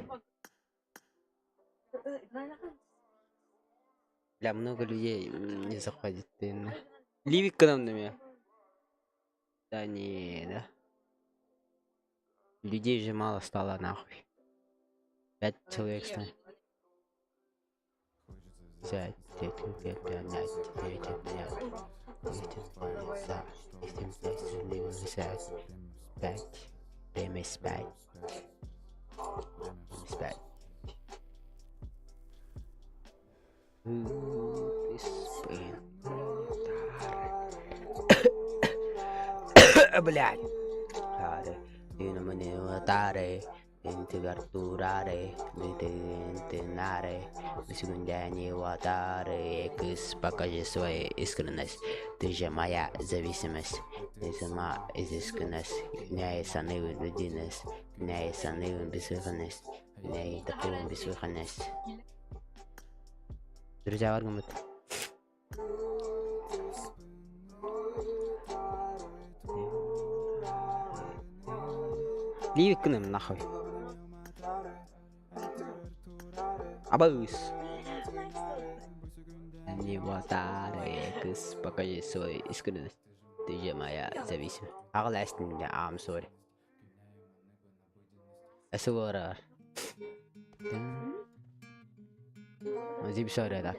[SPEAKER 1] Бля, много людей не заходит. Ливик к нам на меня. Да не, да. Людей же мало стало нахуй. 5 человек стало. 5, 5, 5, 5, Блядь. Температурare, на секунде ватары, покажи свою искренность, ты же моя зависимость, не сама изысканность, не санывая людиность, не санывая бессмысленность, не такую бессмысленность. Друзья, аргумент. Ливик к нам нахуй. Абус. Не ватары, покажи свою искренность, ты же моя зависимость. Агластин меня, I'm sorry. Асуара. Зип sorry так.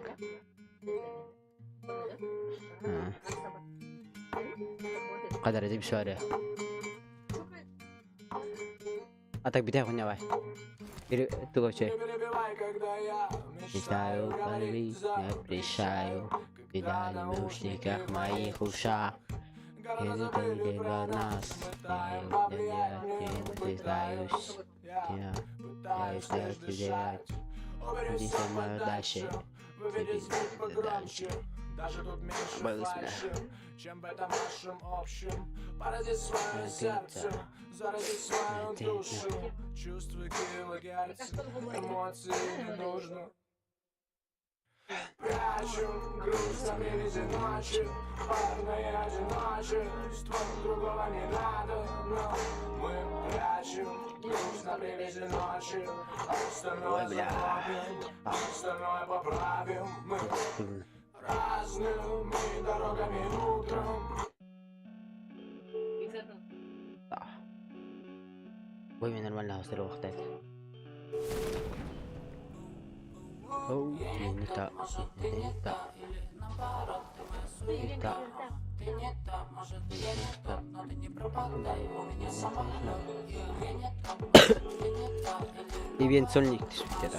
[SPEAKER 1] قدر зип sorry. А так битая хуйня, ты вообще. Мечтаю полюбить, не прощаю. Беда в наушниках моих ушах. Если ты видела нас, я признаюсь. Я пытаюсь сделать. Иди со мной дальше. Даже тут меньше, чем в этом нашем общем. Поразить свое сердце, заразить свою душу. Чувствуй килогерц, эмоции не нужно. Прячу грусть в привязи ночи, парное одиночество, другого не надо, но мы прячем грусть на привязи ночи, остальное забудем, остальное поправим мы. Разными дорогами утром. Ой, нормально остро хватает. Оу, не так. Ивент сольник где-то.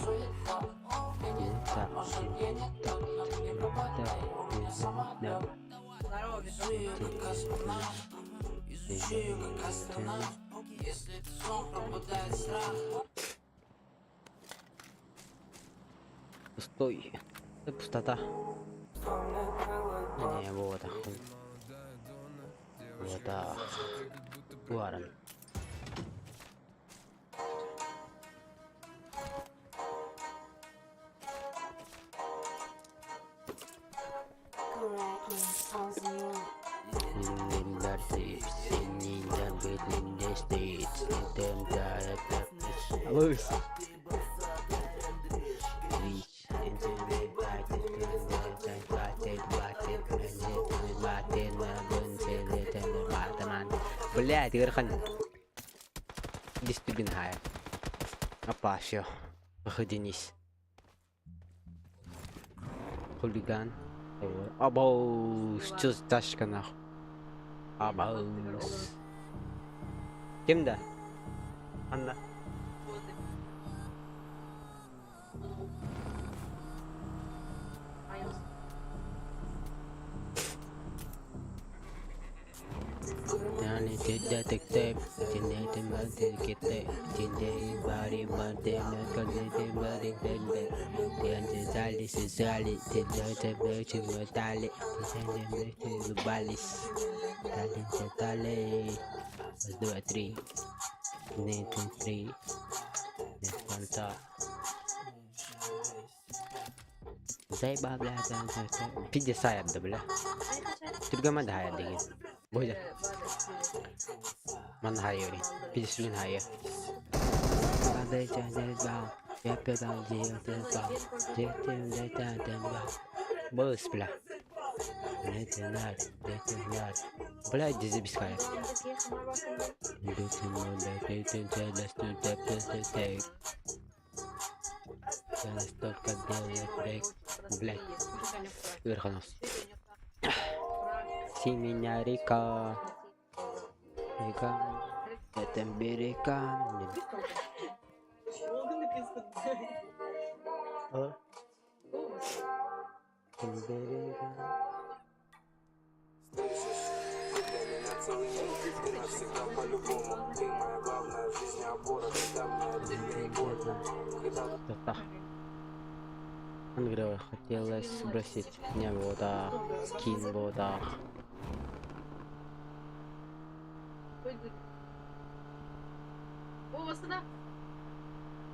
[SPEAKER 1] Пустой. Это пустота. Не, вот охуй. Вот Уарен. Блядь, Ирхан. Здесь ты бинхая. Опа, все. Выходинись. Хулиган. Абаус. Что за тачка нахуй? Абаус. Кем да? Анна. tek Cinnetin madde gitti Cinnetin bari madde Mekanizm bari bende Diyancı zali sizali Tinlete meçin metali Tinlete meçin balis Talin setali 1, 2, 3 Nathan 3 Neskanta Zay babla Pidye sayabdı bile Türkmen de hayal değil Buydu Man hayır Pidyesin hayır Babla çayır bağ Yapı bağ Cihazı bağ Cihazı bağ Bağız bile Netenar Netenar Bile dizi biskaya Bütün moda Bütün çelestü Tepesi tek Çelestü kadar Tek Black Верхонос. Синяя река. Река. Это берега. Берега.
[SPEAKER 8] Для меня целый мир, ты навсегда по-любому. Ты моя главная в жизни опора, когда мне отдельные годы. Когда
[SPEAKER 1] Ангрова хотелось сбросить мне вода, скин вода.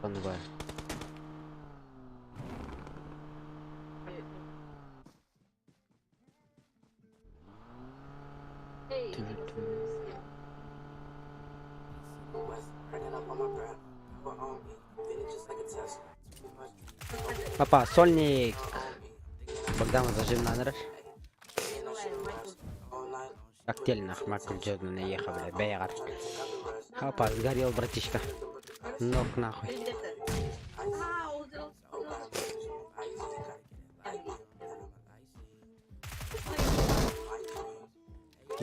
[SPEAKER 1] Панва. Папа, сольник. Богдан зажим на нрыш. Коктейль Майкл Джордан наехал, бля, бегар. Папа, сгорел, братишка. Ног нахуй.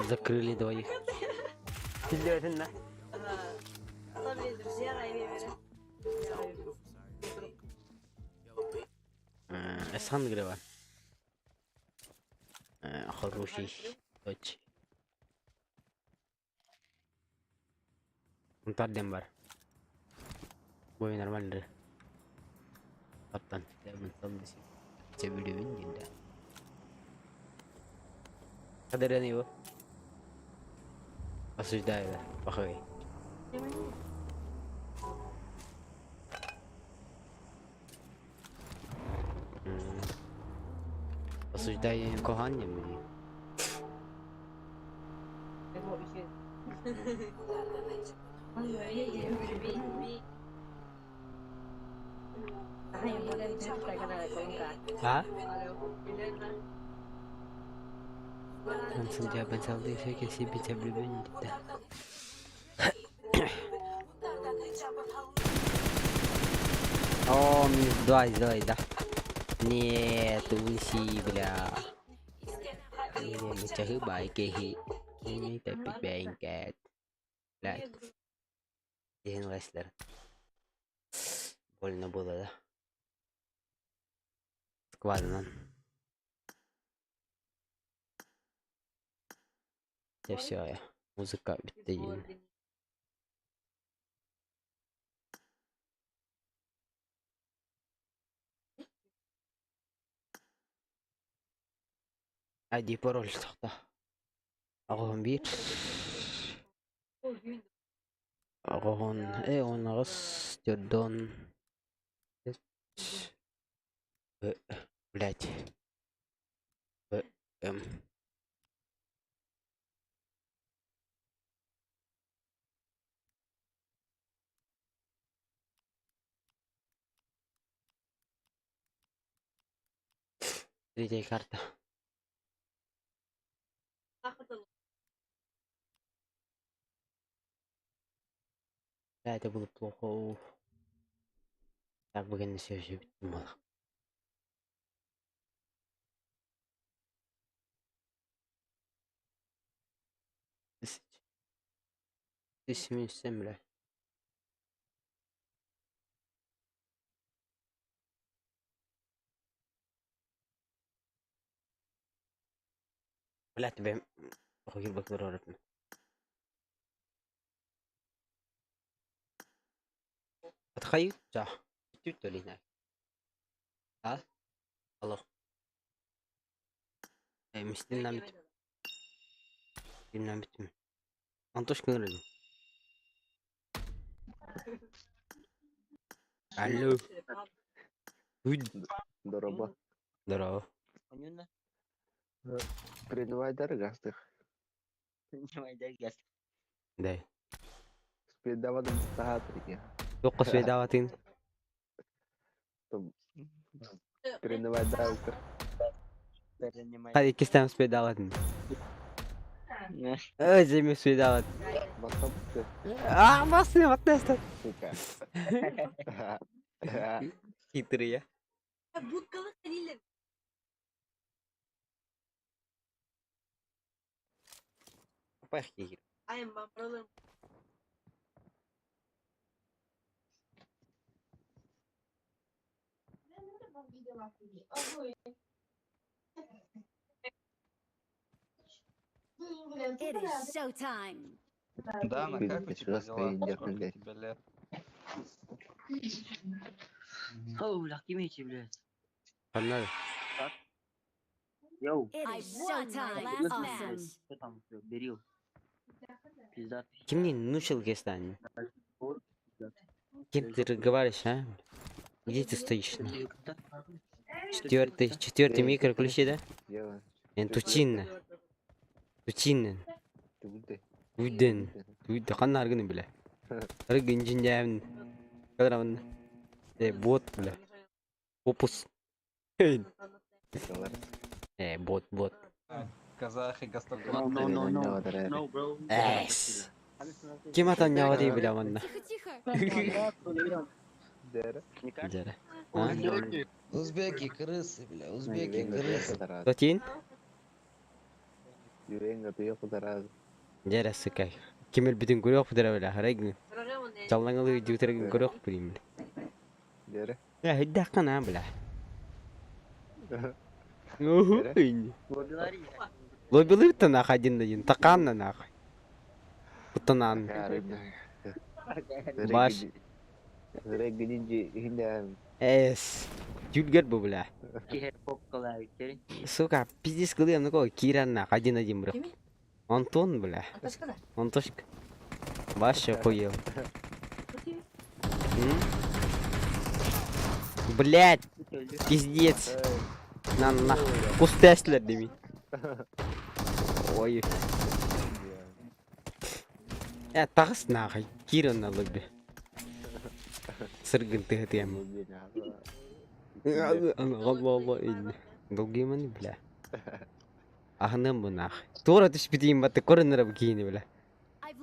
[SPEAKER 1] Закрыли двоих. Серьезно? Сангрова. Хороший. Очень. Мутадем бар. Бой нормально. Оттан. Я мынталдысын. Себилүүн динде. Кадерен его. Осуждаю, похуй. Осуждаю кохання мені. А? Langsung jawaban salty saya kasih bisa beli kita. О, минус 2 сделай, да? Нет, уси, бля. Не мечахы байки. Ini tapi bengket. Блядь. Дин Леслер. Больно было, да? Сквадно. И все, я. Музыка битый. Ади пароль сохта. Ағын бир. Ағын он ағыз дөрдон. Блять. Третья карта. Да, это было плохо. Уф. Так бы на все было. Тысяча семь, бля. Бля, тебе охуел бы, который Отхают, да. Чуть то ли не. А? Алло. Мистер намет. Намет mi? Антош көнрөдү. Алло. Уйд.
[SPEAKER 9] Здорово.
[SPEAKER 1] Здорово.
[SPEAKER 9] Предвайдар гастых.
[SPEAKER 1] Да.
[SPEAKER 9] Спидавадым сахатрики.
[SPEAKER 1] Тоққа сведаватын.
[SPEAKER 9] Предвайдар.
[SPEAKER 1] Hadi ikisinden spedavатын. Özemi spedavат.
[SPEAKER 9] Басапты.
[SPEAKER 1] Басны отнестат.
[SPEAKER 9] Сука.
[SPEAKER 1] Хитрый я. Пахи.
[SPEAKER 10] It is showtime.
[SPEAKER 4] Дана,
[SPEAKER 9] Блин,
[SPEAKER 4] как у
[SPEAKER 9] ты
[SPEAKER 4] тебя
[SPEAKER 9] чё,
[SPEAKER 4] дела?
[SPEAKER 9] стоит,
[SPEAKER 4] Сколько
[SPEAKER 9] блядь?
[SPEAKER 4] тебе лет?
[SPEAKER 1] Погнали.
[SPEAKER 10] It is showtime. Last match.
[SPEAKER 1] Кимнин нучил кестань? Кем ты разговариваешь, а? Где ты стоишь? Четвертый микро ключи, да?
[SPEAKER 9] Дело.
[SPEAKER 1] Тучинна. Тучинна.
[SPEAKER 9] Тубды.
[SPEAKER 1] Уйден. Уйден. Хан аргыны биле. Рыгынжин жайын. Кадраван. Бот биле. Попус. Бот.
[SPEAKER 4] Казахи, гастроли.
[SPEAKER 1] Эс. Кем атан нявады биле ванна?
[SPEAKER 10] Тихо-тихо.
[SPEAKER 1] Дера. А?
[SPEAKER 11] Узбеки крысы, бля, узбеки крысы.
[SPEAKER 1] Тотин?
[SPEAKER 9] Юренга ты кудараз.
[SPEAKER 1] Дера сыкай. Кемел бүтүн көрөк бдера биле. Харайгын. Жаллаңалы жүтөргөн көрөк билим.
[SPEAKER 9] Дера.
[SPEAKER 1] Хиддакана биле. Лобилы-то нах один таканна нах. Путанан. Баш.
[SPEAKER 9] Регидинжи хинда.
[SPEAKER 1] Эс. Жүлгер бу биле. Сука, пиздец кылыям ну Киран нах один бирок. Антон биле. Антошка. Баша хуел. Блять, пиздец. На кустеслер деми. Ой. Тагыс нахай. Киран на лобби. Сыргын тыгытыям. Allah. Долгий мани, бля. Ахнам бу нах. Тора түспитим баты корнера бкини, бля.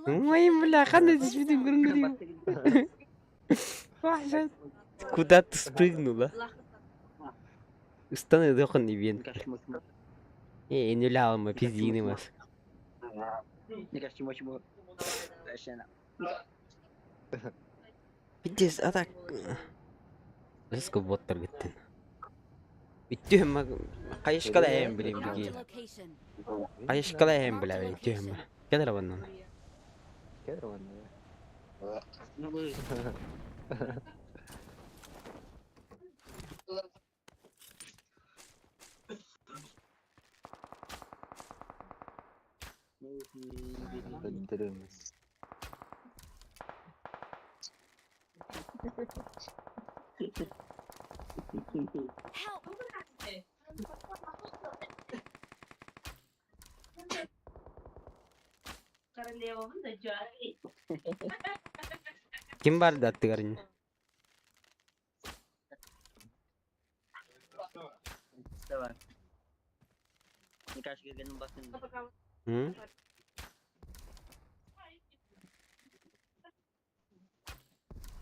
[SPEAKER 1] Моим, бля, хана түспитим корнера. Куда ты спрыгнула? Станы дохан ивент. Не ляла мы пиздины мас. Пиздец, а так. Риск боттар гиттен. Иттем кайышкала эм билем биги. Кайышкала эм биле иттем. Кедер баннан.
[SPEAKER 10] Help.
[SPEAKER 1] Kim var da attıgarın? Hı?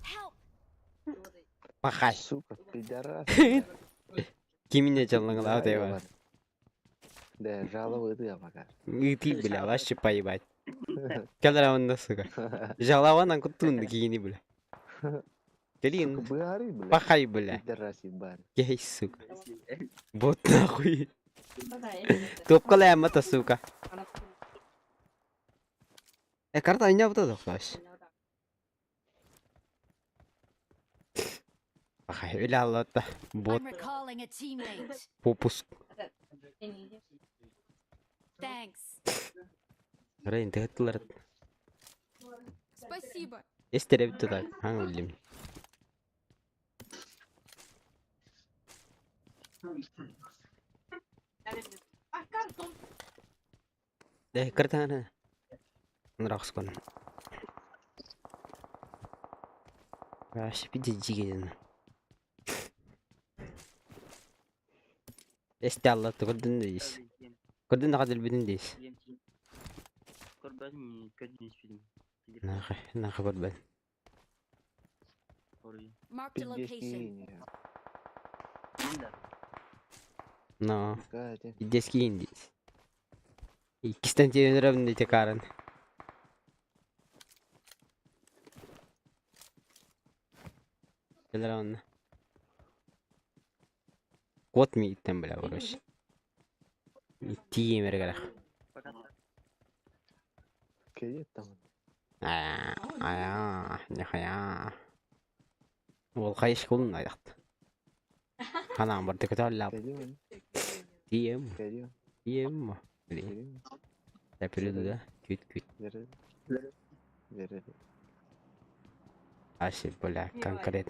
[SPEAKER 10] Help.
[SPEAKER 1] Пахай.
[SPEAKER 9] Сука, пидорас.
[SPEAKER 1] Kiminle çalınan var?
[SPEAKER 9] Да, жаловый ты, пока.
[SPEAKER 1] Ты, бля, вообще поебать. Когда он сука. Жалова на кутун кини, бля. Келин.
[SPEAKER 9] Быары, бля.
[SPEAKER 1] Пахай, бля.
[SPEAKER 9] Пидорас ебаный.
[SPEAKER 1] Ей, сука. Вот нахуй. Топкала мата, сука. Карта меня вот это флаш. Ага, öyle Allah'ta. Bot
[SPEAKER 10] I'm recalling a teammate.
[SPEAKER 1] popus.
[SPEAKER 10] Thanks.
[SPEAKER 1] Rein tehtiler.
[SPEAKER 10] Спасибо.
[SPEAKER 1] Estere bitti da. Hangi bileyim. Kertaan na. Ngeraks kon. Bir de jigedin. Este Allah'ta gördün deyiz. Gördün ne kadar bilin deyiz. Nah korban.
[SPEAKER 10] Marked a location.
[SPEAKER 9] Пиздец,
[SPEAKER 1] No.
[SPEAKER 9] Катя.
[SPEAKER 1] Deski indiyiz. İkisinden çevirelim de tekrarın. Gelir onunla. Kot mi itten bile uğraş. İttiğim yere gerek.
[SPEAKER 9] Келет там.
[SPEAKER 1] Ne kaya. Ol kayış kulun aydaktı. Kanağım var tek ötürü
[SPEAKER 9] Келет.
[SPEAKER 1] diyeyim.
[SPEAKER 9] Келет.
[SPEAKER 1] Diyeyim mi? Diyeyim. Yapıyordu da. Küt.
[SPEAKER 9] Веры. Веры.
[SPEAKER 1] Aşır böyle konkret.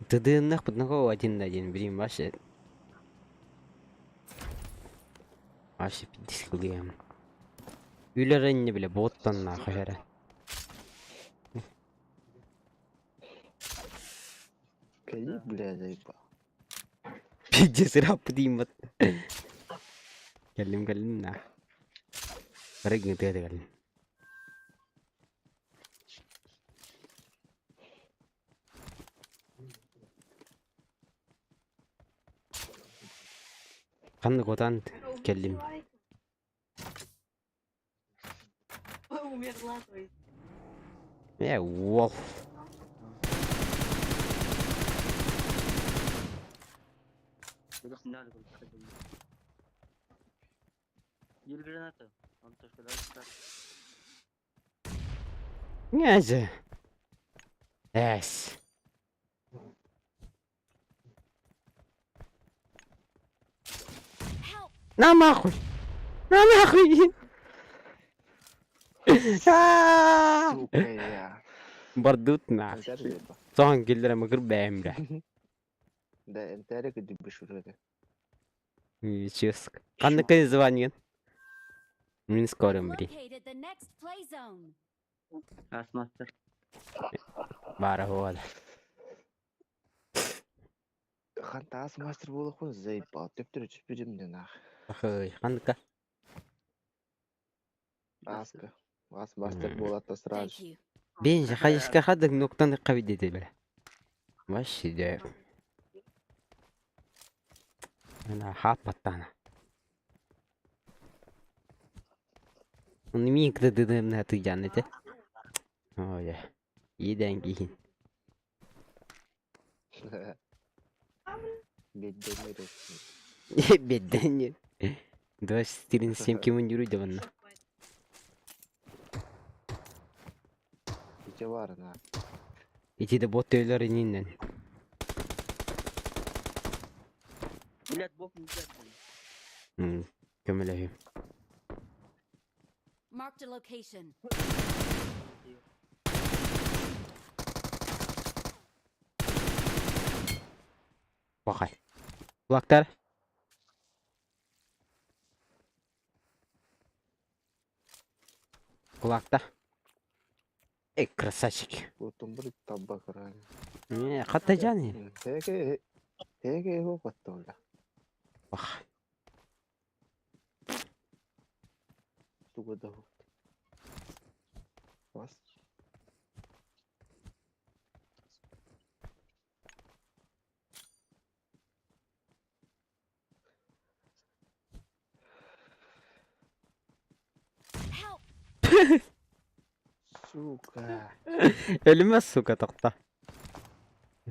[SPEAKER 1] Тыдыннах подного один на один, блин, вообще. Вообще 50 килограмм. Үйлерін не біле, боттан нахуй жәрі.
[SPEAKER 9] Келет, бля, заебал.
[SPEAKER 1] Пиздец, рап деймін бат. Келдім на. Рыгын теді келдім. Қанды қотан келдім. Wolf. Нязя. Эс. На нахуй. На нахуй.
[SPEAKER 9] Сука, я.
[SPEAKER 1] Бардут на.
[SPEAKER 9] انت عارف يبقى.
[SPEAKER 1] Son gelir ama kır beğenmre.
[SPEAKER 9] ده انت عارف اللي بشوره
[SPEAKER 1] Ческ. Kandı kız звонит. Min skorum biri.
[SPEAKER 10] Located the next play zone.
[SPEAKER 1] Бара хода.
[SPEAKER 9] خانت ماستر بقول اخوان ازاي بقى تفتر تشبيج من هناك
[SPEAKER 1] Ахой. Kandı
[SPEAKER 9] اسكا ماستر بقول
[SPEAKER 10] Thank
[SPEAKER 9] تسراج
[SPEAKER 10] you.
[SPEAKER 1] Bence hayışka hadık noktanı kavi dedi bile. Başı de. Ana hapatana. Onu mi kıdırdım ne tu cannete. Oye. İyi dengihin.
[SPEAKER 9] бедный рейс
[SPEAKER 1] Beden ye. Doş stilin semkimin yürüydü bana.
[SPEAKER 9] İki var ha.
[SPEAKER 1] İçi de bot evler ininden. Kömüleyim.
[SPEAKER 10] Marked a location.
[SPEAKER 1] Bakay. Kulaklar. Kulakta. Красавчик.
[SPEAKER 9] Вот он будет табак реально.
[SPEAKER 1] Не, хатаджани.
[SPEAKER 9] هيك هو قطولة
[SPEAKER 1] Бах.
[SPEAKER 9] شو ده هو بس
[SPEAKER 10] Help.
[SPEAKER 9] сука
[SPEAKER 1] Ölüme сука токта.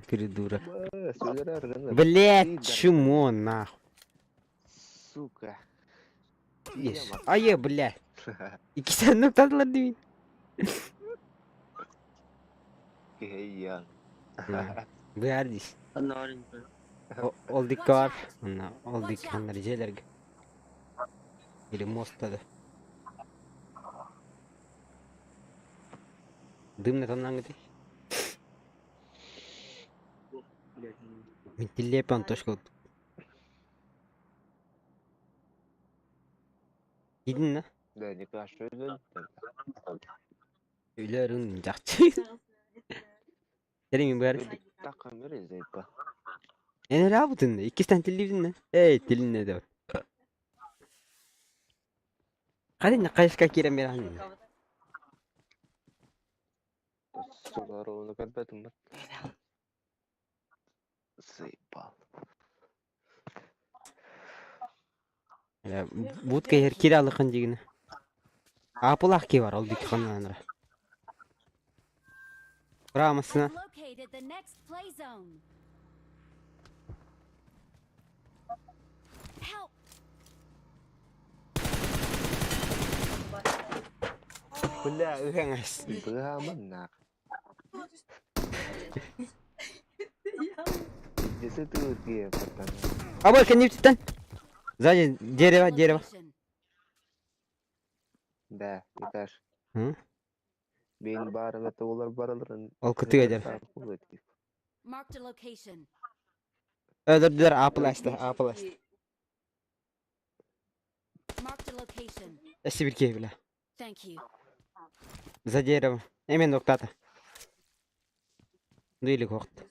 [SPEAKER 1] Придурок.
[SPEAKER 9] سولر رجعنا
[SPEAKER 1] Блять, чему нахуй?
[SPEAKER 9] сука
[SPEAKER 1] Есть. А я, блядь. İkisinden noktadılar değil mi?
[SPEAKER 9] Iya.
[SPEAKER 1] Bu yerdeyiz. Oldik
[SPEAKER 10] Watch
[SPEAKER 1] var.
[SPEAKER 10] out.
[SPEAKER 1] Anna, oldik
[SPEAKER 10] Watch out.
[SPEAKER 1] kanları jelerge. Biri mostadı. Dımne tanınan gidi. Mintilli yapan toşko. Gidin la.
[SPEAKER 9] Да, не кажется, что
[SPEAKER 1] Öyle arın cakçı. Senin mi bu yer?
[SPEAKER 9] так камеры зайпа.
[SPEAKER 1] Ne la bu dinle? İkisinden dilli dinle. Dilin ne de var. Hadi ne kaşka kirem bir anne.
[SPEAKER 9] Здорово, накопятым. Заебал.
[SPEAKER 1] Ya budka yer kiralıkın jigine. Apılak ki var oldik kananlara. Bramasına.
[SPEAKER 10] I've located the next play zone. Help!
[SPEAKER 1] Kulla uhengas.
[SPEAKER 9] Браманак. Если ты где, пацан?
[SPEAKER 1] Abal kendi tutan. Zaten derewa.
[SPEAKER 10] Location.
[SPEAKER 9] Да, Никаш.
[SPEAKER 1] Hı?
[SPEAKER 9] Benim barım ete olar baraların.
[SPEAKER 1] Ol kutu eder.
[SPEAKER 10] Marked a location.
[SPEAKER 1] Öldürdüler apıl açtı.
[SPEAKER 10] Marked a location.
[SPEAKER 1] Eşi bir key bile.
[SPEAKER 10] Thank you.
[SPEAKER 1] За дерево. Hemen noktata. Duyuluk vakti.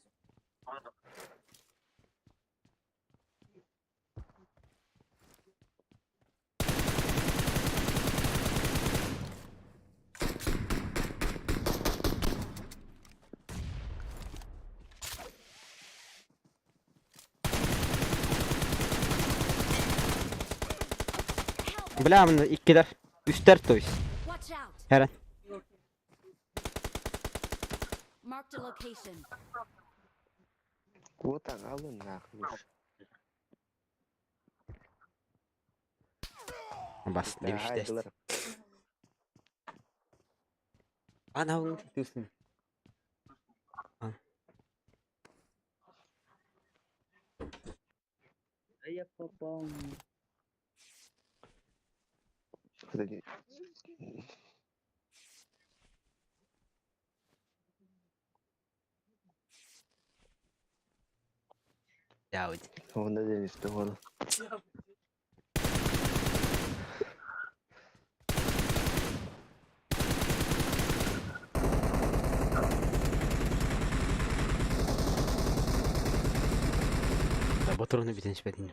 [SPEAKER 1] Bilemem ikkiler. 3-4 toys.
[SPEAKER 10] Watch out.
[SPEAKER 1] Her an.
[SPEAKER 10] Marked a location.
[SPEAKER 9] Вот так, алın nahmış.
[SPEAKER 1] Bas demiş test.
[SPEAKER 9] Haydılar.
[SPEAKER 1] Ana bunu tutuyorsun.
[SPEAKER 9] Подожди.
[SPEAKER 1] Daud.
[SPEAKER 9] Onda demiştim onu.
[SPEAKER 1] Baturunu biten şüphedin.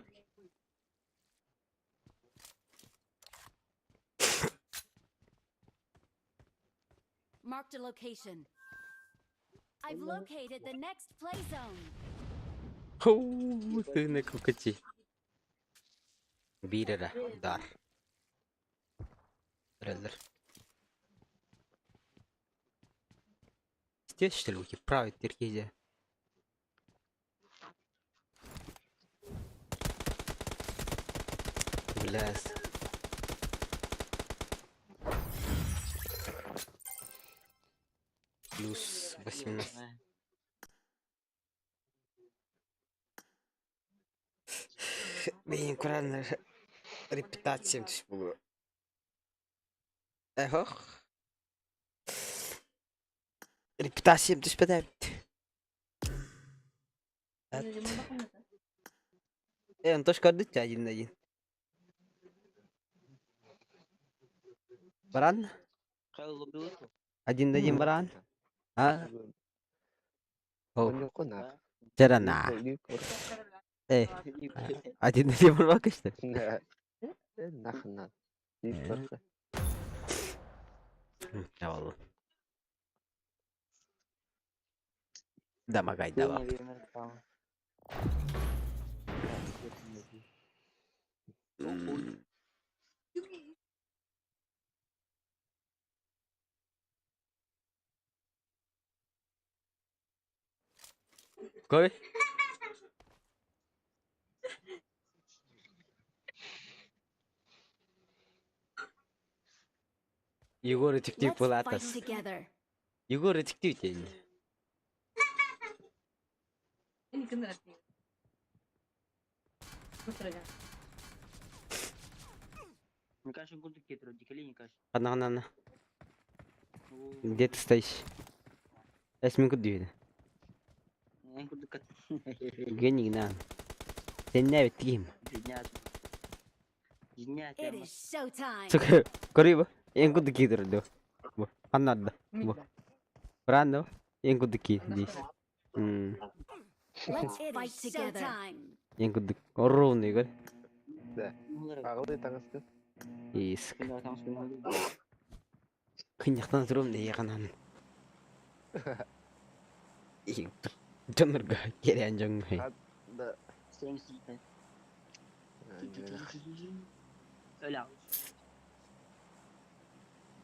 [SPEAKER 10] Marked a location. I've located the next play zone.
[SPEAKER 1] Ты на кукачи. Бирера. Дар. Реллер. Здесь что ли уки? Правый теркизе. Блядь. Плюс 18. Benim Kur'an'la reputasyam düşük buluyor. Reputasyam düşmeden bitti. Evet, toş gördük ya yine. Baran? Один баран? А? О,
[SPEAKER 9] Он не конак.
[SPEAKER 1] Терана. Один барбак işte.
[SPEAKER 9] Нахна. Дишпарка.
[SPEAKER 1] Eyvallah. Damagay devam. Koy. Егор тиктип
[SPEAKER 10] Let's
[SPEAKER 1] пулатас.
[SPEAKER 10] fight together.
[SPEAKER 1] Егор тиктип тени.
[SPEAKER 2] Ini kena hati. Betul ya.
[SPEAKER 12] Никашин кулдук кетирип, дикелей Никаш.
[SPEAKER 1] Кана. Где ты стоишь? Эсмин кудуйду.
[SPEAKER 12] Эн кулдук кат.
[SPEAKER 1] Генигнан. Sen ne bittiğim?
[SPEAKER 12] Жинят.
[SPEAKER 10] It is showtime.
[SPEAKER 1] Сука, корыба. En kudu kidirdi. Bu. Anladı. Bu. Brando. En kudu ki. Здесь.
[SPEAKER 10] Let's fight together.
[SPEAKER 1] En kudu. Orun Igor.
[SPEAKER 9] Да. Ағылды таңызды.
[SPEAKER 1] Ис. Кынjaqtan тұрым не яғанан. Жонырға керен жоң.
[SPEAKER 9] Да.
[SPEAKER 12] Сен сүйтен. Öyle al.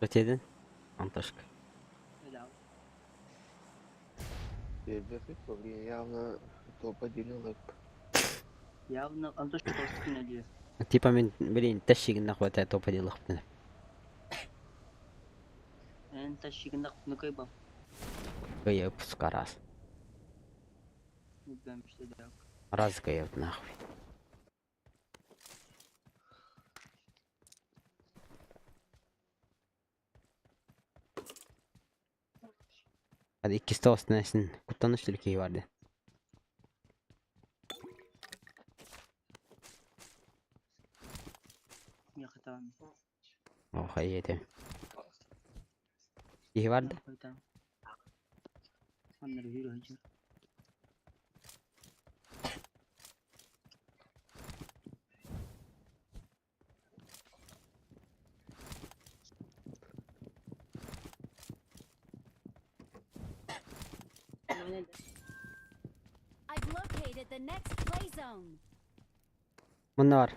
[SPEAKER 1] Ötedin. Антошка.
[SPEAKER 12] Öyle al.
[SPEAKER 9] Явно топ-1
[SPEAKER 12] Явно Антошка толстый не делает.
[SPEAKER 1] Типа мен, блин, тащигін хватает топ-1 лықты.
[SPEAKER 12] Эн тащигында кунукай бам.
[SPEAKER 1] Гайып, сука, раз.
[SPEAKER 12] Үгәм işte да.
[SPEAKER 1] Раз гайып, нахуй. Hadi ikisi de olsun nesin. Kutlanış Türkiye vardı.
[SPEAKER 12] Yakı tamam.
[SPEAKER 1] Oh iyiydi. İyi vardı.
[SPEAKER 12] Tamam. Onları yürü hacı.
[SPEAKER 10] I've located the next play zone.
[SPEAKER 1] Bunda var.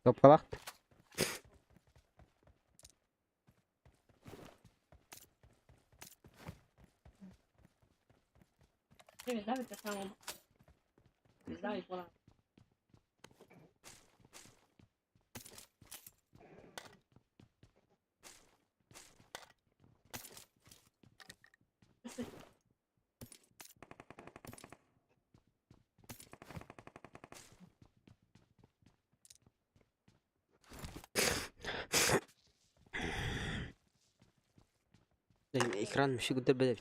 [SPEAKER 1] Topla bak.
[SPEAKER 2] Evet, evet, tamam. Güzel falan.
[SPEAKER 1] Benim ekran bir şey güzel böyle.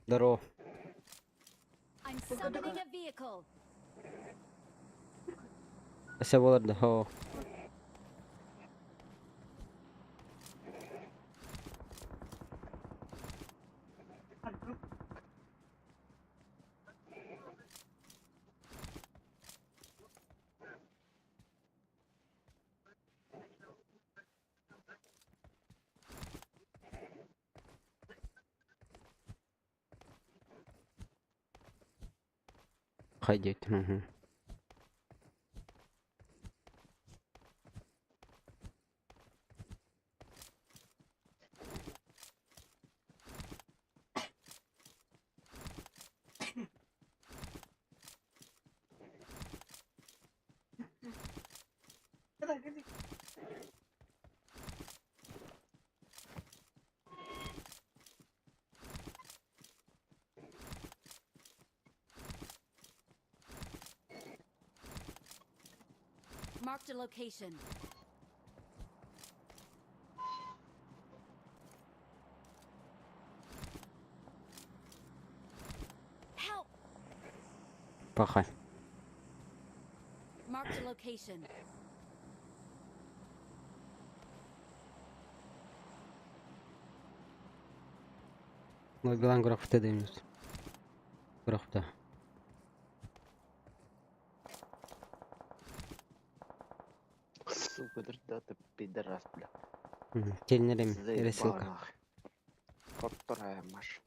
[SPEAKER 1] Здорово.
[SPEAKER 10] I'm summoning a vehicle.
[SPEAKER 1] Ese боларdı. Ho. Kaydet. Hı.
[SPEAKER 10] Marked a location. Help!
[SPEAKER 1] Пахай.
[SPEAKER 10] Marked a location.
[SPEAKER 1] Лобилан графта дейміз. Графта.
[SPEAKER 9] Сука, да ты пидорас, бля.
[SPEAKER 1] Келінерем,
[SPEAKER 9] Заебал,
[SPEAKER 1] ресилка.
[SPEAKER 9] нахуй. Повторяю, Маш.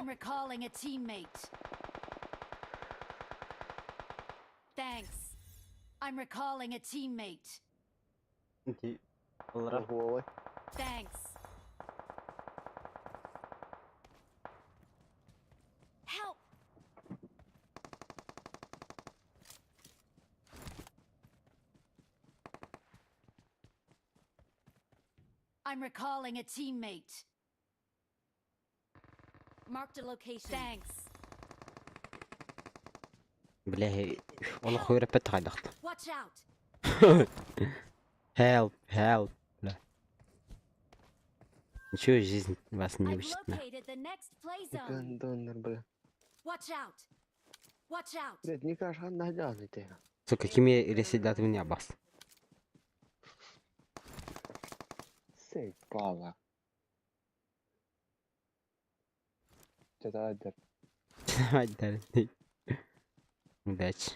[SPEAKER 10] I'm recalling a teammate. Thanks. I'm recalling a teammate.
[SPEAKER 9] Ого,
[SPEAKER 10] Thanks. Help! I'm recalling a teammate. Marked a location. Thanks.
[SPEAKER 1] Бля, он хуй репет хайдахт.
[SPEAKER 10] Watch out!
[SPEAKER 1] Help. Бля. Ничего, жизнь вас не
[SPEAKER 10] I've
[SPEAKER 1] учит. На.
[SPEAKER 10] located the next play zone.
[SPEAKER 9] гандонер, бля.
[SPEAKER 10] Watch out! Watch out!
[SPEAKER 9] Блядь, не кажешь, нагляный ты.
[SPEAKER 1] Сука, кими ресидат в меня бас.
[SPEAKER 9] Заебала. Что-то
[SPEAKER 1] Давай дальше. Удачи.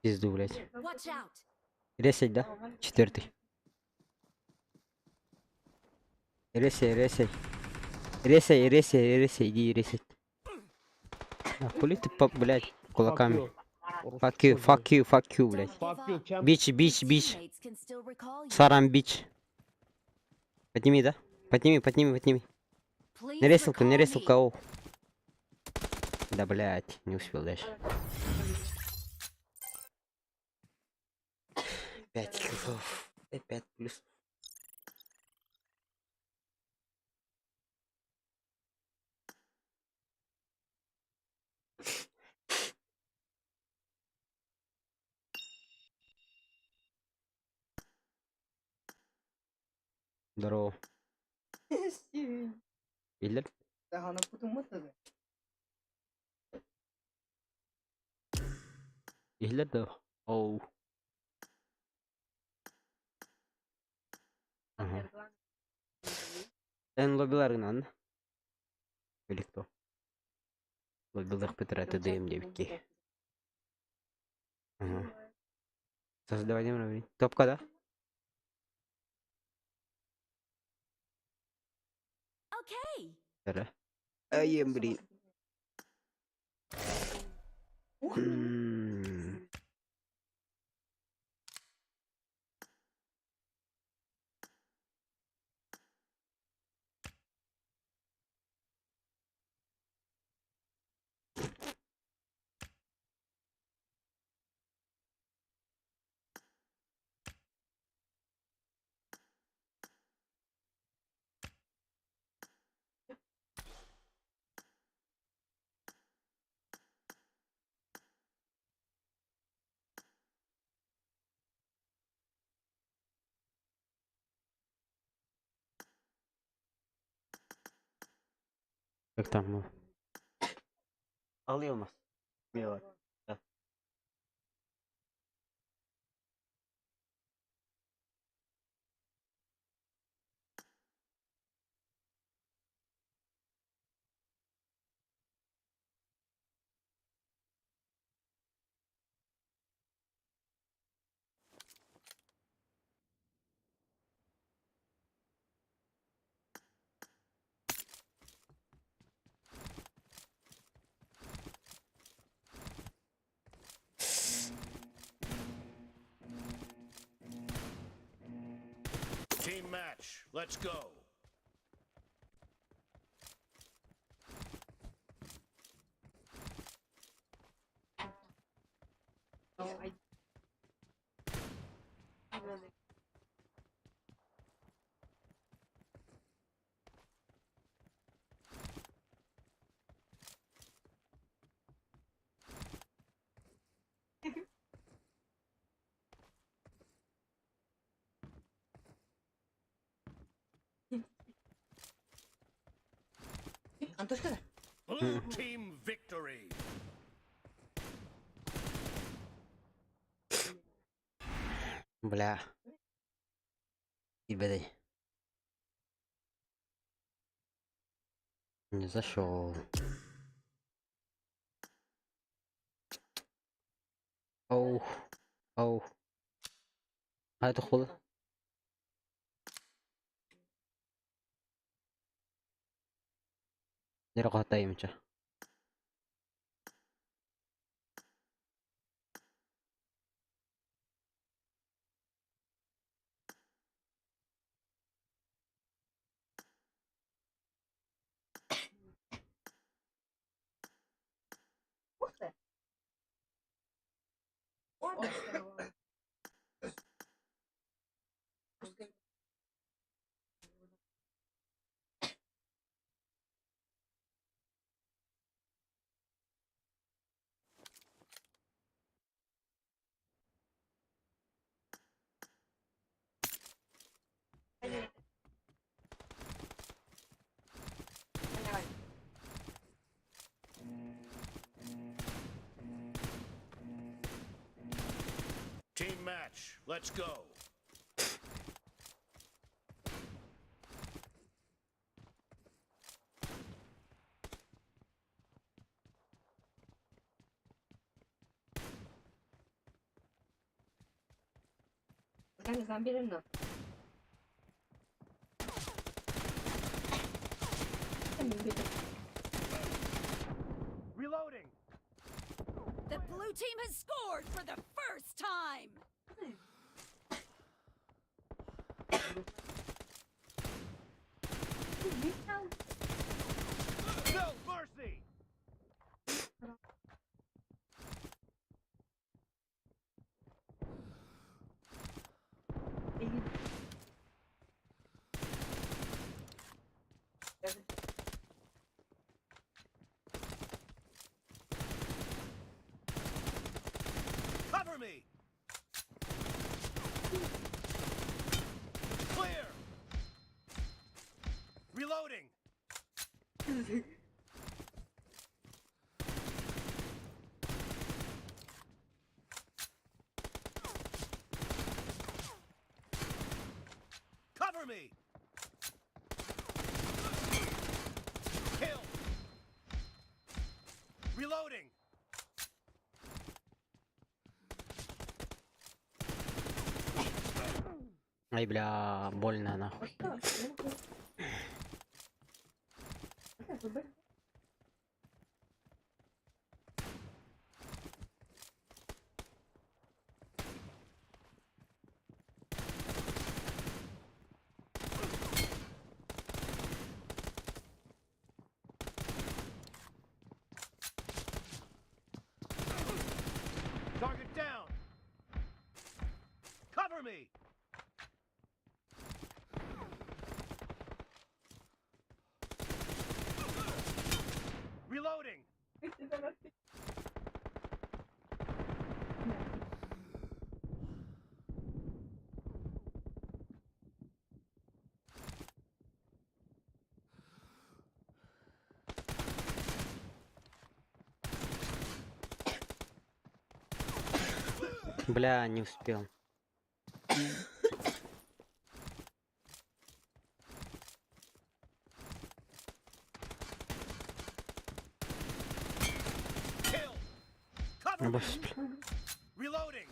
[SPEAKER 1] Пизду, блядь.
[SPEAKER 10] Watch out!
[SPEAKER 1] Ресей, да? Четвертый. Ресей. Иди ресей. А хули ты, блядь, кулаками? Fuck you, блядь. Бич.
[SPEAKER 10] Teammates can still recall you.
[SPEAKER 1] Сарам бич. Подними, да? Подними.
[SPEAKER 10] Please
[SPEAKER 1] Не ресилка,
[SPEAKER 10] recall me.
[SPEAKER 1] оу. Да, блядь, не успел дальше. 5 киллов. 5 плюс. Здорово. Или? Или да? Оу. Ага. Sen lobilerin anı. Birlikte. Lobiler Петра ТДМ девки. Ага. Создавай время. Топка, да?
[SPEAKER 10] Okay.
[SPEAKER 1] Да. Ай, блин. Как там? Алıyoruz. Yok.
[SPEAKER 13] Team match. Let's go.
[SPEAKER 6] Антошка.
[SPEAKER 13] Blue team victory.
[SPEAKER 1] Бля. Ебаный. Не зашел. Оу. Оу. А это хули? Нера катаемча.
[SPEAKER 13] Team match. Let's go. Reloading.
[SPEAKER 10] The blue team has scored for the first time.
[SPEAKER 13] No mercy. Cover me. Clear. Reloading. Cover me. Kill. Reloading.
[SPEAKER 1] Ай, бля, больно нахуй.
[SPEAKER 13] Target down. Cover me. Reloading.
[SPEAKER 1] Бля, не успел.
[SPEAKER 13] Kill. Cover
[SPEAKER 1] Ну,
[SPEAKER 13] me.
[SPEAKER 1] бля.
[SPEAKER 13] Reloading.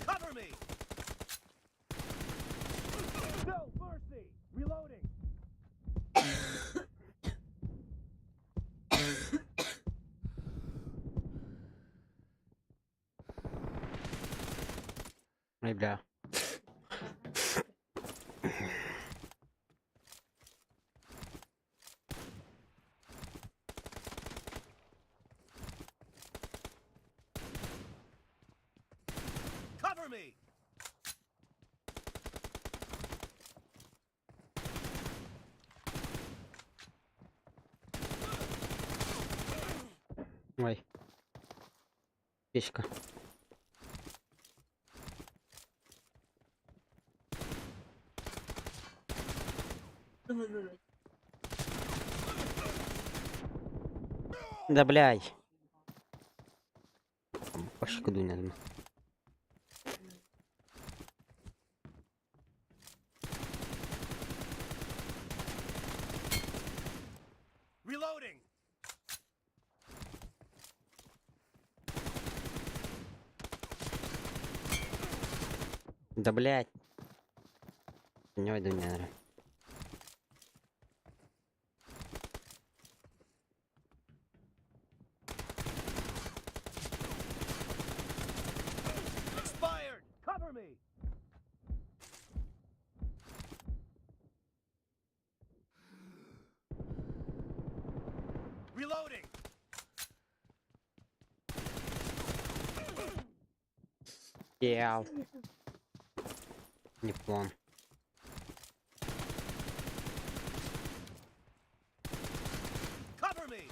[SPEAKER 13] Cover me. No mercy. Reloading.
[SPEAKER 1] Ай, бля.
[SPEAKER 13] Cover me.
[SPEAKER 1] Ой. Печка. Да, блядь. Пошку дуй надо.
[SPEAKER 13] Reloading.
[SPEAKER 1] Да, блядь. Не иду, не надо.
[SPEAKER 13] Expired. Cover me. Reloading.
[SPEAKER 1] Яу. Не план.
[SPEAKER 13] Cover me.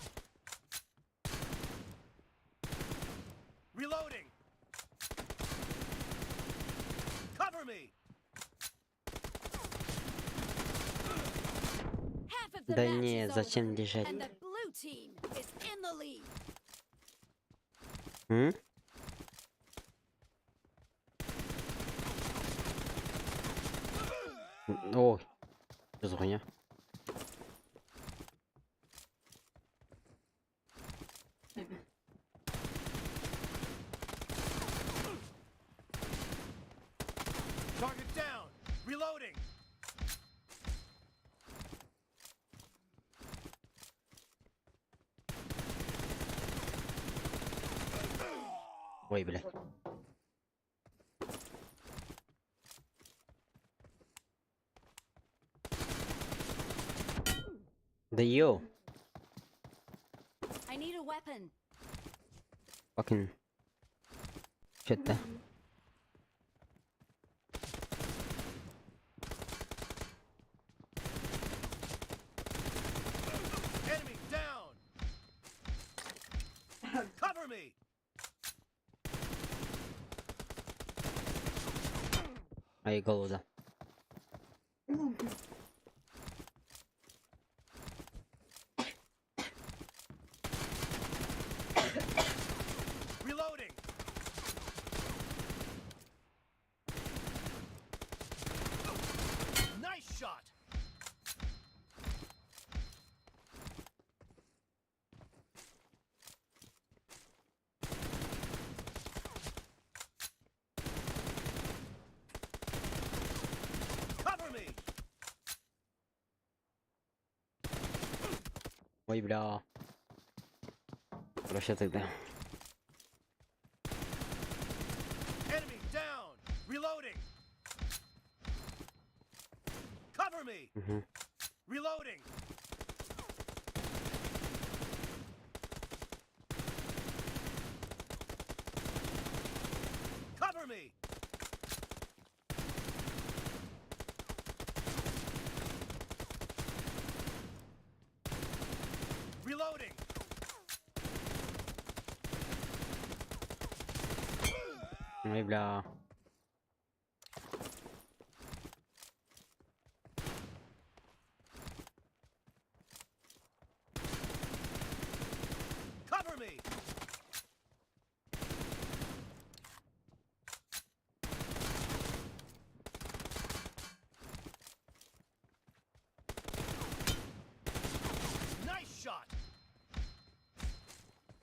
[SPEAKER 13] Reloading. Cover me.
[SPEAKER 10] Half of the
[SPEAKER 1] Да
[SPEAKER 10] match
[SPEAKER 1] не,
[SPEAKER 10] is
[SPEAKER 1] зачем
[SPEAKER 10] over,
[SPEAKER 1] держать?
[SPEAKER 10] and the blue team is in the lead.
[SPEAKER 1] М? О, что за хуйня?
[SPEAKER 13] Target down. Reloading.
[SPEAKER 1] Ой, блядь. Да йоу.
[SPEAKER 10] I need a weapon.
[SPEAKER 1] Fucking. Что-то.
[SPEAKER 13] Enemy down. Cover me.
[SPEAKER 1] Ай, голода.
[SPEAKER 13] Reloading. Nice shot. Cover me.
[SPEAKER 1] Ой, бля. Короче, тогда.
[SPEAKER 13] Enemy down. Reloading. Cover me.
[SPEAKER 1] Угу.
[SPEAKER 13] Reloading. Cover me. Reloading.
[SPEAKER 1] Ой, бля.
[SPEAKER 13] me! Nice shot!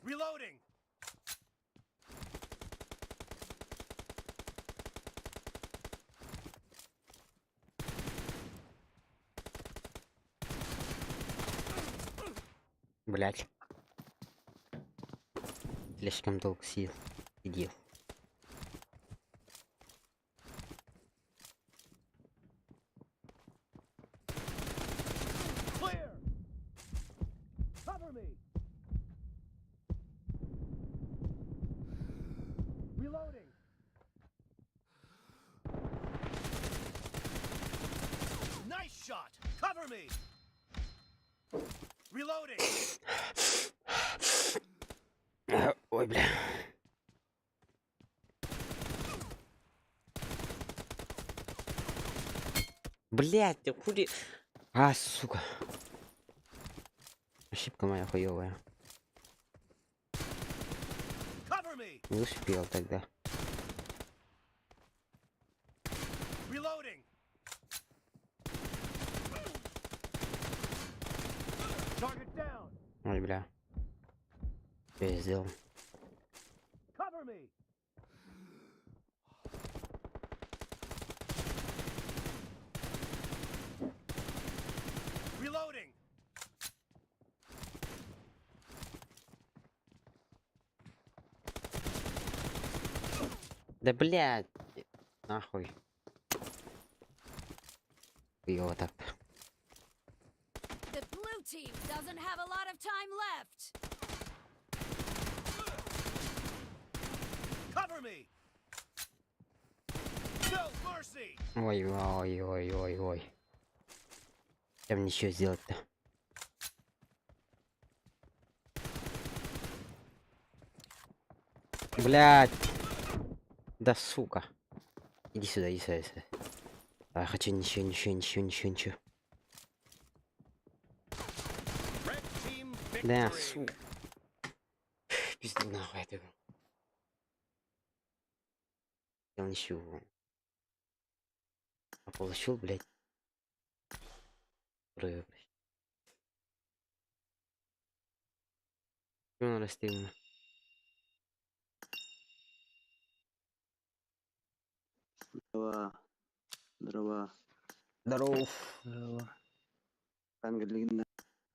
[SPEAKER 13] Reloading!
[SPEAKER 1] Блять. Слишком долго сидел.
[SPEAKER 13] Clear! Cover me! Reloading! Nice shot! Cover me! Reloading!
[SPEAKER 1] Ой, бля. Блять, ты хули... А, сука. Ошибка моя хуёвая.
[SPEAKER 13] Cover me!
[SPEAKER 1] Не успел тогда.
[SPEAKER 13] Reloading! Target down!
[SPEAKER 1] Ой, бля. Что я сделал?
[SPEAKER 13] Cover me! Reloading!
[SPEAKER 1] Да блядь. Нахуй. Хуёво так-то.
[SPEAKER 10] The blue team doesn't have a lot of time left.
[SPEAKER 13] Cover me! No mercy!
[SPEAKER 1] Ой. Что мне еще сделать-то? Блядь. Да сука. Иди сюда. А, я хочу ничего.
[SPEAKER 13] Red team
[SPEAKER 1] Да,
[SPEAKER 13] victory!
[SPEAKER 1] сука. Пизду нахуй эту. Я ничего. А получил, блядь. Проигрыш. Ну, растильно.
[SPEAKER 9] Здорово.
[SPEAKER 1] Здоров.
[SPEAKER 9] Здорово. Ангелина.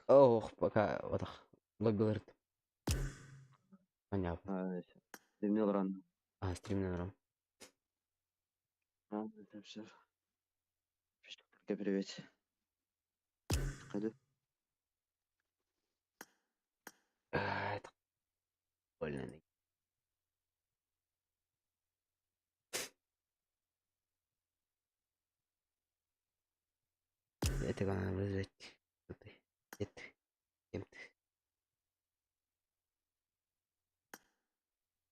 [SPEAKER 1] Ох, пока вот так. Лобби говорит. Понятно.
[SPEAKER 9] Стримил рано.
[SPEAKER 1] А, стрим номером.
[SPEAKER 9] Это все. Привет. Ходи.
[SPEAKER 1] Это больно. Это надо вызвать. Кто ты? Где ты? Кем ты?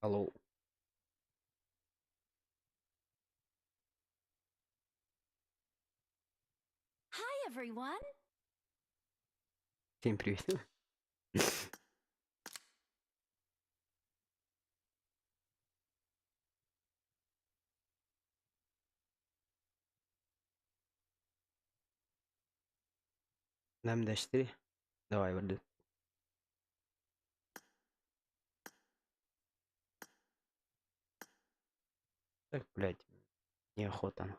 [SPEAKER 1] Алло.
[SPEAKER 10] Hi, everyone.
[SPEAKER 1] Всем привет. Нам до 4. Давай, воды. Так, блядь. Неохота.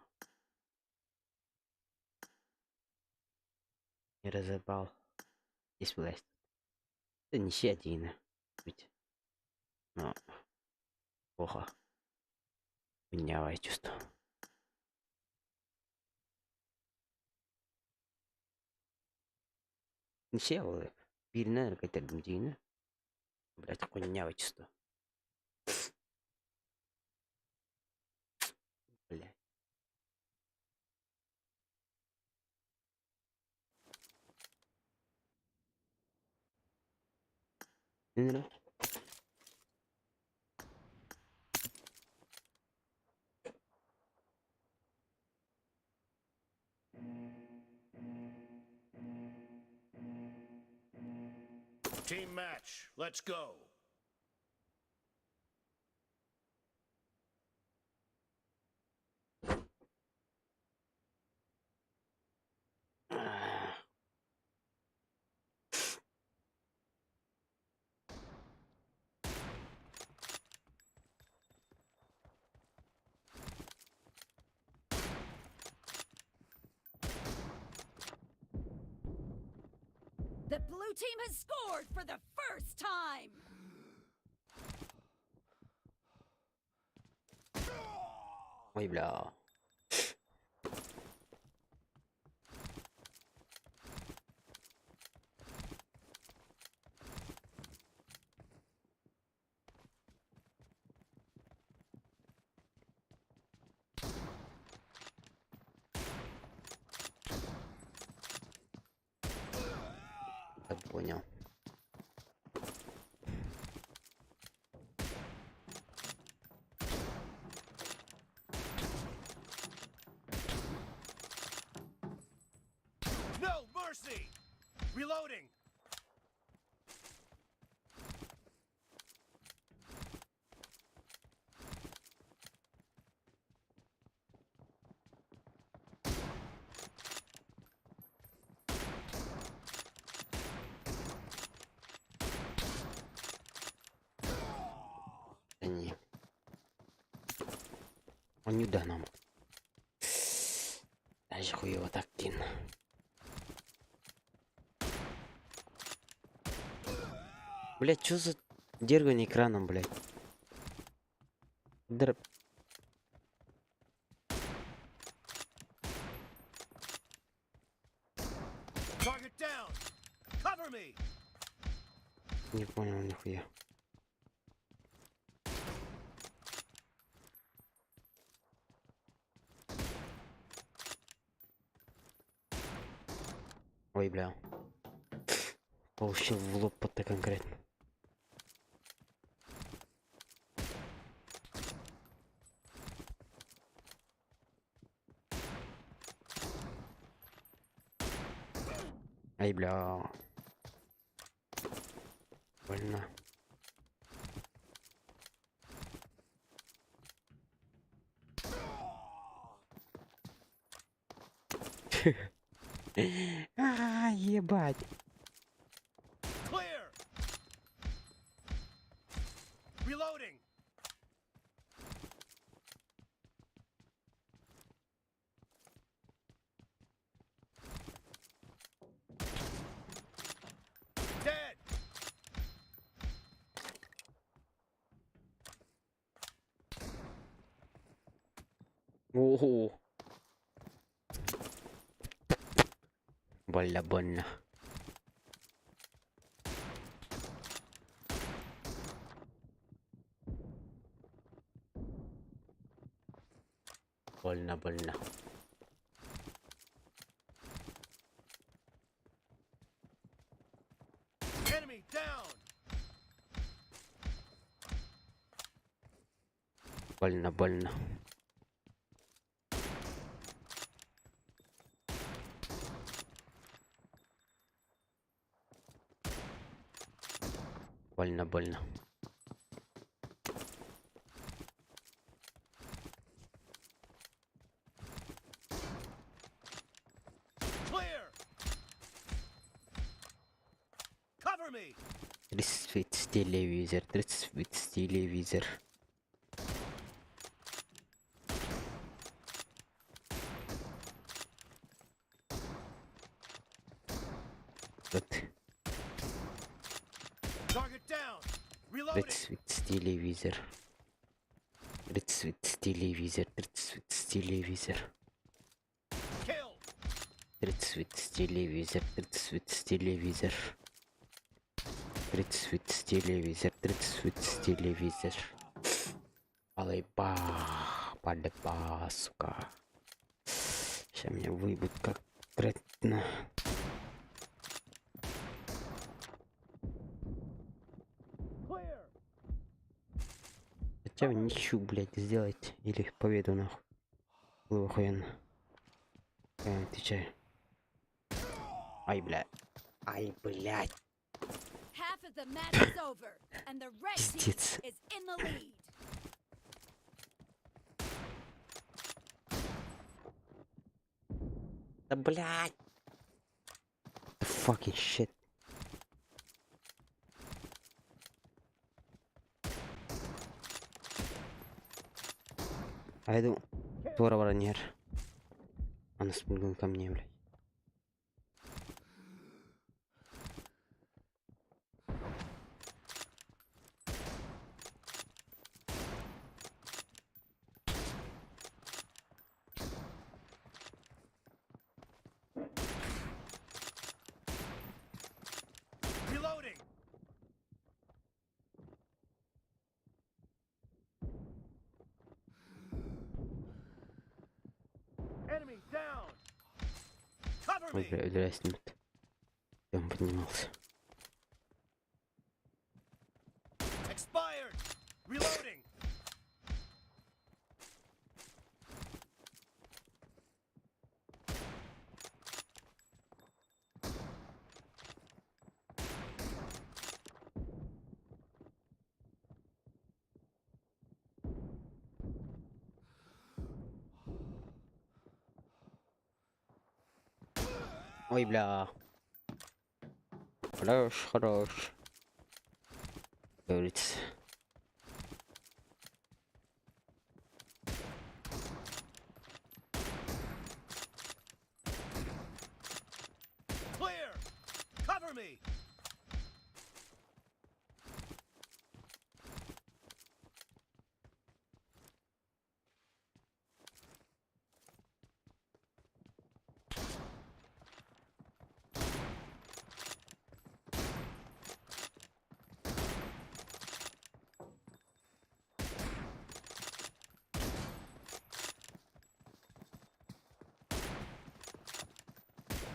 [SPEAKER 1] Не разобрал. Здесь власть. Да неси один. Ведь. Но. Плохо. Гневое чувство. Неси, але. Birine hareket edildiğini. Блядь, хуйня чувство. Блядь. Не.
[SPEAKER 13] Team match, let's go.
[SPEAKER 10] The blue team has scored for the first time.
[SPEAKER 1] Ой, бля. Так, понял.
[SPEAKER 13] No mercy! Reloading!
[SPEAKER 1] Да не. Он не да нам. Даже хуево так кинь. Блять, чё за дергание экраном, блять?
[SPEAKER 13] Target down! Cover me!
[SPEAKER 1] Не понял нихуя. Ой, бля. Получил в лоб под конкретно. Ай, бля. Больно. Ебать.
[SPEAKER 13] Clear! Reloading! Dead!
[SPEAKER 1] Ого. Больно, больно. Больно, больно.
[SPEAKER 13] Enemy down!
[SPEAKER 1] Больно, больно. Больно, больно.
[SPEAKER 13] Clear! Cover me!
[SPEAKER 1] 30 телевизор, 30 телевизор. Вот.
[SPEAKER 13] Target down! Reloading!
[SPEAKER 1] 30 телевизор. 30 телевизор, 30 телевизор.
[SPEAKER 13] Kill!
[SPEAKER 1] 30 телевизор, 30 телевизор. 30 телевизор, 30 телевизор. Алайба, падеба, сука. Сейчас меня выебут как конкретно.
[SPEAKER 13] Clear!
[SPEAKER 1] Хотя бы ничего, блядь, сделать. Или победу нахуй. Было охуенно. Я отвечаю. Ай, блядь. Ай, блядь.
[SPEAKER 10] Half of the match is over, and the red team
[SPEAKER 1] Пиздец.
[SPEAKER 10] is in the lead.
[SPEAKER 1] Да, блядь. The fucking shit. А я думаю, Тора Воронер. Она спрыгнула ко мне, блядь.
[SPEAKER 13] down. Cover
[SPEAKER 1] Ой,
[SPEAKER 13] me.
[SPEAKER 1] бля, underestimate. Я поднимался.
[SPEAKER 13] Expired. Reloading.
[SPEAKER 1] Ой, бля. Хорош, хорош. Говорится.
[SPEAKER 13] Clear. Cover me.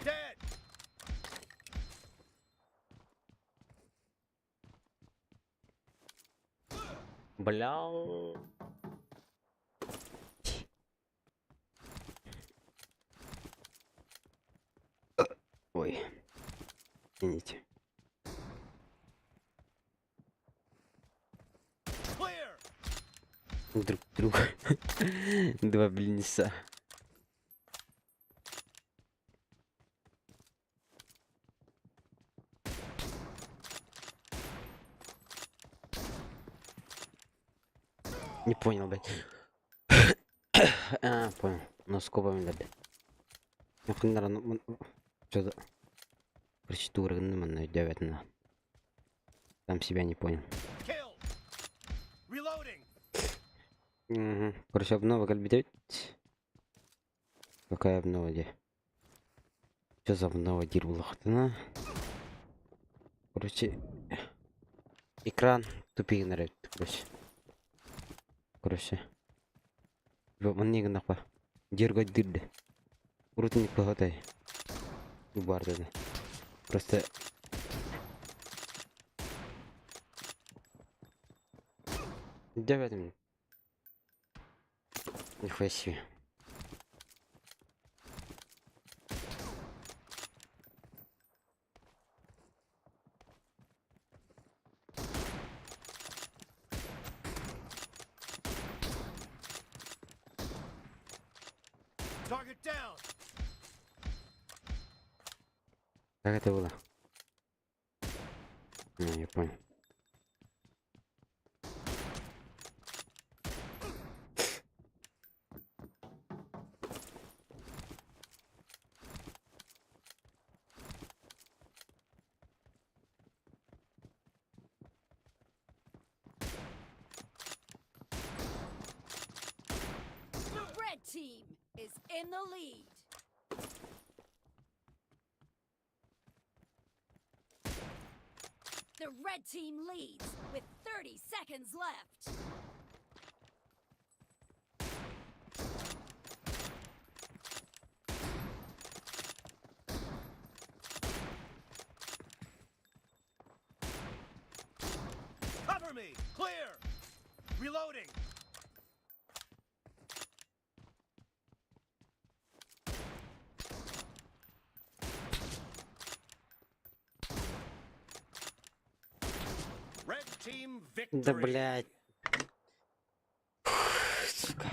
[SPEAKER 13] Dead.
[SPEAKER 1] Бля. Ой. Извините.
[SPEAKER 13] Clear.
[SPEAKER 1] Друг друга. Два блинца. Не понял, блядь. А, понял. Ну, скопами, блядь. Ну, наверное, что-то... Процедура, ну, девять на. Там себя не понял.
[SPEAKER 13] Kill. Reloading.
[SPEAKER 1] Угу. Короче, обнова кальбитать. Какая обнова, где? Что за обнова дирбулахтана? Короче, экран тупик наред. Короче. Он не гнахпа. Диргать дирды. Урутник похотай. Убардады. Просто... Девять минут. Нихуя себе.
[SPEAKER 13] Target down.
[SPEAKER 1] Как это было? Я понял.
[SPEAKER 10] Red team is in the lead. The red team leads with 30 seconds left.
[SPEAKER 13] Cover me. Clear. Reloading. Red team victory.
[SPEAKER 1] Да, блядь. Сука.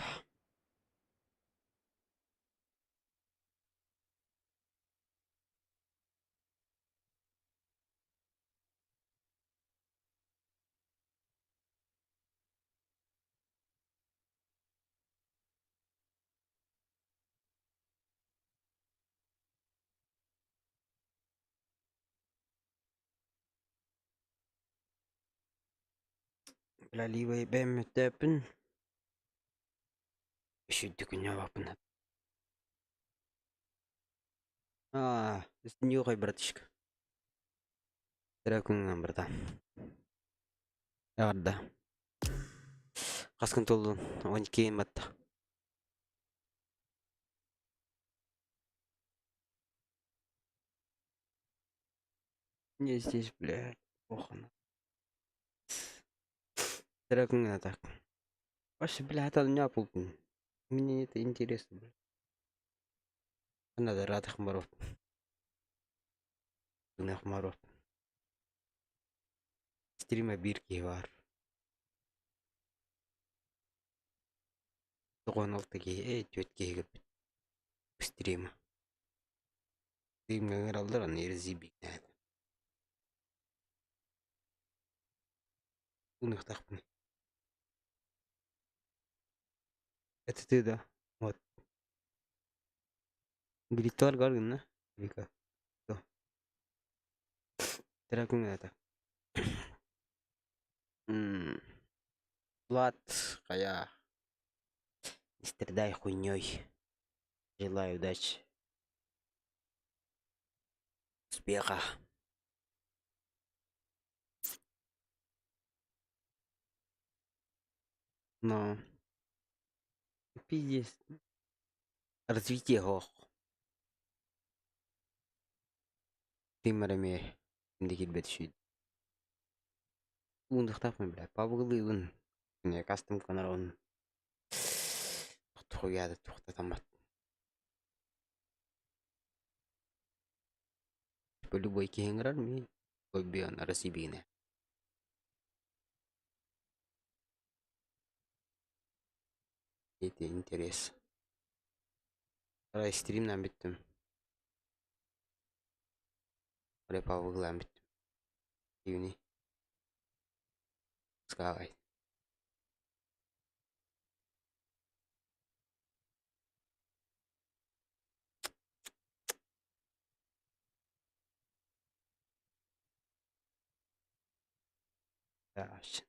[SPEAKER 1] Бля, ливай бэмэтэпэн. Шүддэг нь явапна. Снюхай, братишка. Дракон, братан. Да. Хаскан толдун. Он кейм атта. Не здесь, блядь. Плохо. Дорогая, так. Вообще, блядь, это не пулпин. Мне это интересно, блядь. Надо рад хмаров. Хмаров. Стрима бирки var. Тоғоналдыге төткеге стрима. Стримге кіралдар, аны ерзі бейнәді. Унықтақпын. Это ты, да? Вот. Гритуар гаргын, на? Вика. Теракун это. Влад, кая. Не страдай хуйней. Желаю удачи. Успеха. Но. Пиздец. Развитие гох. Стримерами. Мдекет бетшит. Ундықтақпын, бля. Пабғылығын. Не кастом каналын. Тоқтуяды, тоқтатамат. Любой кенграр ми обион расибине. Это интерес. Рай стрим нам биттим. Репа выглам биттим. Юни. Скавай. Дальше.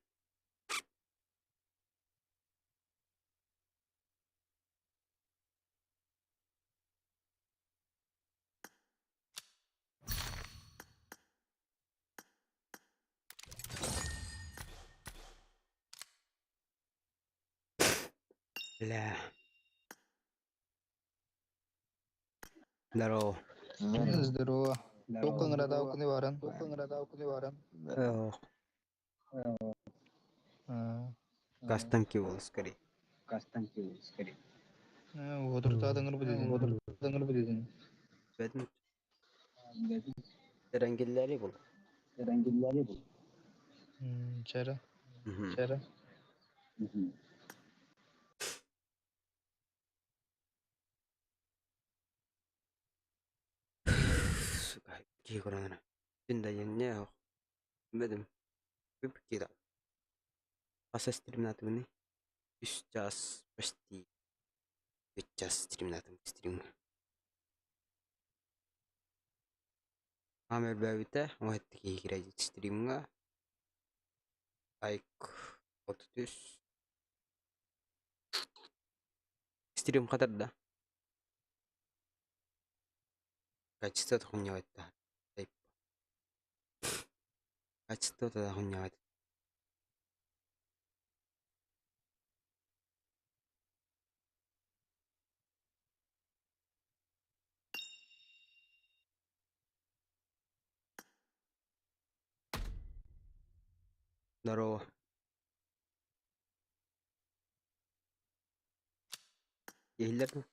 [SPEAKER 1] Бля. Здорово.
[SPEAKER 11] Здорово. Токон радау куни варан.
[SPEAKER 1] Кастом кивол скорее.
[SPEAKER 11] Отыртадыңыр бұл дедin.
[SPEAKER 1] Бәдім. Рәңгелләре бұл.
[SPEAKER 11] Чара.
[SPEAKER 1] Сука, ки коронара. Бинда янне. Бәдім. Бүп кида. Аса стримнатыгыны. 3 час почти. 5 час стримнатым стрим. Амер бәвите. Оғетті кейгірәді стримға. Айк 33. Стрим қатарда. Качество хуйня айтты. Качество да хуйня айтты. Здорово. Ерлер ме?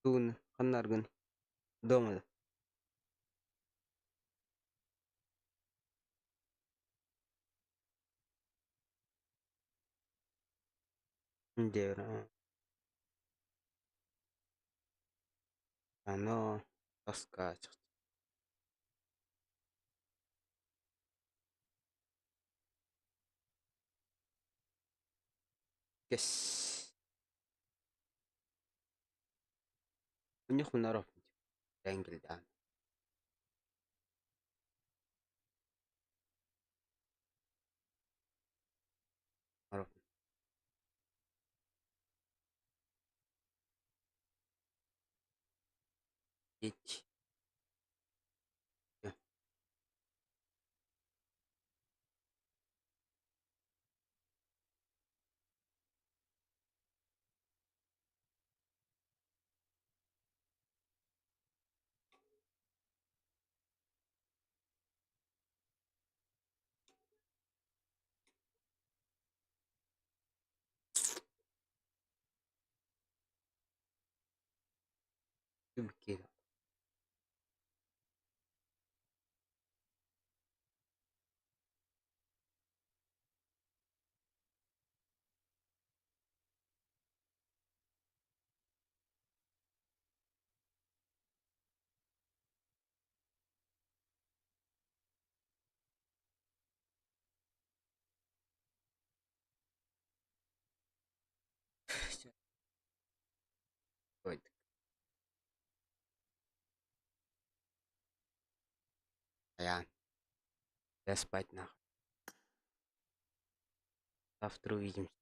[SPEAKER 1] Туын, қаннарғын. Домады. Дер. Ано. Таска чықты. Кес. Бұны құнаров. Рәңгілді. Аров. Ет. Тюбики. Ой, я спать нахуй. Завтра увидимся.